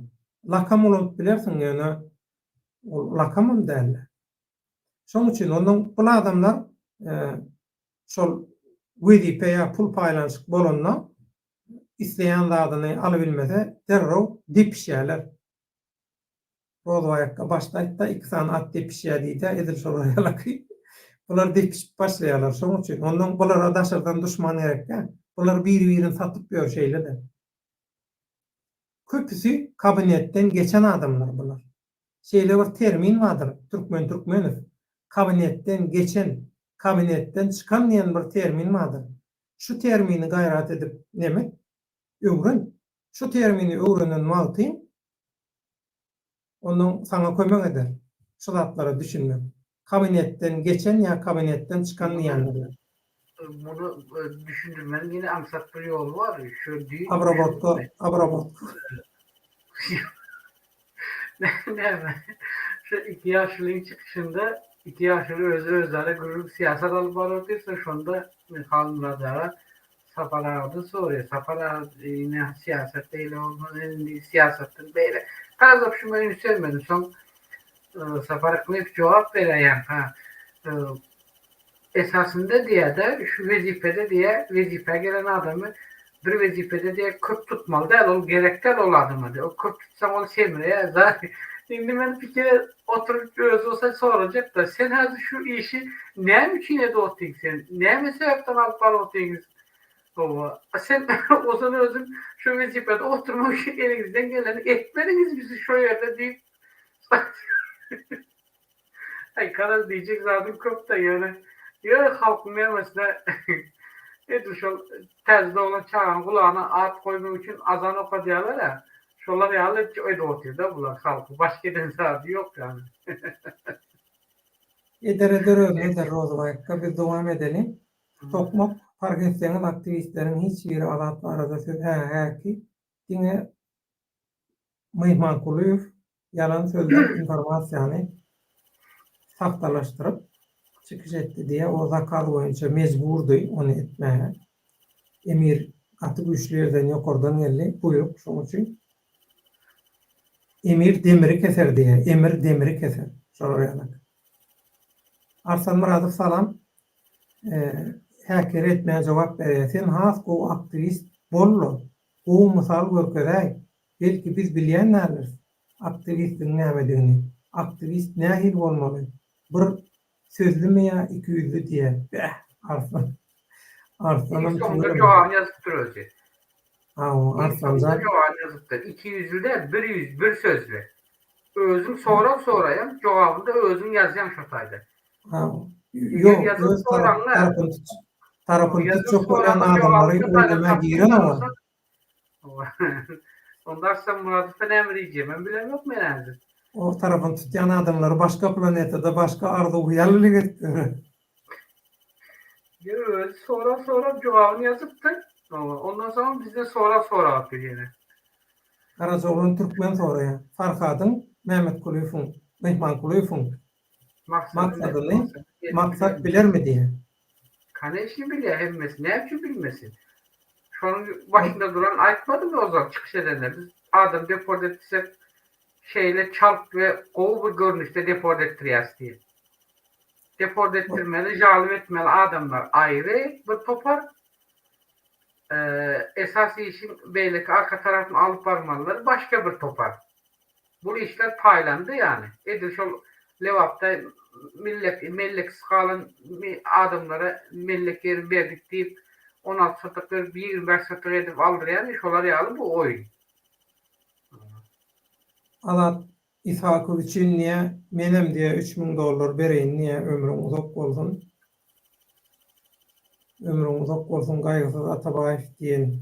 Lakam ulanyp bilersiň ýöne ol lakamam däller. Şoň üçin onuň bu adamlar şol wezipeýä pul paýlanşyk bolanda isleýän zadyny alabilmese derrew depişýärler. Rozwaýakka başlaýda 2 sanat depişýär diýdi, edil şolary ýalaky. Bular depişip başlaýarlar. Şoň üçin onuň bulara daşardan düşman gerekkä. Bular bir-birini satyp ýörşeýle-de. Köpüsi kabinetden geçen adamlar bular. Şeýle bir termin vardyr, Türkmenow. Kabinetden geçen, kabinetten çıkan diýen bir termin vardyr. Şu termini gaýrat edip näme? Öwren. Şu termini öwrenen wagty onuň saňa kömek eder. Şu zatlara düşünmek. Kabinetten geçen ya kabinetten çıkan diýenler. Bunu düşündürmenin yine amsat bir yol var. Şu değil. Abrabot. Ne? Şu 2 yaşlılığın çıkışında 2 yaşlı özleri grup siyaset alıp barıyorduysa şunda halınladara Safalarda soruyor. Safalar yine siyaset değil olmanın siyasetin böyle. Tarzı şunu söylemedim. Son Safarıklık cevap veren ha. E, Esasında diye de şu vazifede diye vazife gelen adamı bir vazifede diye kök tutmalı değil, o gerekten ol adamı diye. O kök tutsam onu sevmiyor ya. Zaten şimdi ben fikir oturup öz olsa soracak da sen hazır şu işi ne için ediyorsun sen? Ne mi sebepten alıp alıyorsunuz? Sen o zaman özüm şu vazifede oturmak için elinizden geleni etmediniz bizi şu yerde deyip ay kadar diyecek zaten çok da yani. Ya halkın mesela şu tezde olan çağın kulağına at koymak için azan oku diyorlar ya. Şolar yağlı öyle otuyor da bunlar halkı. Başka eden saati yok yani. Eder öyle Rozvayak'a bir devam edelim. Tokmak fark etseniz aktivistlerin hiçbiri adatlı arada söz ki yine mıyman kuluyur, yalan sözler informasyonu sahtalaştırıp çıkış etti diye o zakal boyunca mecburdu onu etmeye. Emir katı güçlerden yukarıdan geldi buyruk şunun için. Emir demiri keser diye. Emir demiri keser. Soruyarak. Arslan Muradov salam häkir etmeye cevap veriyor. Sen has o aktivist bollo. O misal görkezäy. Belki biz bilýänlerdir. Aktivistin näme aktivist nähil bolmaly. Bir sözlü ya 200'lü diye. Arslan. Arslan'ın sonunda cevabını yazıp duruyor. Arslan'dan cevabını yazıp duruyor. 200'lü 100, bir sözlü. Özüm sorayım cevabında özüm yazacağım şotaydı. Yok, öz tarafın çok olan adamları oylama giren ama. Ondan sonra Murat'ta ne diyeceğim ben bilem yok mu herhalde. O tarafın tutan adamları başka planetede başka arda uyarlılık etti. Sonra cevabını yazıp da ondan sonra bizde sonra atıyor yine. Karacaoğlu'nun Türkmen sonraya. Farkadın Mehmet Kulüfün, Mehman Kulüfün. Maksadı ne? Maksat bilir mi diye. Kanı işini biliyor hemmesi. Ne için bilmesin? Şu an başında duran ayıtmadı mı o zaman çıkış edenler? Biz adam deport etsek şeyle çalp ve kovu bir görünüşte deport ettiriyaz diye. Deport ettirmeli, jalim etmeli adamlar ayrı bir topar. Esası işin beylik arka tarafını alıp varmalıları başka bir topar. Bu işler paylandı yani. Şu Levap'ta mellek sıkalın adamlara mellek yeri verdik deyip 16 satıkları 25 satık edip aldırayan işoları alıp bu oyun. Alat İshak'ı niye menem diye $3000 bereyin niye ömrüm uzak olsun. Ömrüm uzak olsun gaygısız Atabayev diyen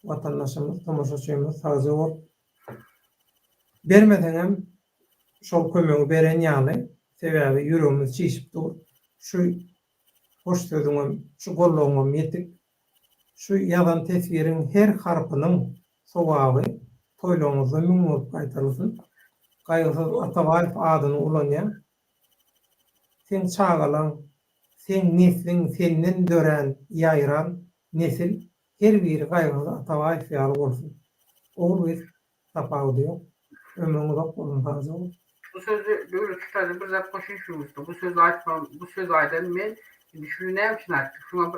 vatandaşımız, tamaşaçımız hazır ol. Bermeden hem şol kömöğü beren ýaly sebäbi yüreğimiz çişip dur. Şu hoş sözüňem, şu golluğumam yetik. Şu ýazan tesvirin her harpynyň sowaby toýlaňyzda müň bolup gaýtarylsyn. Gaýgysyz Atabayev adyny ulanýar. Sen çağalan, sen neslin senden dören, ýaýran nesil her biri gaýgysyz Atabayev ýaly bolsun. Ol bir tapagy ýok. Ömrüň uzak bolsun hazır ol. Bu sözü böyle tutardı bir zat koşun şu usta. Bu sözü açmam, bu sözü aydan men şunu ne için açtık? Şuna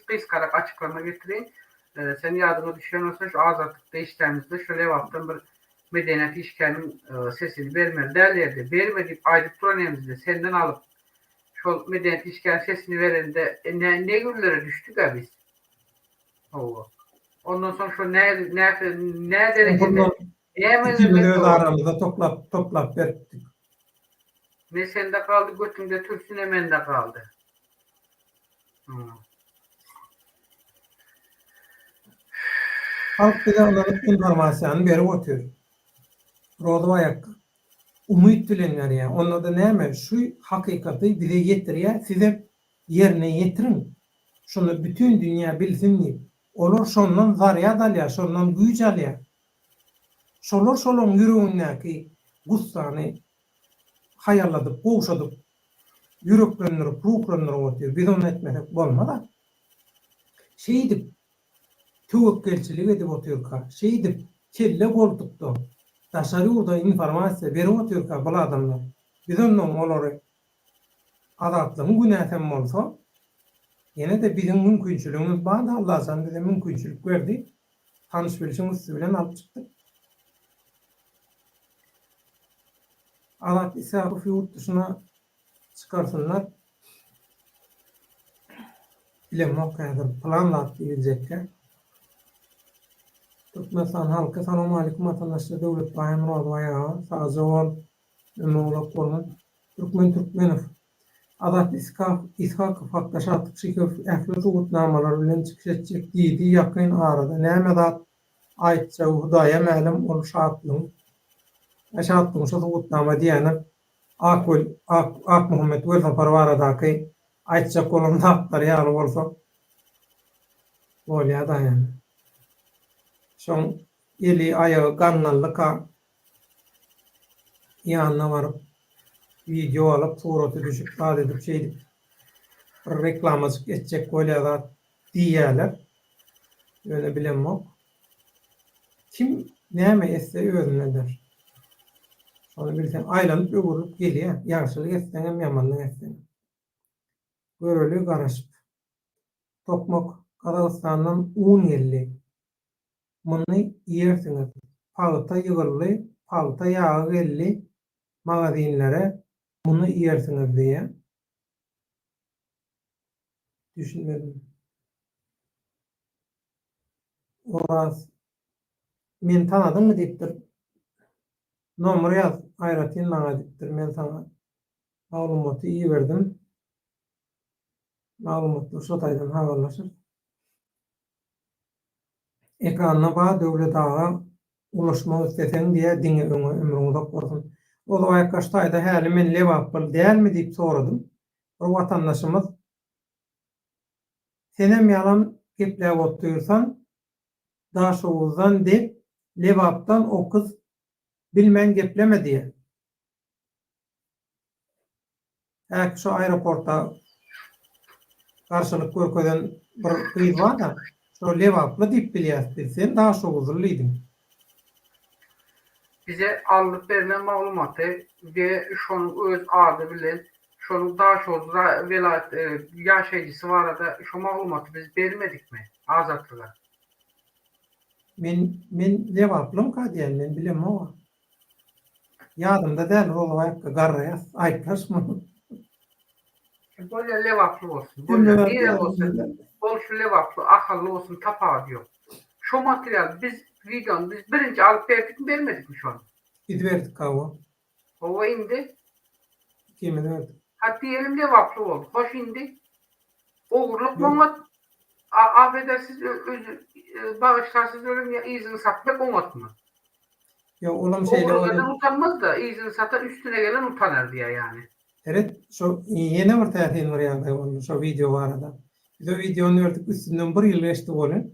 kız karak açıklama getireyim. Senin yardıma düşen olsa şu azatlıkta işlerimizde şöyle yaptım bir medeniyet işgalinin sesini vermeli derlerdi. Vermeyip aydık duran elimizde senden alıp şu medeniyet işgal sesini verende ne günlere düştük ya biz. Ondan sonra şu ne derecede İkimiz öz aramızda toplap verdik. Ne sende kaldı götünde Türksün emende kaldı. Halk bize onların informasyonu berip otur. Rozvayak'a umut dilenler ya. Onlar da näme? Şu hakykatı bize getirýär. Size yerine getirin. Şunu bütün dünya bilsin diye. Olar şondan zaryat alýar, şondan güýç alýar. Şolun yüreğindeki gussany hayalladyp, gowşadyp, yüreklendirip, ruhlandyryp oturuyor. Biz onu etmesek bolmaz. şey dip tevekkelçilik edip oturka, şey dip kelle koltukda, daşary urda informasiýa berip oturka bul adamlar. Biz ondan olary adatlymy günäsem bolsa, ýene de bizim mümkinçiligimiz bar da Allah san bize mümkinçilik berdi. Tanış bilişimiz bilen alıp çykdyk. Alat İsa'yı yurt dışına çıkarsınlar. Bilemok kadar planlar gelecekler. Türkmenistan halkı selamun aleyküm vatandaşlar devlet bayan rodvaya sazı ol ömürlük olun. Türkmenov adat İshak faktaşat çıkıp ehli tuğutnamalar bilen çıkış edecek deydi yakın arada. Näme zat aýtsa Hudaya ma'lum ol şatlığın. Şatlığın şu tuğutnama diýenler Ak Muhammed Welfa parwaradaky aýtsa kolunda aktar ýaly bolsa bolýar da ýani. Şoň eli ayağı gannallyka ýanyna baryp video alıp suraty düşüp bad edip şey reklamasyk etjek bolýar da diýerler. Öyle bilemok. Kim näme etse özüne der. Şonu bilsen aýlanyp öwürüp gelýär. Ýagşylyk etseň hem ýamanlyk etseň. Göreli garaşyp. Tokmok Kazakstandan un geldi. Muny ýersiňiz. Palta ýygylly, palta ýagy geldi. Magazinlere muny ýersiňiz diýe. Düşünmedim. Oras men tanadyňmy diýipdir. Nomer ýaz, aýratyn maňa diýipdir. Men sana maglumaty iyi berdim. Maglumatly şu taýdan habarlaşyr. Ekranyna ba döwlet ağa ulaşmak isteseň diýe diňe ömrüňizde bolsun. O da aýkaş taýda häli men lewapyl dälmi diýip soradym. Bir watandaşymyz senem ýalan gepläp otursan daşowuzdan dep lewapdan o kız bilmän gepleme diýe. Äk şu aeroportda karşılık görkeden bir kız var da şu lewaply diýip bilýärdi. Sen daşowuzlydyň. Bize alıp verilen maglumaty ve şonu öz ady bilen şonu Daşowuzda velayet ýaşaýjysy barada şu maglumaty biz bermedikmi? Azatlyga. Men lewaplym ka diýen men bilem o. Ýadymda däl rolaýak garraýas aýtlaşmy. Böyle lewaply bolsun. Böyle diýe bolsun. Bol şu lewaply ahally bolsun tapa diýor. Şu material biz videonu biz birinci alıp vermedik mi şu an? Gidip kawa. O indi. Kime verdik? Ha diyelim lewaply oldu. Hoş indi. Oğurluk olmadı. Affedersiniz bağışlarsız ölüm izini satmak olmadı mı? Ya olam şeyle oğurlardan utanmaz da izini satan üstüne gelen utanır diye yani. Evet, şu yeni bir tähin ýa-da şu video barada. Biz o videonu gördük üstünden bir ýyl geçdi bolan.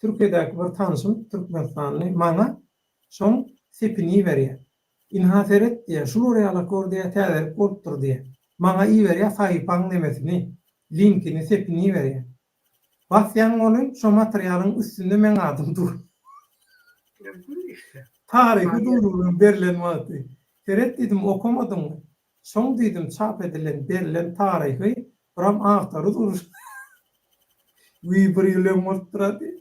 Türkiýedäki bir tanışym Türkmenistanly maňa şoň sepini berýär. İnhaseret diýe, şunu oraya kor diýe täze bolupdyr diýe. Maňa iyi berýär, saýpaň demesini, linkini sepini berýär. Basýan bolan şu materialyň üstünde men adym dur. İşte. Tarihi durulur berilen wagty. Seret dedim okumadım. Şoň dedim çap edilen berilen tarihi biram agtary durur. Bir ýyl murtrady.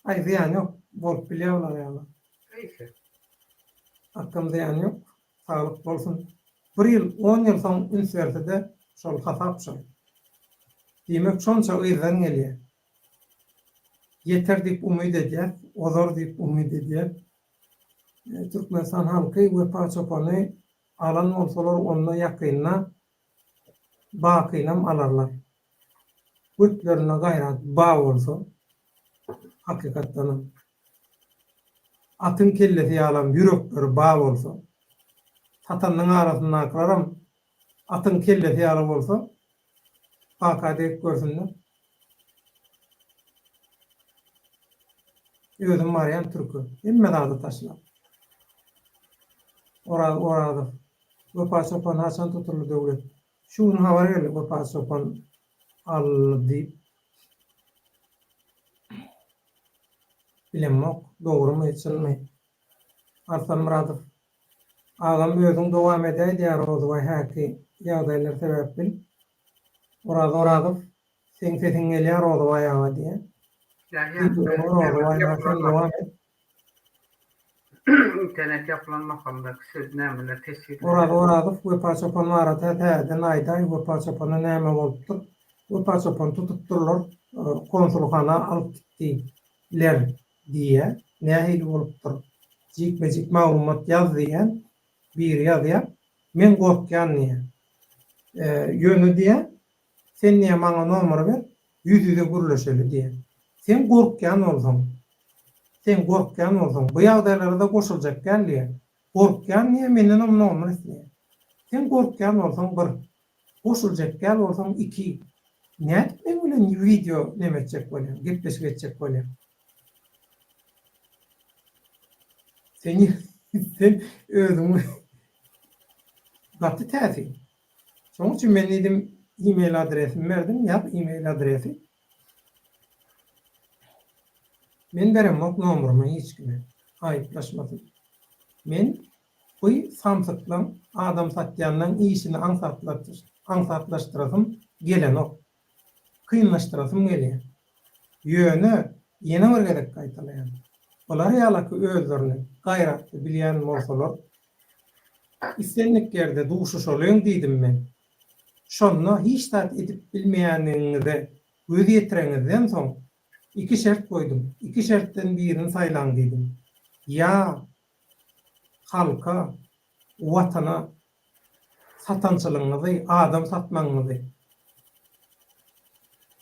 Ay ziyan yok. Bolup bilýärler ýa-da. Neyse. Akam ziyan yok. Sağlık bolsun. Bir ýyl, 10 ýyl soň üniversitede şol hasap şol. Demek şonça ýerden gelýär. Yeter diýip umyt edýär, ozar diýip umyt edýär. Türkmenistan halky we paçapany alan bolsalar onda ýakynna bakynam alarlar. Gutlarına gayrat bağ bolsa hakykatdan atın kellesi ýalan ýürekleri bağ bolsa satanyň arasynda akraram atın kellesi ýaly bolsa hakadek görsünler. Özüm Maryam Türkü. Emme dağda taşlar. Orada. Bu pasapan Hasan tutuldu devlet. Şunun havari geldi bu pasapan aldı. bilinmek dogrumy etsinmi? Arslan Muradov agam özüň dowam edäýdi diýär Ozbay häki ýagdaýlar sebäpli. Muradov sen sesiň gelýär Ozbay ağa diýär. Devam et. İnternet yapılan makamdaki söz nämeler tesir Muradov we çapan arada täzeden aýdaý we çapana näme bolupdyr? We çapan tutupdyrlar, konsulxana alyp gitdiler diýe. Nähili bolupdyr? Jikmejik maglumat ýaz diýen bir ýazýar. Men gorkýan diýär. Ýönü diýär. Sen niýe maňa nomer ber? Ýüzüde gürleşeli diýär. Sen gorkýan bolsaň, bu ýagdaýlarda goşuljak gelýär. Gorkýan niýe menden nomer isleýär? Sen gorkýan bolsaň bir, goşuljak gel bolsaň iki. Näde men bilen video nemetjek bolýar, gepleşip etjek bolýar. Sen özüňi gatty täsir. Şoň üçin men dedim e-mail adresimi berdim, ýap e-mail adresi. Men beremok nomerymy hiç kime aýyplaşmasyn. Men bu samsyklan adam satýandan işini ansatlaşdyrasym gelenok. Kıyınlaşdyrasym gelýär. Ýöne ýene bir gerek gaýtalaýan. Olar ýalaky özlerini gaýratly bilýän bolsalar, istenlik ýerde duşuşolyň diýdim men. Şonu hiç tat edip bilmeýäniniňizde göz ýetireňizden soň iki şert koydum. İki şertten birini saylan diýdim. Ya halka, watana satançylygyňyzy, adam satmagyňyzy,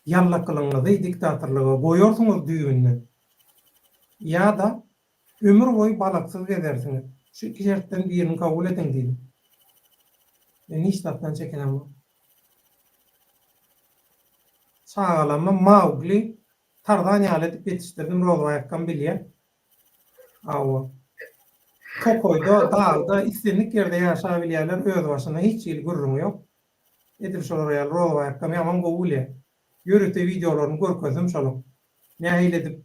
ýallakylygyňyzy diktatorlyga goýarsyňyz düýünden. Ya da ömür boyu balaksyz gezersiňiz. Şu iki şertten birini kabul ediň diýdim. Men hiç tatdan çekenem. Sağalama Mowgli tardan ýalet betişdirdim Rozbaýakdan bilýär. Awa. Kokoyda, dağda, istenlik ýerde ýaşap bilýärler, öz başyna hiç ýyl gürrüňi ýok. Edip şolar ýaly Rozbaýakdan ýaman gowulýar. Ýörükde videolaryny görkezdim şolak. Nähili edip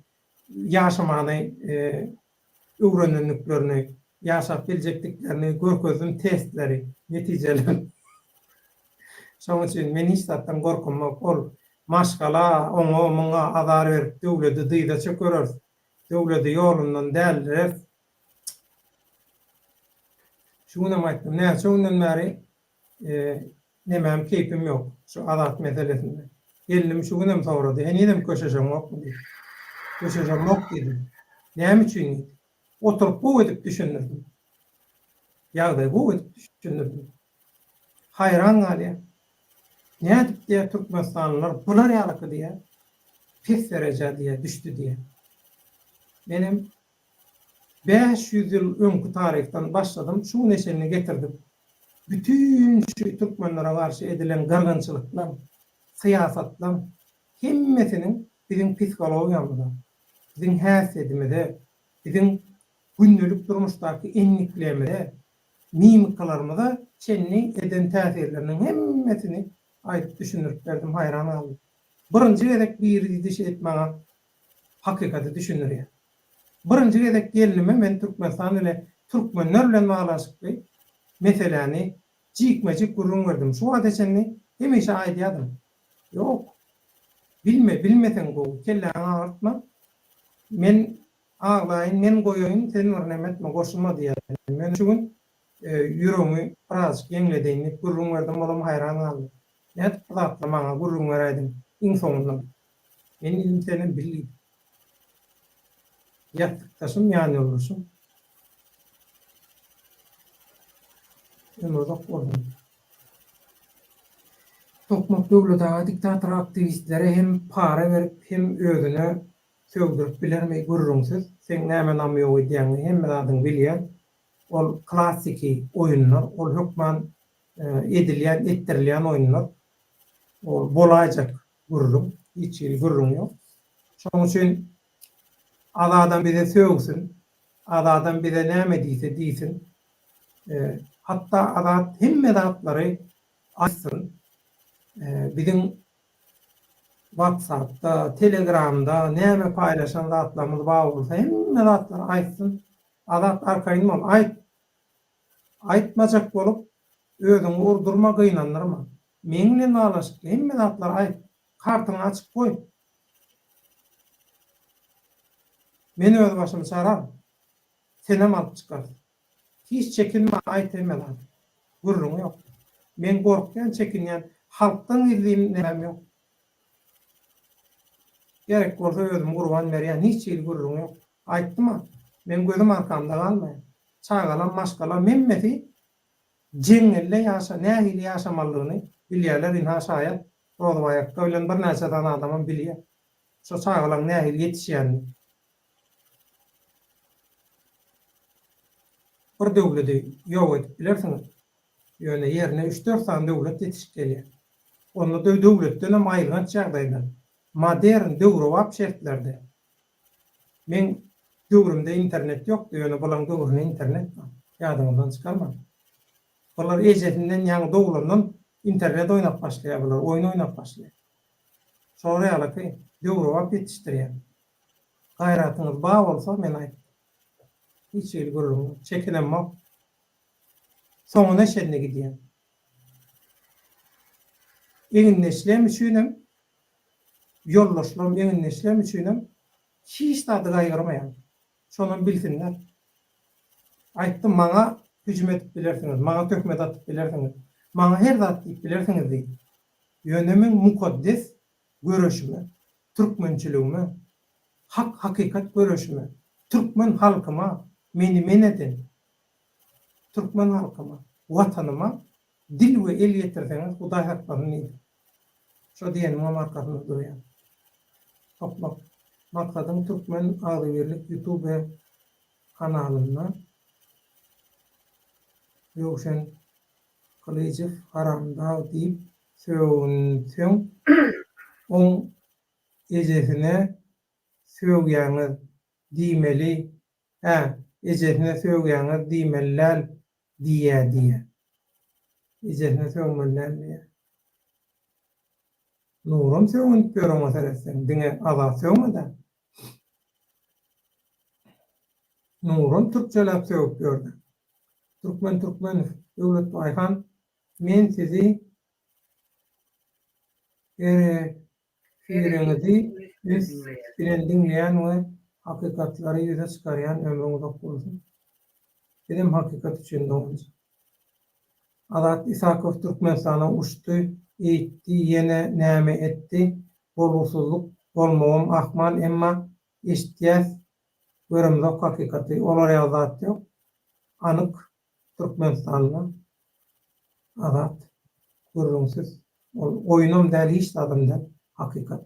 ýaşamany, öwrenenliklerini, ýaşap biljekdiklerini görkezdim, testleri, netijeleri. Şoň üçin men hiç zatdan gorkamak ol. Maşgala, oňa azar berip döwleti dyýda çökerer. Döwleti ýolundan däldirer. Şunu aýtdym, şondan bäri nemem keypim ýok şu azat meselesinde. Geldim şu günem soňrady, henidem köşeşemok diýip. Köşeşemok diýdim. Näme üçin? Oturup bu edip düşünürdim. Ýagdaý bu edip düşünürdim. Hayran galýar. Näde diýär Türkmenistanlylar bular ýalaky diýär. Pes derejä diýär, düşdi diýär. Benim 500 ýyl öňkü tarihden başladym, şu neşelini getirdim. Bütün şu Türkmenlere garşy edilen gargynçylyklar, syýasatlar hemmesinin bizim psikologiýamyzda, bizim häsiýetimizde, bizim gündelik durmuşdaky enliklerimize, mimikalarymyza çenli eden täsirleriniň hemmesini aýdyp düşünürip berdim, hayran aldım. Birinji gezek bir diş etmäňe hakykati düşünürýär. Birinji gezek gelime men Türkmenistan ile Türkmenler bilen baglaşyply meseleni jikmejik gurrun berdim. Şu adeçenni hemişe aýdýadym. Ýok. Bilmesen go, kelläňi ağartma. Men ağlaýyn, men goýaýyn, sen örnemetme, goşulma diýär. Men şu gün ýüregimi biraz ýeňledýän gurrun berdim, bolam hayran aldy. Näde zatla maňa gurrun berädim, iň soňundan. Men ilim seni bilýär. Ýatykdaşym ýany olursun. Ömürde boldum. Tokmak döwleti diktator aktivistlere hem para berip hem özüne söwdirip bilermey gurrunsyz. Sen näme namy ýok diýäňi hemme zadyň bilýär. Ol klasiki oyunlar, ol hukman ettirilýän oyunlar. Ol bolajak gurrun, hiç gurrun ýok. Şoň üçin adam bize söwsün, adam bize näme diýse diýsin. Hatta adat hemme zatlary açsın. Bizim WhatsApp'ta, Telegram'da näme paýlaşan zatlarymyz bar bolsa hemme zatlar aýtsyn. Adat arkaýynman aýtmajak bolup özüňi urdurma gynanyrma. Meňle nalaşyk hemme zatlar aýt. Kartyny açyp goý. Men öz başymy çarar. Senem alyp çykar. Hiç çekinme aýt hemmeler. Gurrun ýok. Men gorkýan çekinýän halkdan izleyim näme ýok. Gerek bolsa özüm gurban berýän hiç ýyl gurrun ýok. Aýtdyma, men gözüm arkamda galmaýan. Çagalan maşgalan memmeti jeňille ýaşa, nähili ýaşamalygyny bilýärler inha şaýat. Rozaýakda bilen bir näçe tane adamam bilýär. Şo çagalan nähili ýetişýänini. Bir döwleti ýok edip bilersiňiz. Ýöne ýerine 3-4 tane döwlet ýetişip gelýär. Onda da döwletden hem aýrylgan çagdaýda modern döwre wap şertlerde. Men döwrümde internet ýokdy, ýöne bolan döwrüne internet bar. Ýadymdan çykarma. Bolar ejetinden ýaňy döwründen internet oýnap başlaýar bolar, oýun oýnap başlaýar. Şol ýalyky döwre wap ýetişdirýär. Gaýratyňyz bar bolsa men aýt. Hiç ýyl gurrun, çekinemok. Soňuna şeňle gidýär. Eňinleşlem üçinem ýollaşlym eňinleşlem üçinem hiç tadı gaýgyrmaýan. Şonu bilsinler. Aýtdym maňa hüjüm edip bilersiňiz, maňa töhmet atyp bilersiňiz, maňa her zat diýip bilersiňiz diýip. Ýönemiň mukaddes görüşümi, türkmençiligimi, hakykat görüşümi, türkmen halkyma meni men edin. Türkmen halkyma, watanyma dil we el ýetirseňiz Hudaý haklarını ýetir. Şo diýenim markasynda durýar. Toplap maksadym Türkmen Agdybirlik YouTube kanalyna Ýowşan Kılıçev haramda diýip söýünsem oň ejesine söýgäňiz diýmeli, ejesine söýgäňiz diýmeller diýe. Ejesine söýmeller diýe. Nurum söýün görüň meselesi, diňe azat söýmeden. Nurum türkçelap söýüp gördü. Türkmen Döwlet Aýhan, men sizi fikrinizi bilen dinleýän we hakykatlary ýüze çykarýan ömrüňiz bolsun. Benim hakykat üçin doğunca. Adat Isakow Türkmenistana uçtu, eýtdi, ýene näme etdi, bolgursuzluk bolmagam ahmal, emma eşitýäs görümlük hakykaty, olar ýazat ýok. Anyk Türkmenistanly adat gurrunsyz oýunum däl hiç adamdan hakykat.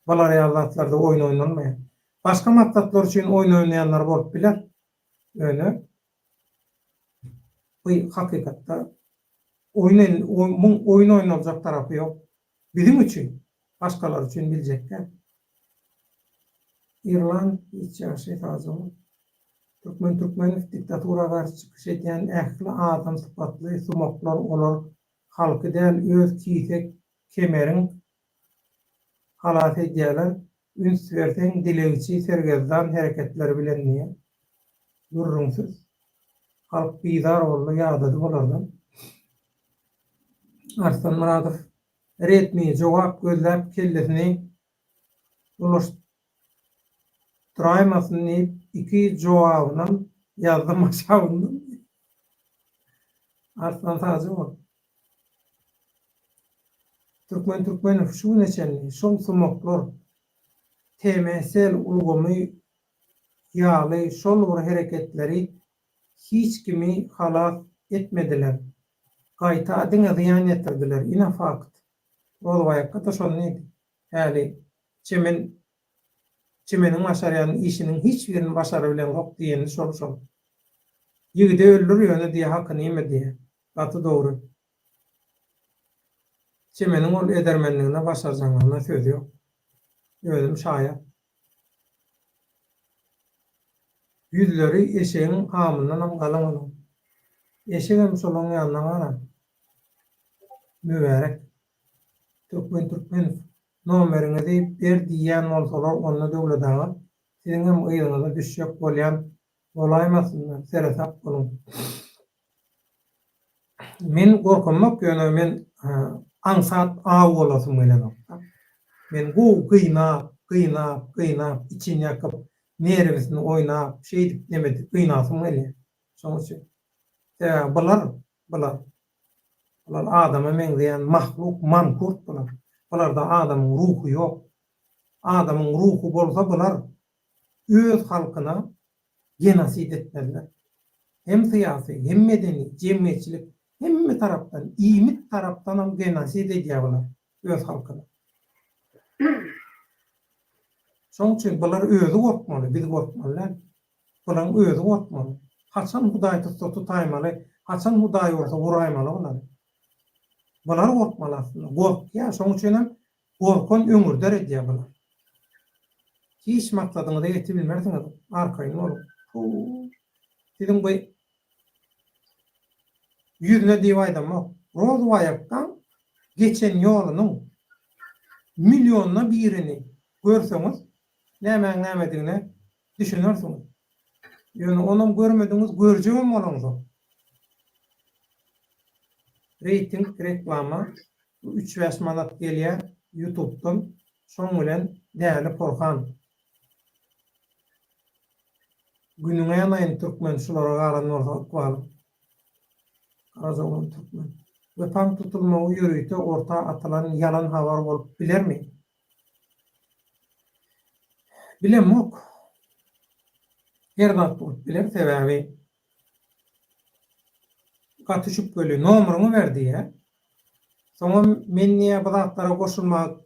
Balar ýazatlarda oýun oýnanmaýar. Başga maksatlar üçin oýun oýnaýanlar bolup biler. Öyle. Bu hakykatda oyun oynanacak tarafı yok. Bizim için, başkalar için bilecekler. İrland hiç yaşayıp azamı. Türkmen diktatura karşı çıkış eden ehli adam sıfatlı sumoklar olur. Halkı değil, öz kisek kemerin halat ediyorlar. Üns versen dileğçi sergezdan hareketler bilinmiyor. Durrunsuz. Halk bizar oldu, yağdadı olardan. Arslan Muradov retmi jogap gözläp kellesini ulaştyraymasyny iki jogabynyň ýazdym aşagyndan. Arslan Tazyň Türkmen şu neçenli, şol sumoklar temesel ulgumy ýaly şol hareketleri hiç kimi halat etmediler. Gaýta adyňa ziýan ýetirdiler. Ina fakt. Rozaýakda da şol neydi? Häli çimeniň başarýan işiniň hiç birini başara bilen gok diýeni şol. Ýigide öldürýär diýe hakyny ýeme diýe. Gaty dogry. Çimeniň ol edermenligine başarjagyna söz ýok. Özüm şaýat. Yüzleri eşeğin hamından am galan olan. Eşeğim solun yanına var. Mübarek. Türkmen nomerini bir diýen bolsalar onda döwledäňe siziň hem ýygyňyza düşjek bolýan bolaýmasynlar, seretap bolun. Men gorkamak ýöne men aňsat aw bolasym gelenok. Men gynap, içini ýakyp, nerwesini oýnap, şeýdip nemedip gynasym gelýär. Şoň üçin bular adama meňzeýän mahluk, mamkurt bular. Bularda adamyň ruhy ýok. Adamyň ruhy bolsa bular öz halkyna genosid etmezler. Hem syýasy, hem medeni, jemgyýetçilik hemme tarapdan, iýmit tarapdan hem genosid edýär bular öz halkyna. Şoň üçin bular özü gorkmaly, biz gorkmaly. Bular özü gorkmaly. Haçan Hudaý tutaýmaly, haçan Hudaý bolsa guraýmaly bular. Bular gorkmaly aslında. Gorkýar, şoň üçin hem gorkan öňürder edýär bular. Hiç maksadyňyza ýetip bilmersiňiz, arkaýyn bolun. Sizin bu ýüzüne diýip aýdamok. Rozwaýakdan geçen ýolunyň milyonuna birini görseňiz, näme-nämedigine düşünersiňiz. Ýöne onuň görmediňiz, görjegem bolaňyz. Rating, reklama 3-5 manat gelýär YouTube'dan. Şoň bilen däli porhan. Günüňe ýanaýyn türkmen şulara garanyr Karazoğlan türkmen. Wepan tutulmagy ýörüýte orta atylan yalan habar bolup bilermi? Bilemok. Her zat bolup biler sebäbi. Gatyşyp bölü nomeryny berdi ýa. Soňra men niýe bu zatlara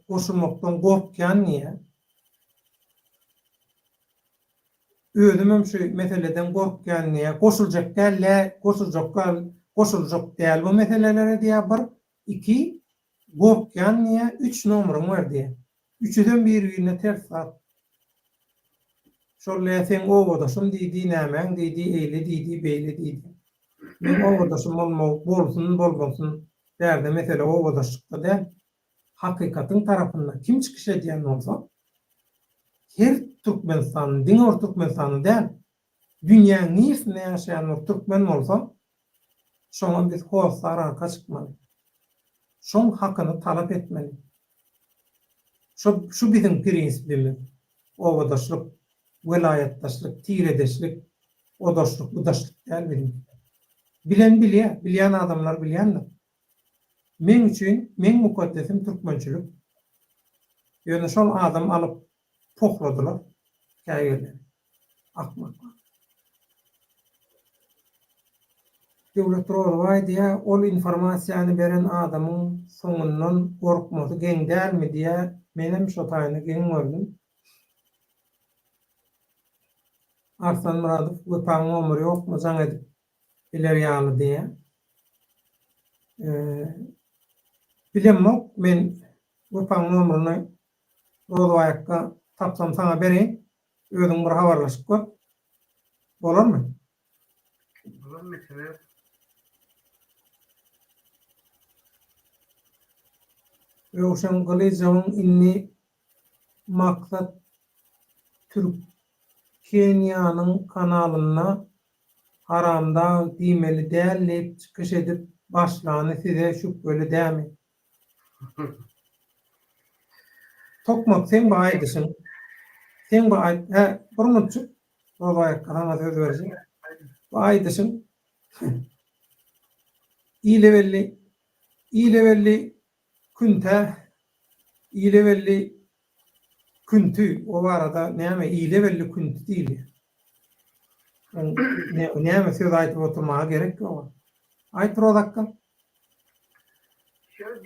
goşulmakdan gorkýan niýe? Özüm şu meseleden gorkýan niýe? Goşuljak däl bu meselelere diýär bir, 2 gorkýan niýe? 3 nomeryny berdi. Üçüden bir-birine ters zat. Şolle sen owodaşym diýdi, nämeň diýdi, eýle diýdi, beýle diýdi. Men owodaşym bolmasyn derde mesele owodaşlykda da hakykatyň tarapyndan kim çykyş edýän bolsa, her Türkmenistan, diňe Türkmenistany däl, dünýäniň niýesinde ýaşaýan türkmen bolsa, şoňa biz howsar arka çykmaly. Şoň hakyny talap etmeli. Şu bizim prinsipimiz. Owodaşlyk, welayatdaşlyk, tiredeşlik, odaşlyk, budaşlyk däl bilen. Bilen bilýän adamlar bilýändir. Men üçin, men mukaddesim türkmençilik. Ýöne şol adam alyp pohladylar. Käýerler. Akmak. Döwlet Rozwaý diýä, ol informasiýany beren adamyň soňundan gorkmasy geň dälmi diýä, menem şo taýyny geň gördüm. Arslan Muradow, wepan ömrü ýokmy jaň edip biler ýaly diýä. Bilemok, men wepan ömrüni Rozwaýakka tapsam saňa bereň, özüň bir habarlaşyp gör. Bolarmy? Bular mesele Ýokşan Galizawyň inni maksat Türkiýanyň kanalyna haramda diýmeli däl diýip çykyş edip başlany size şüpheli dämi? Tokmak sen baýdysyň. Sen baý, burunçy Rozwaýakka hama söz berjek. Baýdysyň. İlevelli küntü o arada näme ilevelli küntü diýil. Näme söz aýtyp oturmaga gerek ýok. Aýtyp odakka. şöyle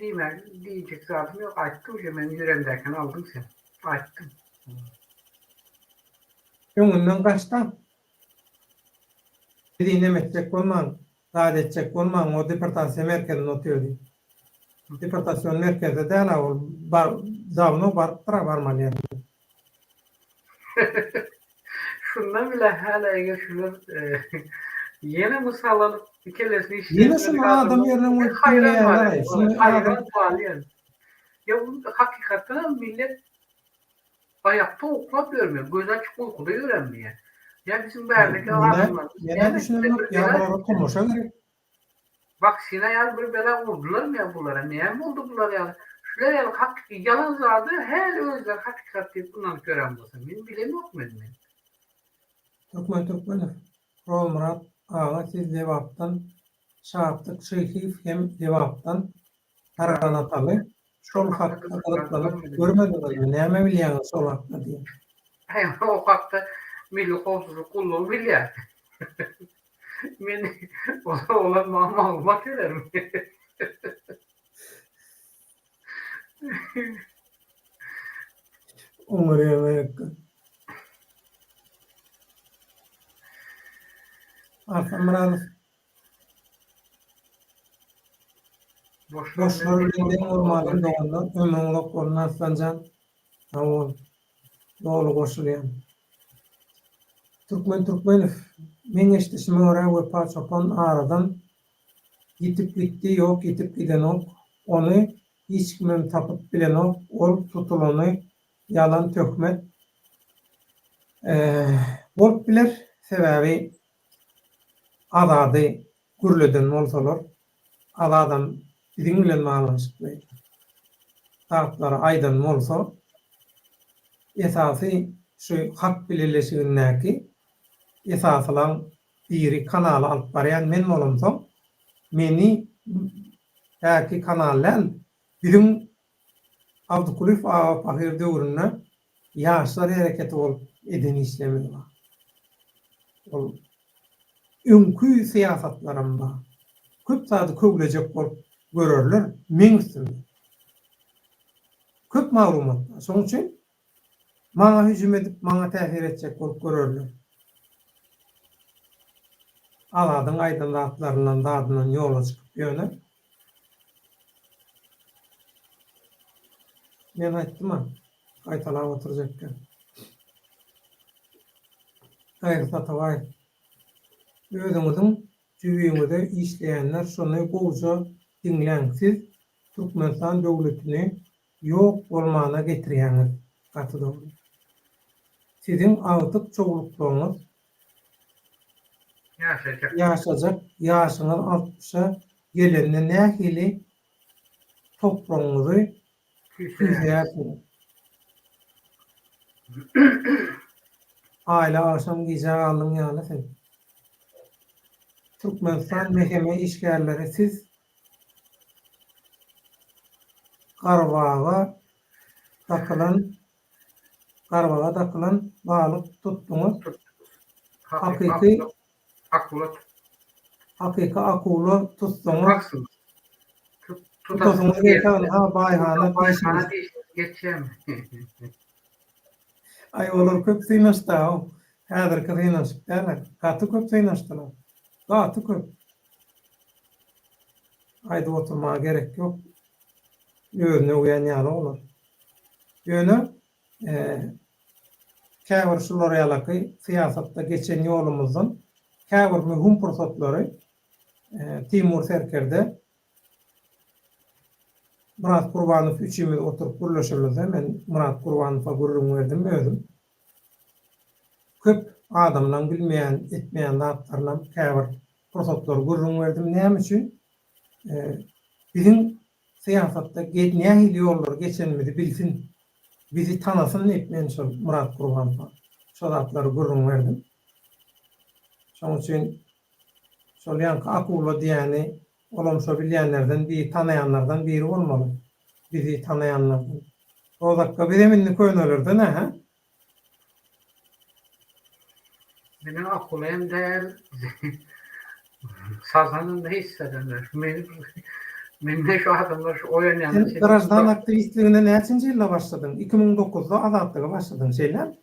diyecek zatım yok. Aýtdym, men ýürendäken aldym sen. Aýtdym. Öňünden gaçdan. Diýene metlek bolmaň, gaýetçek bolmaň, o departasiýa merkezine oturdy. Departasiýa merkezinde däl ol davno barmaly. Şundan bile hala eger şular yine misal alıp bir kelesini Yine şunu adam yerine hayran bağlayan. Ya bu hakikaten millet ayakta okula görmüyor. Göz açık uykuda öğrenmiyor. Ya bizim berdeki adamlar Yine düşünüyorum ya bunlara konuşa gerek. bak Sina yani bir bela vurdular mı ya bunlara? Niye mi oldu bunlar yani? Şöyle yani yalan zadı her özler hakikat deyip bundan gören bulsun. Benim bilem yok mu benim? Türkmen. Rol Murat ağa siz Levap'tan şahatlık Şeyhif hem Levap'tan Karaganatalı. Şol Çok hakta haklı kalıplanıp görmedim. görmediniz mi? Neyme biliyorsunuz sol hakta diye. Hem o hakta milli kovsuzluk kulluğu milyar. Beni olan malumat eder mi? Umuriyeme yakın. Arfan Muradov. Boşlar bildiğin olmalıyım doğandan. Ömrün doktorun Arslancan. Tamam. Doğru koşuluyor. Türkmenov. Men eşleşme oraya ve parçapan aradan gitip gitti yok, gitip giden yok. Onu hiç kimim tapıp bilen yok. Ol tutulanı yalan tökmet. Bolup biler sebebi adadı gürleden olsalar adadan bizim bilen bağlanışıklı tarafları aydın olsa esası şu hak bilirleşiğindeki esasılan biri kanalı alıp barayan men olumsam meni belki kanallan bizim Abdülkulif ağa pahir dövründe yaşlar hareketi olup edin işlemi var. Ol önkü siyasatlarında köp sadı kögülecek bolup görürler men üstünde. Köp maglumat. Şoň üçin maňa hüjüm edip maňa täsir etjek bolup görürler. Aladyň aýdynlatlaryndan dadynyň ýola çykyp ýöne. Men aýtdym-a, gaýtalap oturjakka. Gaýry sataway. Özüňiziň jüýüňizde işleýänler şonu goýja diňleň. Siz Türkmenistan döwletini ýok bolmana getirýäňiz. Gatyda. Siziň awtyk çoğulukluğuňyz ýaşajak, ýaşyňyz 60-a gelende nähili topragyňyzy küýsärsiň. Aýla aşam gije aldyň ýaly sen. Türkmenistan meheme işgärleri siz Garbaga takılan balyk tutduňuz. Hakyky akuly tutduňuz. Tutasyňyz gelýär, ha baýhana geçeceğim. Ay olar köp synaşdy. Häzirki synaşyklar, gaty köp synaşdylar. Gaty köp. Aýda oturmaga gerek ýok. Ýöne uýanýaly olar. Ýöne käbir şular ýalaky syýasatda geçen ýolumyzyň käbir mühim pursatlary Timur Serkerde Murat Gurbanow üçimiz oturup gürleşebiliriz. Men Murat Gurbanow'a gurrun verdim özüm. Köp adamdan bilmeýän, etmeýän zatlarynam käbir pursatlary gurrun verdim. Näme üçin? Bizim syýasatda nähili ýollar geçenmidi bilsin. Bizi tanasyn etmeýän şol Murat Gurbanow. Şol zatlary gurrun verdim. Şoň üçin şol ýanky akuly diýeni olamşa bilýänlerden biri, tanaýanlardan biri bolmaly. Bizi tanaýanlardan. O dakika bir eminlik oýnalyrdy, näha? Benim akulym der sazanında hissedenler. Menne şu adamlar şu oýanýan Sen garajdan aktivistligine näçinji ýylda başladın? 2009'da azatlyga başladın şeýle?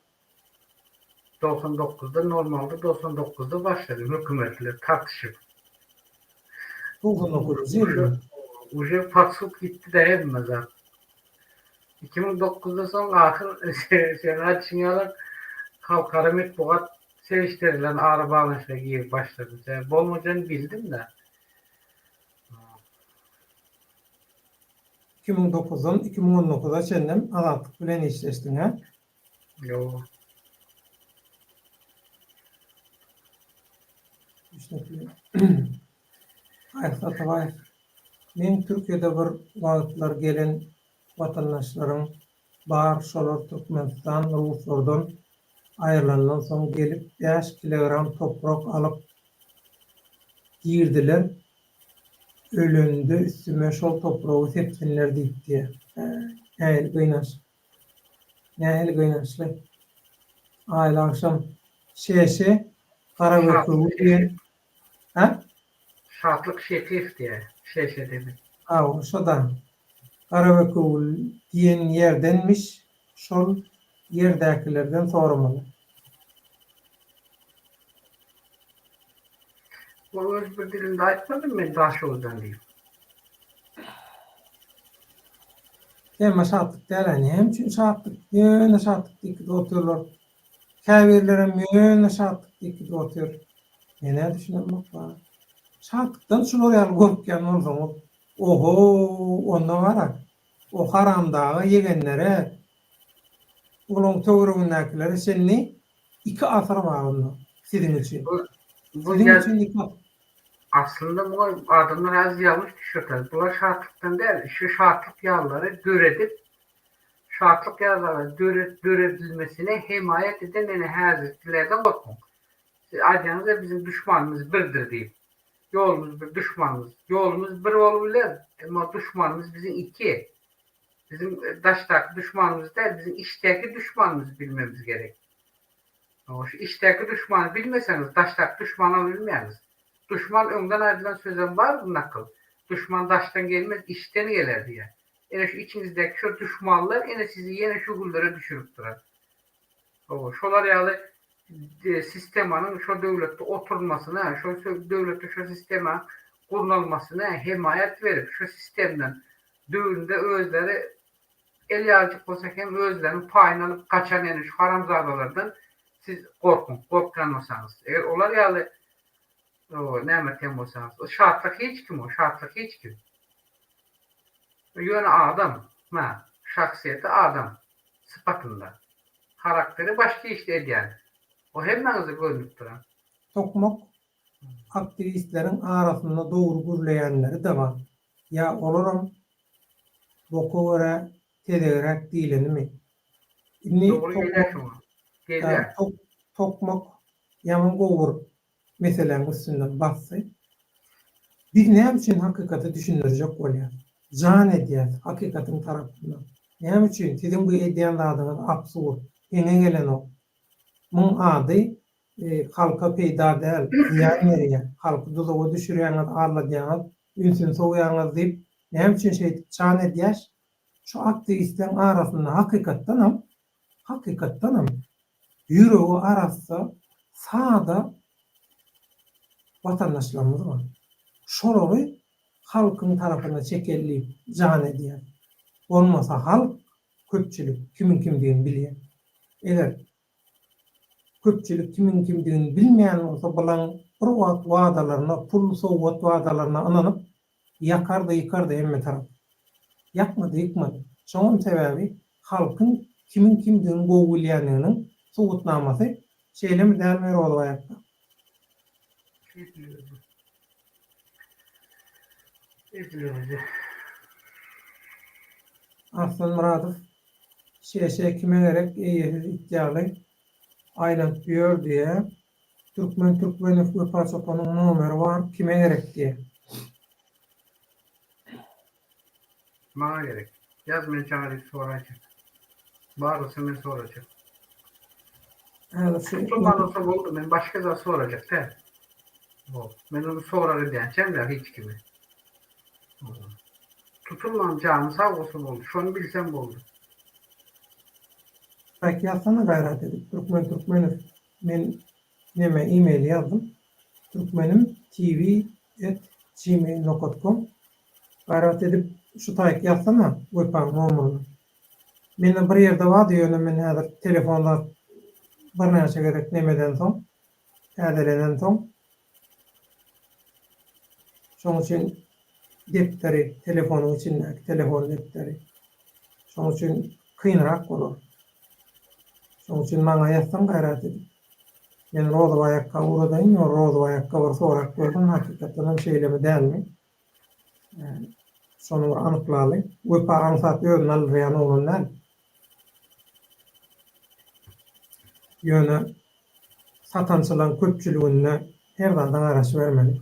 99'da normalde 99'da başladım hükümetle tartışıp. 99'da ýyly. Uje patsuk gitti de edmez ha. 2009'da son ahir sen açınyalar Kalkara Metbuat seviştirilen arabalaşa giyip başladı. Bolmacan bildim de. 2009'dan 2019'a çendim azatlyk bilen işleşdiň ha? Yo. Düşünkli. Aýsa tabaý. Men Türkiýede bir wagtlar gelen watandaşlaryň bar şolar Türkmenistan, Ruslardan aýrylandan soň gelip 5 kilogram toprak alyp girdiler. Ölündü, üstüme şol toprağı tepkinler diýipdi. Nähili gıynaş. Nähili gıynaşly. Aýla akşam şeşe, kara böküğü diýen. Ha? Şatlyk şetif diye. Şeşe dedi. Aw, şoda. Kara böküğü diýen ýerdenmiş. Şol ýerdäkilerden soramaly. Bu öz bir dilinde aýtmadym men Daşoğuz'dan diýip. Hem şatlyk däl, hem üçin şatlyk, ýöne şatlyk diýip oturlar. Käbirlerim ýöne şatlyk diýip otur. Mene düşünmek bar. Şatlykdan şular ýaly gorkýan bolsaňyz, oho, onda gara. O haramdagy ýegenlere, ulun töweregindäkilere seni 2 asar bagyndy siziň üçin. Bu Siziň ýa- üçin 2 aslında bu adamlar az yanlış düşürler. Bunlar şartlıktan değil. Şu şartlık yağları göredip şartlık yağları görebilmesine himayet eden en hazretlerden bakın. Adyanızda bizim düşmanımız birdir deyip. Yolumuz bir, düşmanımız. Yolumuz bir olabilir. Ama düşmanımız bizim iki. Bizim daştaki düşmanımız değil, bizim işteki düşmanımız bilmemiz gerek. O şu işteki düşmanı bilmeseniz daştaki düşmanı bilmeyiniz. Düşman öňden aýdylan sözem var bu nakıl. Düşman daştan gelmez, işten geler diýe. Ene şu içinizdeki şu düşmanlar ene sizi yine şu gullere düşürüp durar. O şolar ýaly sistemanyň şu döwletde oturmasyna, şu döwletde şu sistema gurnalmasyna himayet berip şu sistemden döwründe özleri el ýalyjyk bolsa hem özleriniň paýyny alyp kaçan ene şu haramzadalardan siz korkkan bolsaňyz. Eger olar ýaly näme bolsaňyz, o şartlyk hiç kim o, şartlyk hiç kim. Ýöne adam, şahsiýeti adam sypatynda. Karakteri başka işte edýän. O hemmeňize görünüp duran. tokmak aktivistleriň arasynda dogry gürleýänleri de bar. Ya olaram boku göre tederek diýlenimi? Doğru gelir şuna. Gelir. Tokmak yaman gowur meselen üstünden bassy. Biz näme üçin hakykata düşündirjek bolýar? Jan edýär hakykatyň tarapyndan. Näme üçin siziň bu edýän zadyňyz absurd, ene gelen o. Muň ady halka peýda däl, ýan berýär. Halky dozaga düşürýäňiz, arladýaňyz, ünsün soňýaňyz diýip näme üçin şeýle jan edýär? Şu aktivistleriň arasynda hakykatdanam ýüregi arasy sada watandaşlarymyz bar. Şolary halkyň tarapyna çekellip jan edýär. Bolmasa halk köpçülik kimin kimdigini bilýär. Eger köpçülik kimin kimdigini bilmeýän bolsa bolan bir wagtlaryna, pul sowgat wagtlaryna ananyp ýykardy emme tarap. Ýakmady. Şoň sebäbi halkyň kimin kimdigini gowulýanynyň sowgatnamasy şeýlemi dälme rol aýakda. Aslan Muradow şeşe kime gerek ihtiyarlı aylan diyor diye Türkmen pasaportunun numara var kime gerek diye. Bana gerek. Yazmayın çağırıp soracak. Bağırırsa ben soracak. Tutulmadan oldu. Ben başka da soracak. De. Ben onu sorarım diyeceğim de hiç kimi. Tutulmayacağını sağ olsun oldu. Şunu bilsem oldu. Belki yazsana gayret edip Türkmen men neme e-mail yazdım. Türkmenim tv@gmail.com gayret edip şu tayk yazsana webpam numaraını. Meni bir ýerde var diýenim men häzir telefonda bir näçe gerek nemeden soň, häzirlenen soň. Şoň üçin defteri, telefonun içindeki telefon defteri. Şoň üçin kynrak bolar. Şoň üçin maňa ýatsan gaýrat edip. Men rozy aýakka uradaýyn, rozy aýakka bir sorak berdim, hakykatdan hem şeýlemi dälmi? Şonu anyklaly. Öpa ansat özüni alýan olanlar. Ýöne satançylaryň köpçüligine her zatan araşy bermeli.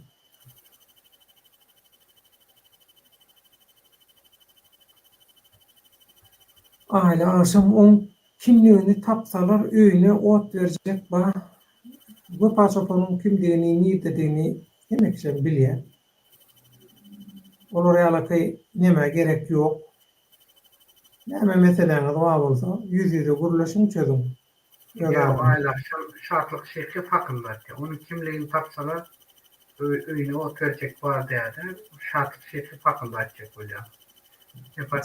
Aile aşam on kimligini tapsalar öýüne ot berjek ba. Bu pasaportun kimligini, niýetini hemekşen bilýär. Olara ýalaky näme gerek ýok. Näme meseleňiz bar bolsa, ýüz-ýüze gürleşiň çözüň. Ya aýlaşyp şartlyk şekli fakyndaty. Onu kimligini tapsalar öýüne ot berjek bar diýär. Şartlyk şekli fakyndaty bolýar.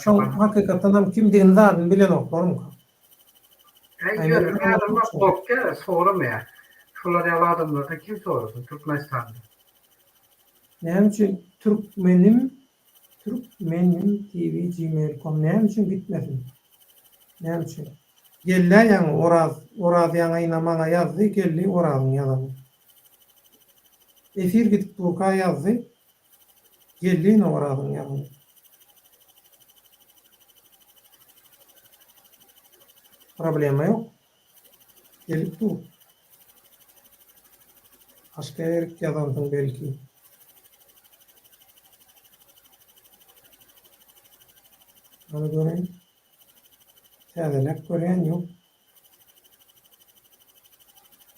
Şoň hakykatdan hem kimdigini zadyny bilen oklarym. Aynen. Adamlar korkar, soramaya. Şolar ýaly adamlardan kim sorasyn? Türkmenistanda. Näme üçin Türkmenim TV@gmail.com näme üçin gitmesin? Näme üçin? Gelle ýaňy Oraz ýaňyna maňa ýazdy, geldi Orazyň ýazany. Efir gidip durka ýazdy. Geldi Orazyň ýazany. Problema ýok. Gelip dur. Başka erik ýazandyň belki. Onu göreyim. Täzelek görýän ýok.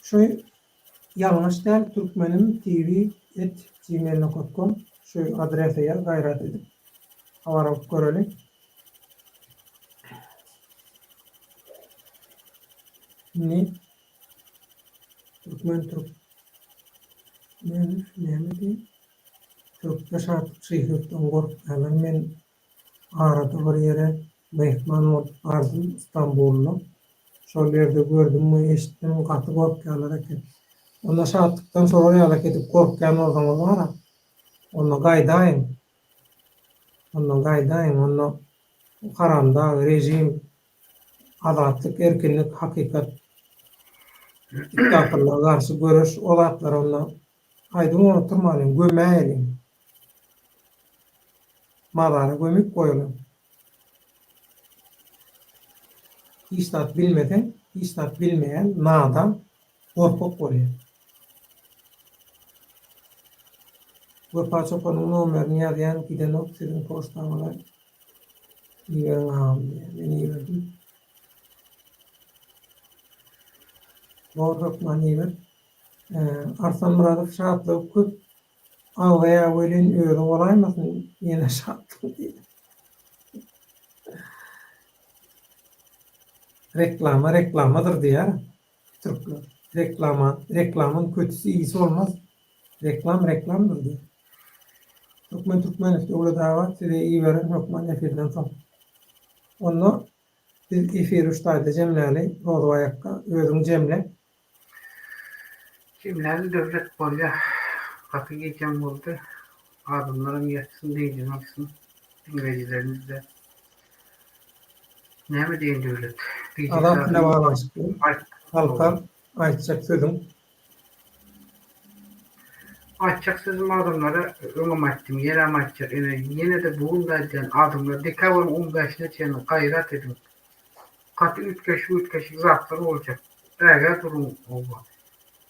Şu ýalňyş däl Türkmenim TV@gmail.com şu adrese ýaz gaýrat edip habaryp görelim. Türkmen Türkçe şartlyk şeýherden gorkýan men arada bir ýere mehman bolup barzym İstanbulda. Şol ýerde gördüm, eşitdim, gaty gorkýanlar eken. Onda şartlykdan sonra ýala ketip gorkýan bolsaňyz bara. Onu gaýdaýyn. Onu karanda rejim, azatlyk, erkinlik, hakykat diktatorlara garşy görüş, o zatlar onda aýdym oturmalym, gömäýin. Madara gömüp koyalım. İstat bilmeden, istat bilmeyen nadan korkup oluyor. Bu pasaportun numarini yazan giden ok sizin postamalar yiyerin ağam diye. Ben iyi verdim. Doğru maniver. Arslan Muradov şartlı köp ağaya velin öyle olaymasın yine şartlı diye. Reklamadır diye. Türkler. Reklamın kötüsü iyisi olmaz. Reklamdır diye. Türkmen işte öyle davat size iyi veren Türkmen efirden son. Onu biz efir ustayda cemleli rozu ayakka özüm cemle. Cemleli devlet bolya katı geçen oldu. Adımların yatsın deyicin aksın. İngilizlerimizde. Ne mi deyin devlet? Adam bile bağlaştı. Halkar aytacak sözüm. Açacak sözüm adımlara ömüm ettim. Yere açacak. Yine de buğun verdiğin adımları dekabın 15'ine çeyin gayret edin. Katı ütkeşi zatları olacak. Eğer durum olma.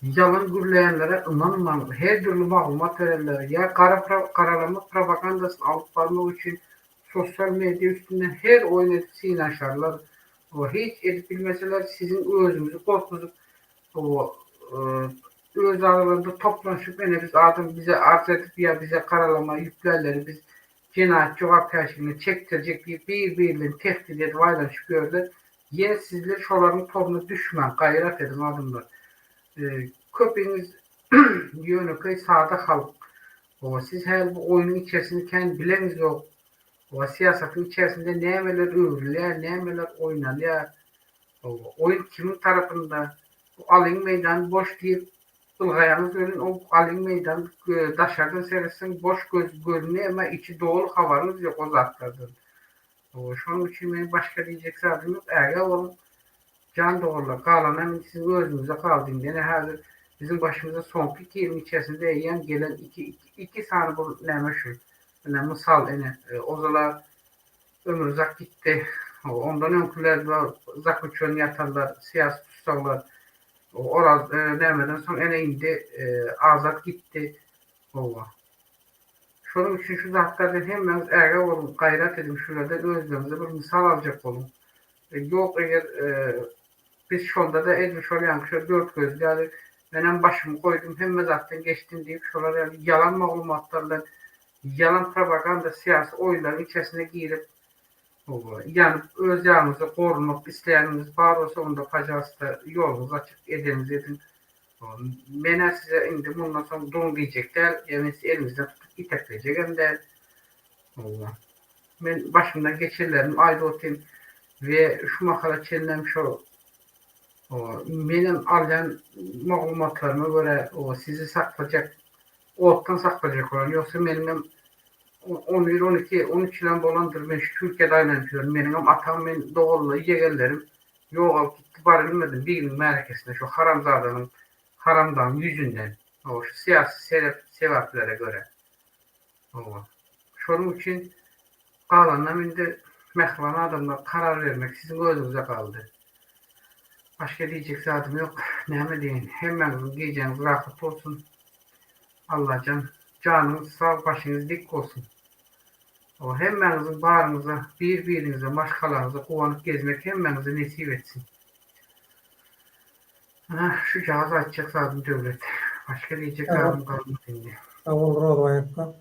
Yalan gürleyenlere inanmalı. Her türlü malumat verirler. Ya karalama propagandasını alıp varmak için sosyal medya üstünden her oyun sinaşarlar. O hiç edip bilmeseler sizin özünüzü korkunuzu öz aralarında toplanışıp biz adım bize arz edip ya bize karalama yüklerleri biz cinayetçi arkadaşını çektirecek birbirlerini tehdit edip aylanışıp gördü. Yine sizler şoların torunu düşmen gayret edin adımlar. Köpeğiniz yönü sağda halk. Siz her bu oyunun içerisinde kendi bileniz yok. O siyasetin içerisinde nemeler övülüyor, nemeler oynanıyor. Oyun kimin tarafında? Bu alayım meydanı boş deyip Ilgayanız ölün o alim meydan daşardan seyretsen boş görünüyor ama içi dolu havanız yok o zatlardan. Şunun için benim başka diyecek saatim yok. Eğer olun can doğurla kalan sizin özünüze kaldığım gene hazır bizim başımıza son 2 yılın içerisinde yiyen gelen iki saniye bu neme şu. Misal ozalar ömür uzak gitti. Ondan önküler zak uçuyorsun yatarlar, siyasi tutsaklar. Oraz demeden sonra indi azat gitti. Şunun için şu zatlardan hemen eğer olun gayret edin şurada özlerinize bir misal alacak olun. Yok eğer biz şolda da etmiş olayan şu dört gözlü yani benim başımı koydum hem zaten geçtim deyip şolar yani yalan malumatlarla yalan propaganda siyasi oyların içerisine girip yani öz yanınızı korumak isteyeniniz var olsa onda pacasta yolunuz açık ediniz edin. Ben size indi bundan sonra don diyecekler yani elimizden tutup itekleyecek hem de ben başımdan geçirilerim ayda otayım ve şu makale çenilen şu benim alan malumatlarıma göre sizi saklayacak ottan saklayacak olan yoksa benim 11, 12, 13 yıl dolandır ben şu Türkiye'de aynen diyorum. Benim atam ben doğulu yeğenlerim yok gitti barınmadım bir gün merkezinde şu haramdan yüzünden şu siyasi sebeplere göre. Şunun için kalanlar şimdi mehvan adamlar karar vermek sizin gözünüze kaldı. Başka diyecek zaten yok. Ne deyin. Hemen diyeceğiniz rahat olsun. Allah canınız sağ başınız dik olsun. Hemenizin bağrınıza, birbirinize, başkalarınıza kovanıp gezmek hemenize nesip etsin. Şu cihazı açacak zaten devlet. Başka diyecek zaten kalmadı şimdi. Davul rodo ayakka.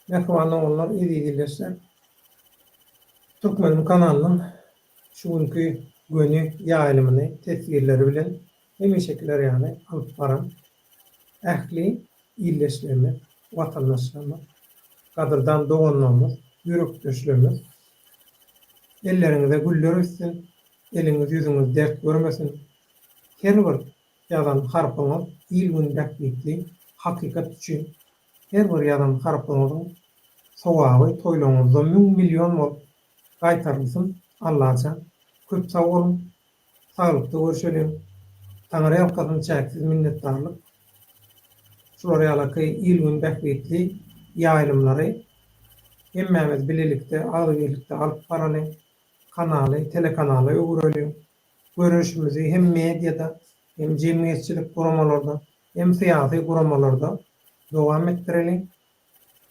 Mehvanı onlar iyi dillerse. Türkmenim kanalının şu günkü günü yayılımını tesirleri bilen emin şekiller yani alıp varan ehli illeşlerimi, vatandaşlarımı, kadırdan doğanlarımız, yürüktüşlerimiz, ellerinize güller üstün, eliniz yüzünüz dert görmesin. Her bir yalan harpınız, ilmin dakikli, hakikat için, her bir yalan harpınızın sowabı toyluğunuzda milyon vol kaytarılsın. Allah'a köp sağ olun, sağlıklı görüşelim. Tanrı'ya halkasın çeksiz minnettarlık. Şuraya alakayı ilmin dakikli yayılımları hemmemiz birlikte, birlikte alıp paralel kanalı, telekanalı öğrenelim. Görüşümüzü hem medyada, hem cemiyetçilik kuramalarda, hem siyasi kuramalarda devam ettirelim.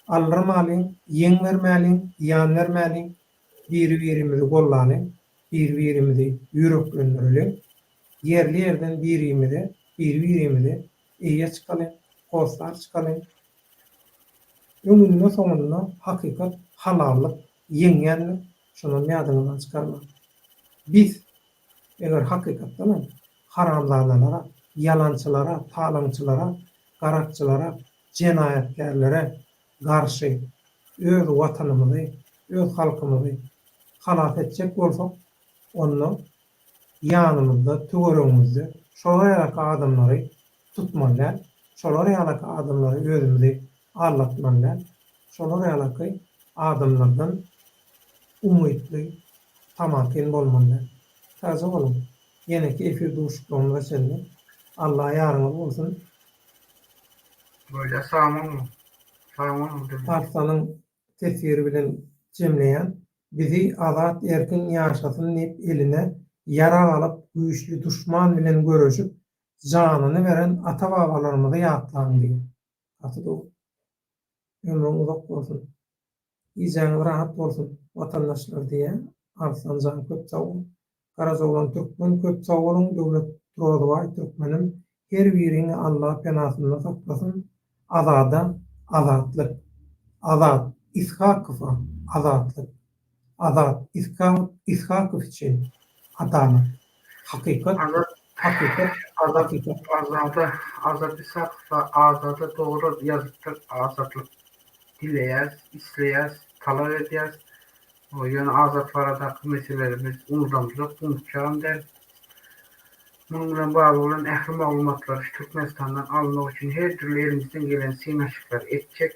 Alırmalıyım, yen vermeliyim, yan vermeliyim. Birbirimizi kollayalım, birbirimizi yüreklendirelim. Yerli yerden birbirimizi iyiye çıkalım, dostlar çıkalım. Ömrünün sonunda hakikat, halallık, yengenlik, şunun yadından çıkarmak. Biz eğer hakikaten haramlarlara, yalancılara, talancılara, garakçılara, cinayetkarlara karşı öz vatanımızı, öz halkımızı halat edecek olsak, onu yanımızda, tüvörümüzde, şolayalaka adamları tutmalar, şolayalaka adamları özümüzü anlatmalar, şolayalaka adamlardan umutlu, tamakin bolmalar. Taze olun. Yine keyfi duşukluğumda şimdi. Allah'a yardım olsun. Böyle sağlam mı? Arslanın tesiri bilen cemleyen bizi azat erkin yaşasın deyip eline yara alıp güçlü düşman bilen görüşüp canını veren ata babalarımızı yattan diye. Atıda o. Ömrün uzak olsun. İyiceniz rahat olsun vatandaşlar diye. Arslan can köp sağ olun. Karazoğlan Türkmen köp sağ olun. Devlet Rodovay Türkmenim her birini Allah penasında saklasın. Azatlık. Azat, İshakıfa, azatlık. Azat, İshakıf için adalet. Hakikat, hakikat, hakikat. Azad isakfa azada doğru yazıktır azatlık dileyez, isleyez, talep ediyez. Yani azatlara da meselelerimiz unutulacak, unutacağım der. Bunun bilen bagly bolan ähli maglumatlar Türkmenistandan almak üçin her türlü elimizden gelen synaşyklar etjek.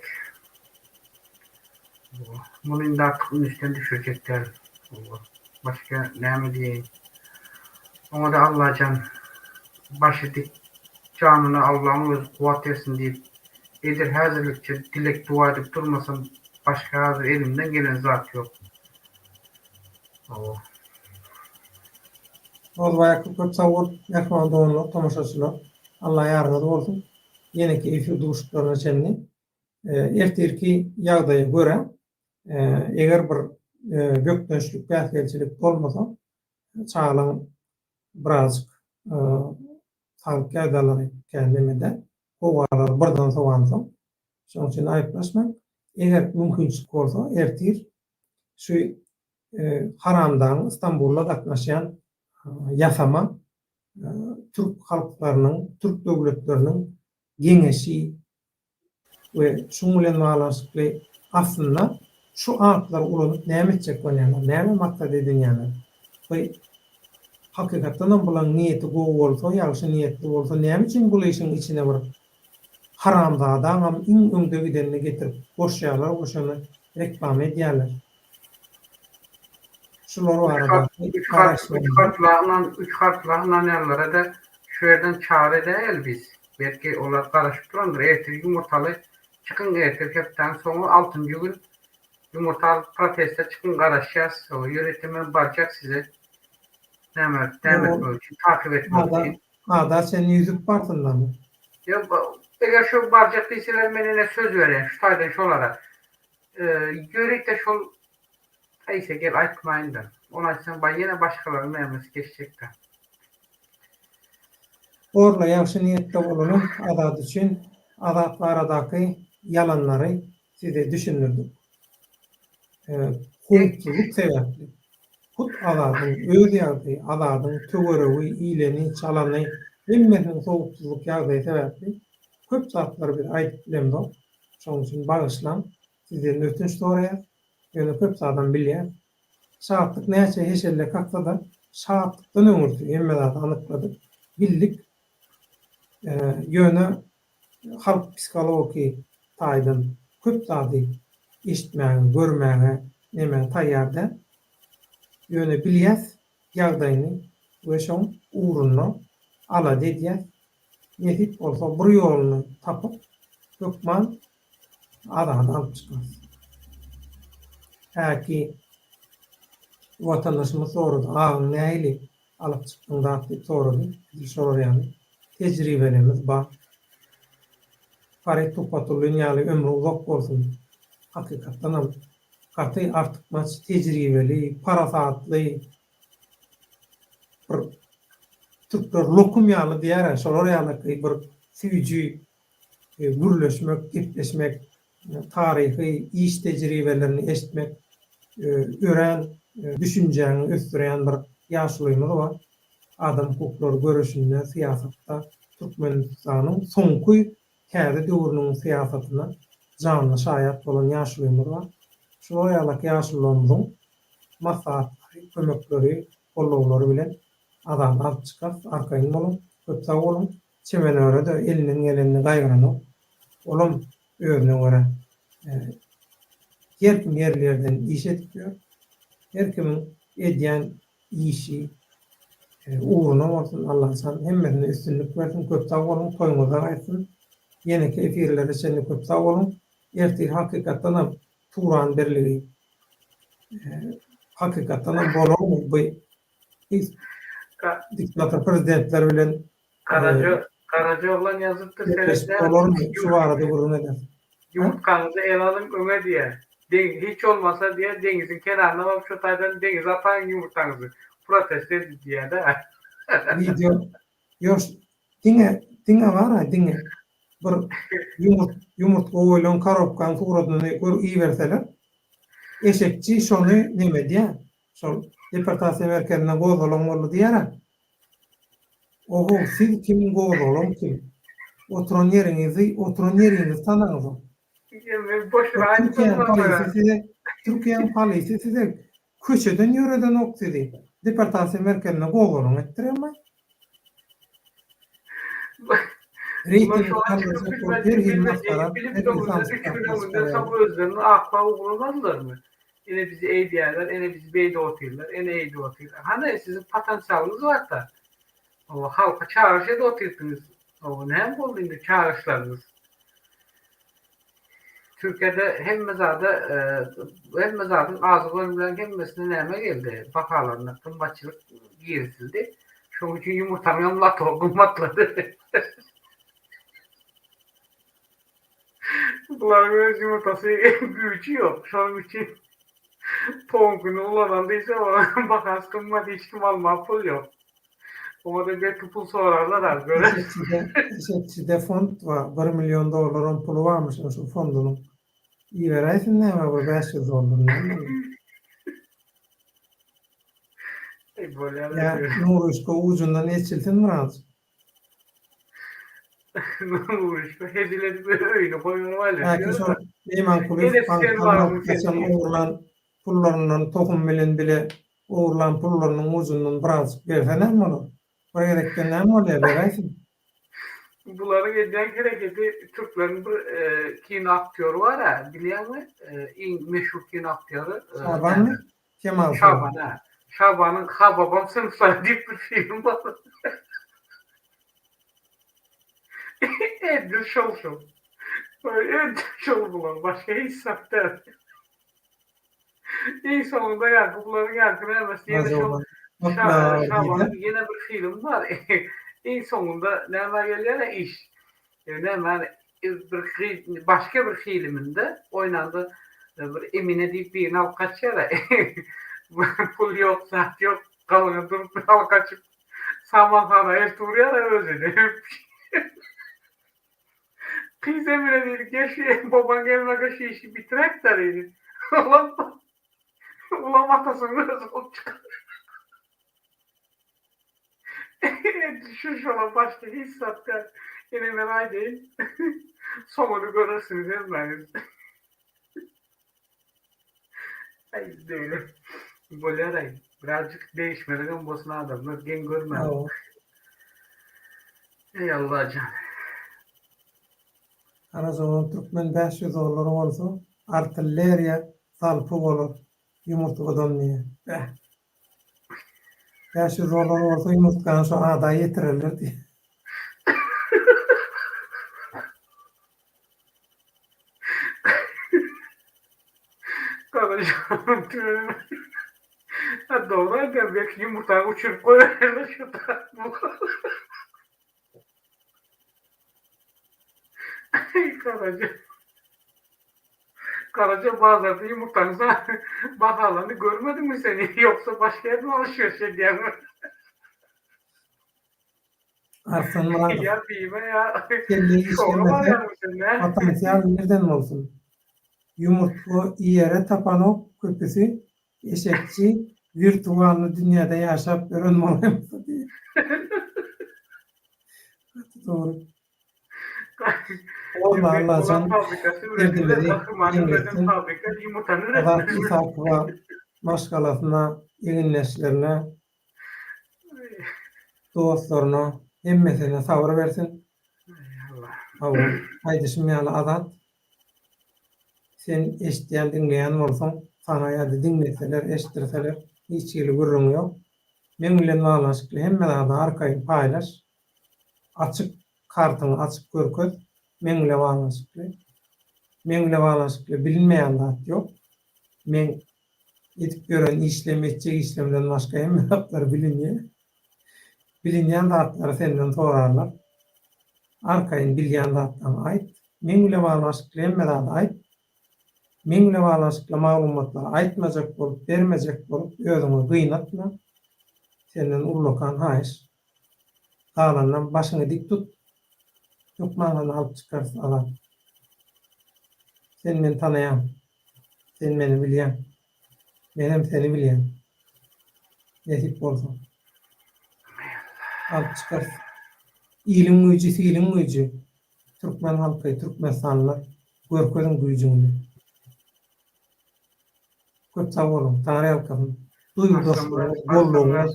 Bunu indi artık üstüne düşürecekler. Başka näme diýeyim? Ona da Allah can başı dik canını Allah'ın öz kuvat etsin deyip edir hazırlıkçı dilek dua edip durmasam başka hazır elimden gelen zat yok. O bayakı köp savur yakman doğunlu tomaşaçılar. Allah yararlı olsun. Yine ki efi duşlarına çenni. Ertirki yağdaya göre eğer bir gökdönüşlük belgelçilik olmasa çağlan birazcık sağlık kaydaları kendimde kovalar birden soğansam. Şoň üçin aýyplaşmak. Eger mümkinçilik bolsa ertir şu haramdan İstanbul'a gatnaşan yasama Türk halklarının, Türk döwletlerinin geňeşi ve şuň bilen baglanşykly aslında şu atlar ulanyp näme etjek bolýarlar, näme maksat edýärler. Ve hakykatdan bulan niýeti gowy bolsa, ýagşy niýetli bolsa, näme üçin bu işin içine bir haramzada hem iň öňde gidenini getirip boşýarlar, oşany reklam edýärler. Şular arada Üç harflarla nerelere de şu yerden çare değil biz. Belki onlar karışıp durandır. Ertesi yumurtalı çıkın getir. Hepten sonra 6. gün yumurtalı proteste çıkın karışacağız. O yönetimi bakacak size. Demek için takip etmek için. Da sen yüzük partından mı? Ya eğer şu barcak değilseler benimle söz veren şu taydan şolara. Görek de şol neyse gel aytmayın da. Ona sen yine başkalarının memnesi geçecekler. Orla ýagşy niýetde bolunup adat üçin adatlar aradaky yalanlary size düşündirdik. Hukuk sebäpli. Hut adatyň öz ýagdaýy, adatyň töwereги, ileni, çalany, hemmesiniň sowukçuluk ýagdaýy sebäpli köp zatlar bir aýdyp bilemdi. Şoň üçin bagyşlan sizden ötünç soraýar. Ýöne köp zatdan bilýär. Saatlyk näçe heşelle kakda da saatlikden öňürdi. Hemme zat anykladyk. Bildik. Ýöne halk psikologi taýdan köp zady eşitmäge, görmäge neme taýýarda. Ýöne bilýär ýagdaýyny we şoň uğruna ala edýär. Nähit bolsa bir ýoluny tapyp hökman adamdan alyp çykmaz. Äki vatandaşymyz sorudy, näili alyp çykdyňda diýip sorudy. Sorýany. Tejribelerimiz bar. Paret topatly ýaly ömrü uzak bolsun. Hakykatdan ham gaty artykmaç tejribeli, parasatly bir Türkler lokum ýaly diýär, şolar ýaly bir süýji gürleşmek, gepleşmek, tarihi iş tejribelerini eşitmek, ören, düşünjäni ösdüren bir ýaşlymyz bar. Adam hukukları görüşünde, siyasatta Türkmenistanyň soňky häzir döwrüniň siyasatyna canly şahyat bolan ýaşlymyz bar. Şu ýaly ýaşlymyzyň maslahatlary, kömekleri, gollawlary bilen adam alyp çykar, arkaýyn bolan, köp sag bolun, çemenöre de eliniň gelenini gaýgyryny, olam özüne görä herkim yerlerden iş etýär. Herkimiň edýän işi uğruna bolsun, Allah san hemmesine üstünlük versin, köp sag bolun, toýuňyza gaýtsyn. Ýene-ki efirlere seni köp sag bolun. Ertir hakykatdan ham turan berligi hakykatdan ham bolarmy? Bu diktator prezidentler bilen Karaca olan yazıptır şu arada gurur eder. Yumurtkanızı el alın öme diye. Hiç olmasa diye denizin kenarına bak şu taydan denize atayın yumurtanızı. Protesto edin diye de. Video yok. Dinle var ha dinle. Bir yumurt oğulun karopkan suratını iyi verseler. Eşekçi şonu neme diye. Şol deportasiya merkezine gozolun oldu diye. Oho siz kimin gozolun kim? Oturun yerinizi tanınız. Türkiye'nin polisi size köşeden yöreden ok dedi. Deportasiya merkezine gozolun ettiremez. Bunlar Reyting şu an çıkıp alacak o bir bilmediği himmetlara bilim her dalı'nda insan 3 çıkartma milyonunda çıkarıyor. sapı özlerine akla uğramazlar mı? Yine bizi ey diyorlar, yine bizi beyde otuyorlar, yine eyde otuyorlar. Hani sizin potansiyeliniz var da o halka çağrışa da otuyorsunuz. O ne oldu şimdi çağrışlarınız? Türkiye'de hem mezarın ağzı bölümlerin gelmesine neme geldi. Bakalarına kımbatçılık girsildi. Şu için yumurtamıyorum lato kumbatladı. Bunların öz yumurtası büyücü yok. Şu için tohumunu ulanandıysa ona bakas kımbat ihtimal mapul yok. Ona da bir tupul sorarlar az böyle. Eşekçide fond var. 1 milyon doların pulu varmış şu fondunun. İyi vereysin ne var bu 500 dolar ne mi? Böyle Ya diyor. Nuruşko ucundan geçilsin mi razı? Uğraşma. Hediyeleri böyle öyle koyuyorlar Belki diyor şu da. Lehman Kulüf Yine sen var banktan mı kaçan senin? uğurlan pullarının tohum bilen bile uğurlan pullarının ucundan biraz verse ne mi olur? Buraya gerekten ne mi oluyor vereysin? Bunların edilen hareketi Türklerin bir kino aktörü var ya biliyor musun? En meşhur kino aktörü Şaban mı? Kemal Şaban Sunal. ha. Şaban'ın Ha Babam Sınıflar diye bir film var. Edil Şolşol. Edil Şol bulan. Başka hiç saklar. En sonunda yani bunların yargına emesi yine Razı şu olan. Çok ne ağır Şaban'ın giydi. yine bir film var. En sonunda ne geliyor ya iş. Hemen başka bir filminde oynandı. Bir Emine deyip bir av kaçıyor. Pul yok, saat yok. Kalın durup av kaçıp Samanxana Ertuğrul'a da özünü. Kız Emine dedi ki baban gelmeden şu işi bitirek de dedi. Ulan atasını özü çıkar. Şu olan başka hiç sattı. Yine merak değil. Sonunu görürsünüz hemen. Ay böyle. Böyle arayın. Birazcık değişmeden bosna adamlar gen görmem. Evet. Ey Allah can. Ana zaman Türkmen 500 dolar olsa artilleriya salpı olur. Yumurtadan niye? 500 dolar olsa yumurtkanı şu ada yetirirler diye. Kalacağım tüyüm. Ha doğru ya belki yumurtayı uçurup koyarlar şurada. Karaca. Karaca bazen yumurtanıza baharlarını görmedin mi seni? Yoksa başka yerde mi alışıyor şey diye mi? Arslanlar Ya büyüme ya. kelleyi Şoka var işlemese yani senin ne? potansiyel nereden olsun? Yumurtlu iyere tapan o köpüsü eşekçi virtuallı dünyada yaşap öğrenmeliyim diye. Doğru. Allah Büyük Allah olan can fabrikası üretirler. derdileri Akımanı üreten yengesin. fabrika yumurtanı Allah üretmez. İshak'a başkalarına, yeni nesillerine, dostlarına, hemmesine sabır versin. Allah. Avu, haydi şimdi yani azat. Sen eşitleyen dinleyen olsan, sana ya da dinleseler, eşittirseler, hiç ilgi gurrun yok. Memnuniyet bağlanışıklı hemen da arkayı paylaş. Açık kartını açık görköz. Memnuniyet bağlanışıklı. Memnuniyet bağlanışıklı bilinmeyen de yok. Men edip gören işlem edecek işlemden başka hemen hatları biliniyor. Bilinmeyen de hatları senden sorarlar. Arkayın bilgen de hatlarına ait. Memnuniyet bağlanışıklı hemen da ait. Memnuniyet bağlanışıklı malumatları aitmacak olup, vermeyecek olup, özünü kıynatma. Senden urlokan hayır. Dağlarından başını dik tut. Yokmanını alıp çıkarsın alan. Sen beni tanıyan. Sen beni bilen. Benim seni bilen. Nesip olsun. Alıp çıkarsın. İlim gücüsü, ilim gücü. Türkmen halkı, Türkmenistanlılar. Görközün gücünü. Köp sağ olun. Tanrı halkının. Duyu Aslanlar, dostluğunuz, aslanlar, bolluğunuz.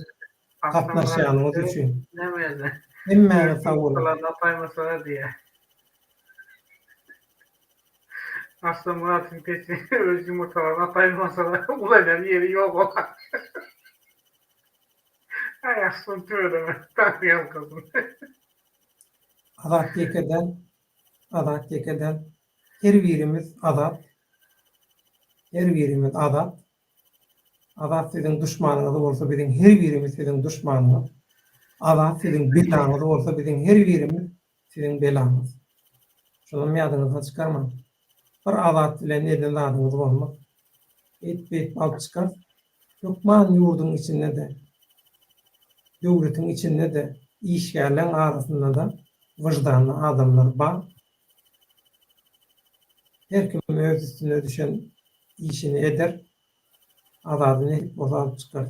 katnaşýanyňyz üçin. Nämede? Hemmäňe sag bolun. Yumurtalarını ataymasalar diye. Aslan Murat'ın peşi öz yumurtalarını ataymasalar ulan yeri yok o. Ay aslan tüyleme. Tanrıyam kızım. Azat diýekeden her birimiz azat. Her birimiz azat. Azat sizin düşmanınız bolsa bizim her birimiz sizin düşmanınız. Azat sizin belanız bolsa bizim her birimiz sizin belanız. Şunu ýadyňyzdan çykarmaň. Bir azat bilen eden zadyňyz bolmak. Etbet alyp çykar. Ýokman ýurduň içinde de, döwletiň içinde de, işgärleň arasynda da wyjdanly adamlar bar. Her kim öz üstüne düşen işini eder, azadyny bozalyp çykar.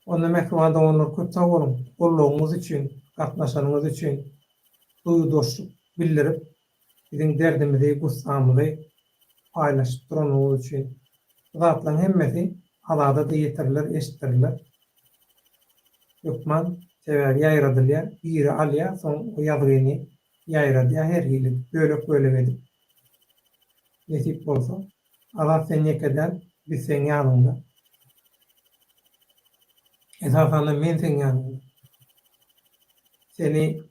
Onda mehkemada onur köp sag bolun. Gollagyňyz üçin, gatnaşanyňyz üçin duýduşyk bildirip, biziň derdimizi, gussamyzy paýlaşyp duranyňyz üçin. Zatlaryň hemmesi azada da ýetirler, eşitdirler. Ýokman sebäbi ýaýradylýar, biri alýar, soň o ýadygyny ýaýradýar, her hili bölek edip. Nesip bolsa, Allah sen ýekeden biz sen ýanynda. Esasanda men sen ýanynda. Seni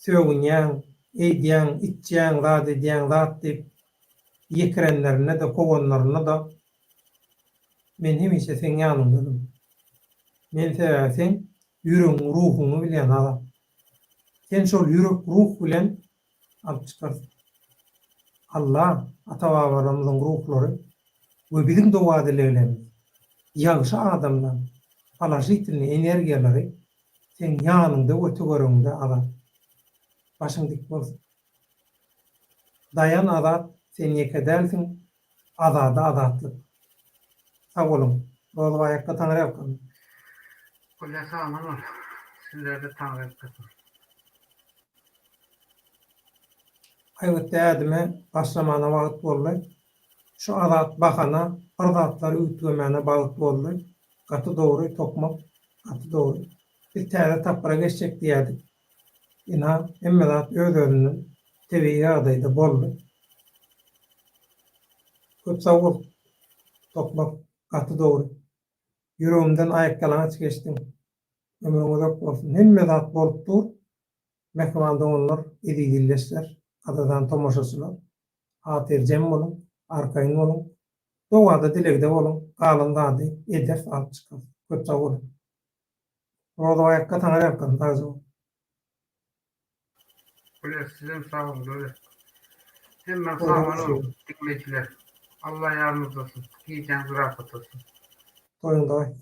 söwünýän, eýdýän, itjän, zat edýän, zat diýip ýekirenlerine de, kowanlaryna da men hemişe sen ýanyndadym. Men sen ýürek ruhuny bilen adam. Sen şol ýürek ruh bilen alyp çykarsın. Allah, ata-babalarymyzyň ruhlary we biziň dowadilerimiz, ýagşy adamlar, palaşytly energiýalary sen ýanynda we töwereňde alan. Başyň dik bolsun. Dayan azat, sen ýekedelsiň, azada azatlyk. Sag bolun. Roly aýakka taňry ýapkan. Kulla sağman ol. Sizlerde Tanrı kızım. Aýwatda ädime başlamana wagt boldy. Şu azat bakana, azatlary ütgemene wagt boldy. Gaty dogry tokmak, gaty dogry. Bir täze tapara geçjek diýdik. Ina emme zat öz-özünden tebiği ýagdaýda boldy. Köp sag bol. Tokmak, gaty dogry. Ýüregimden aýakkalaňa geçdim. Ömrüňiz ok bolsun. Hemme zat bolup dur. Mehmanda onlar edildiler. Adadan tomoşaçylar. Hatirjem bolun, arkaýyn bolun. Dowada dilegde bolun, galan zady eder alyp çykar. Köp sag bolun. Roly aýakka taňry ýapkan taýjy. Kulla sizin sağ olun. Böyle. Hemen sağman ol. Dikmeciler. Allah yardımcınız olsun. Giyeceğiniz rahat olsun. Toýunda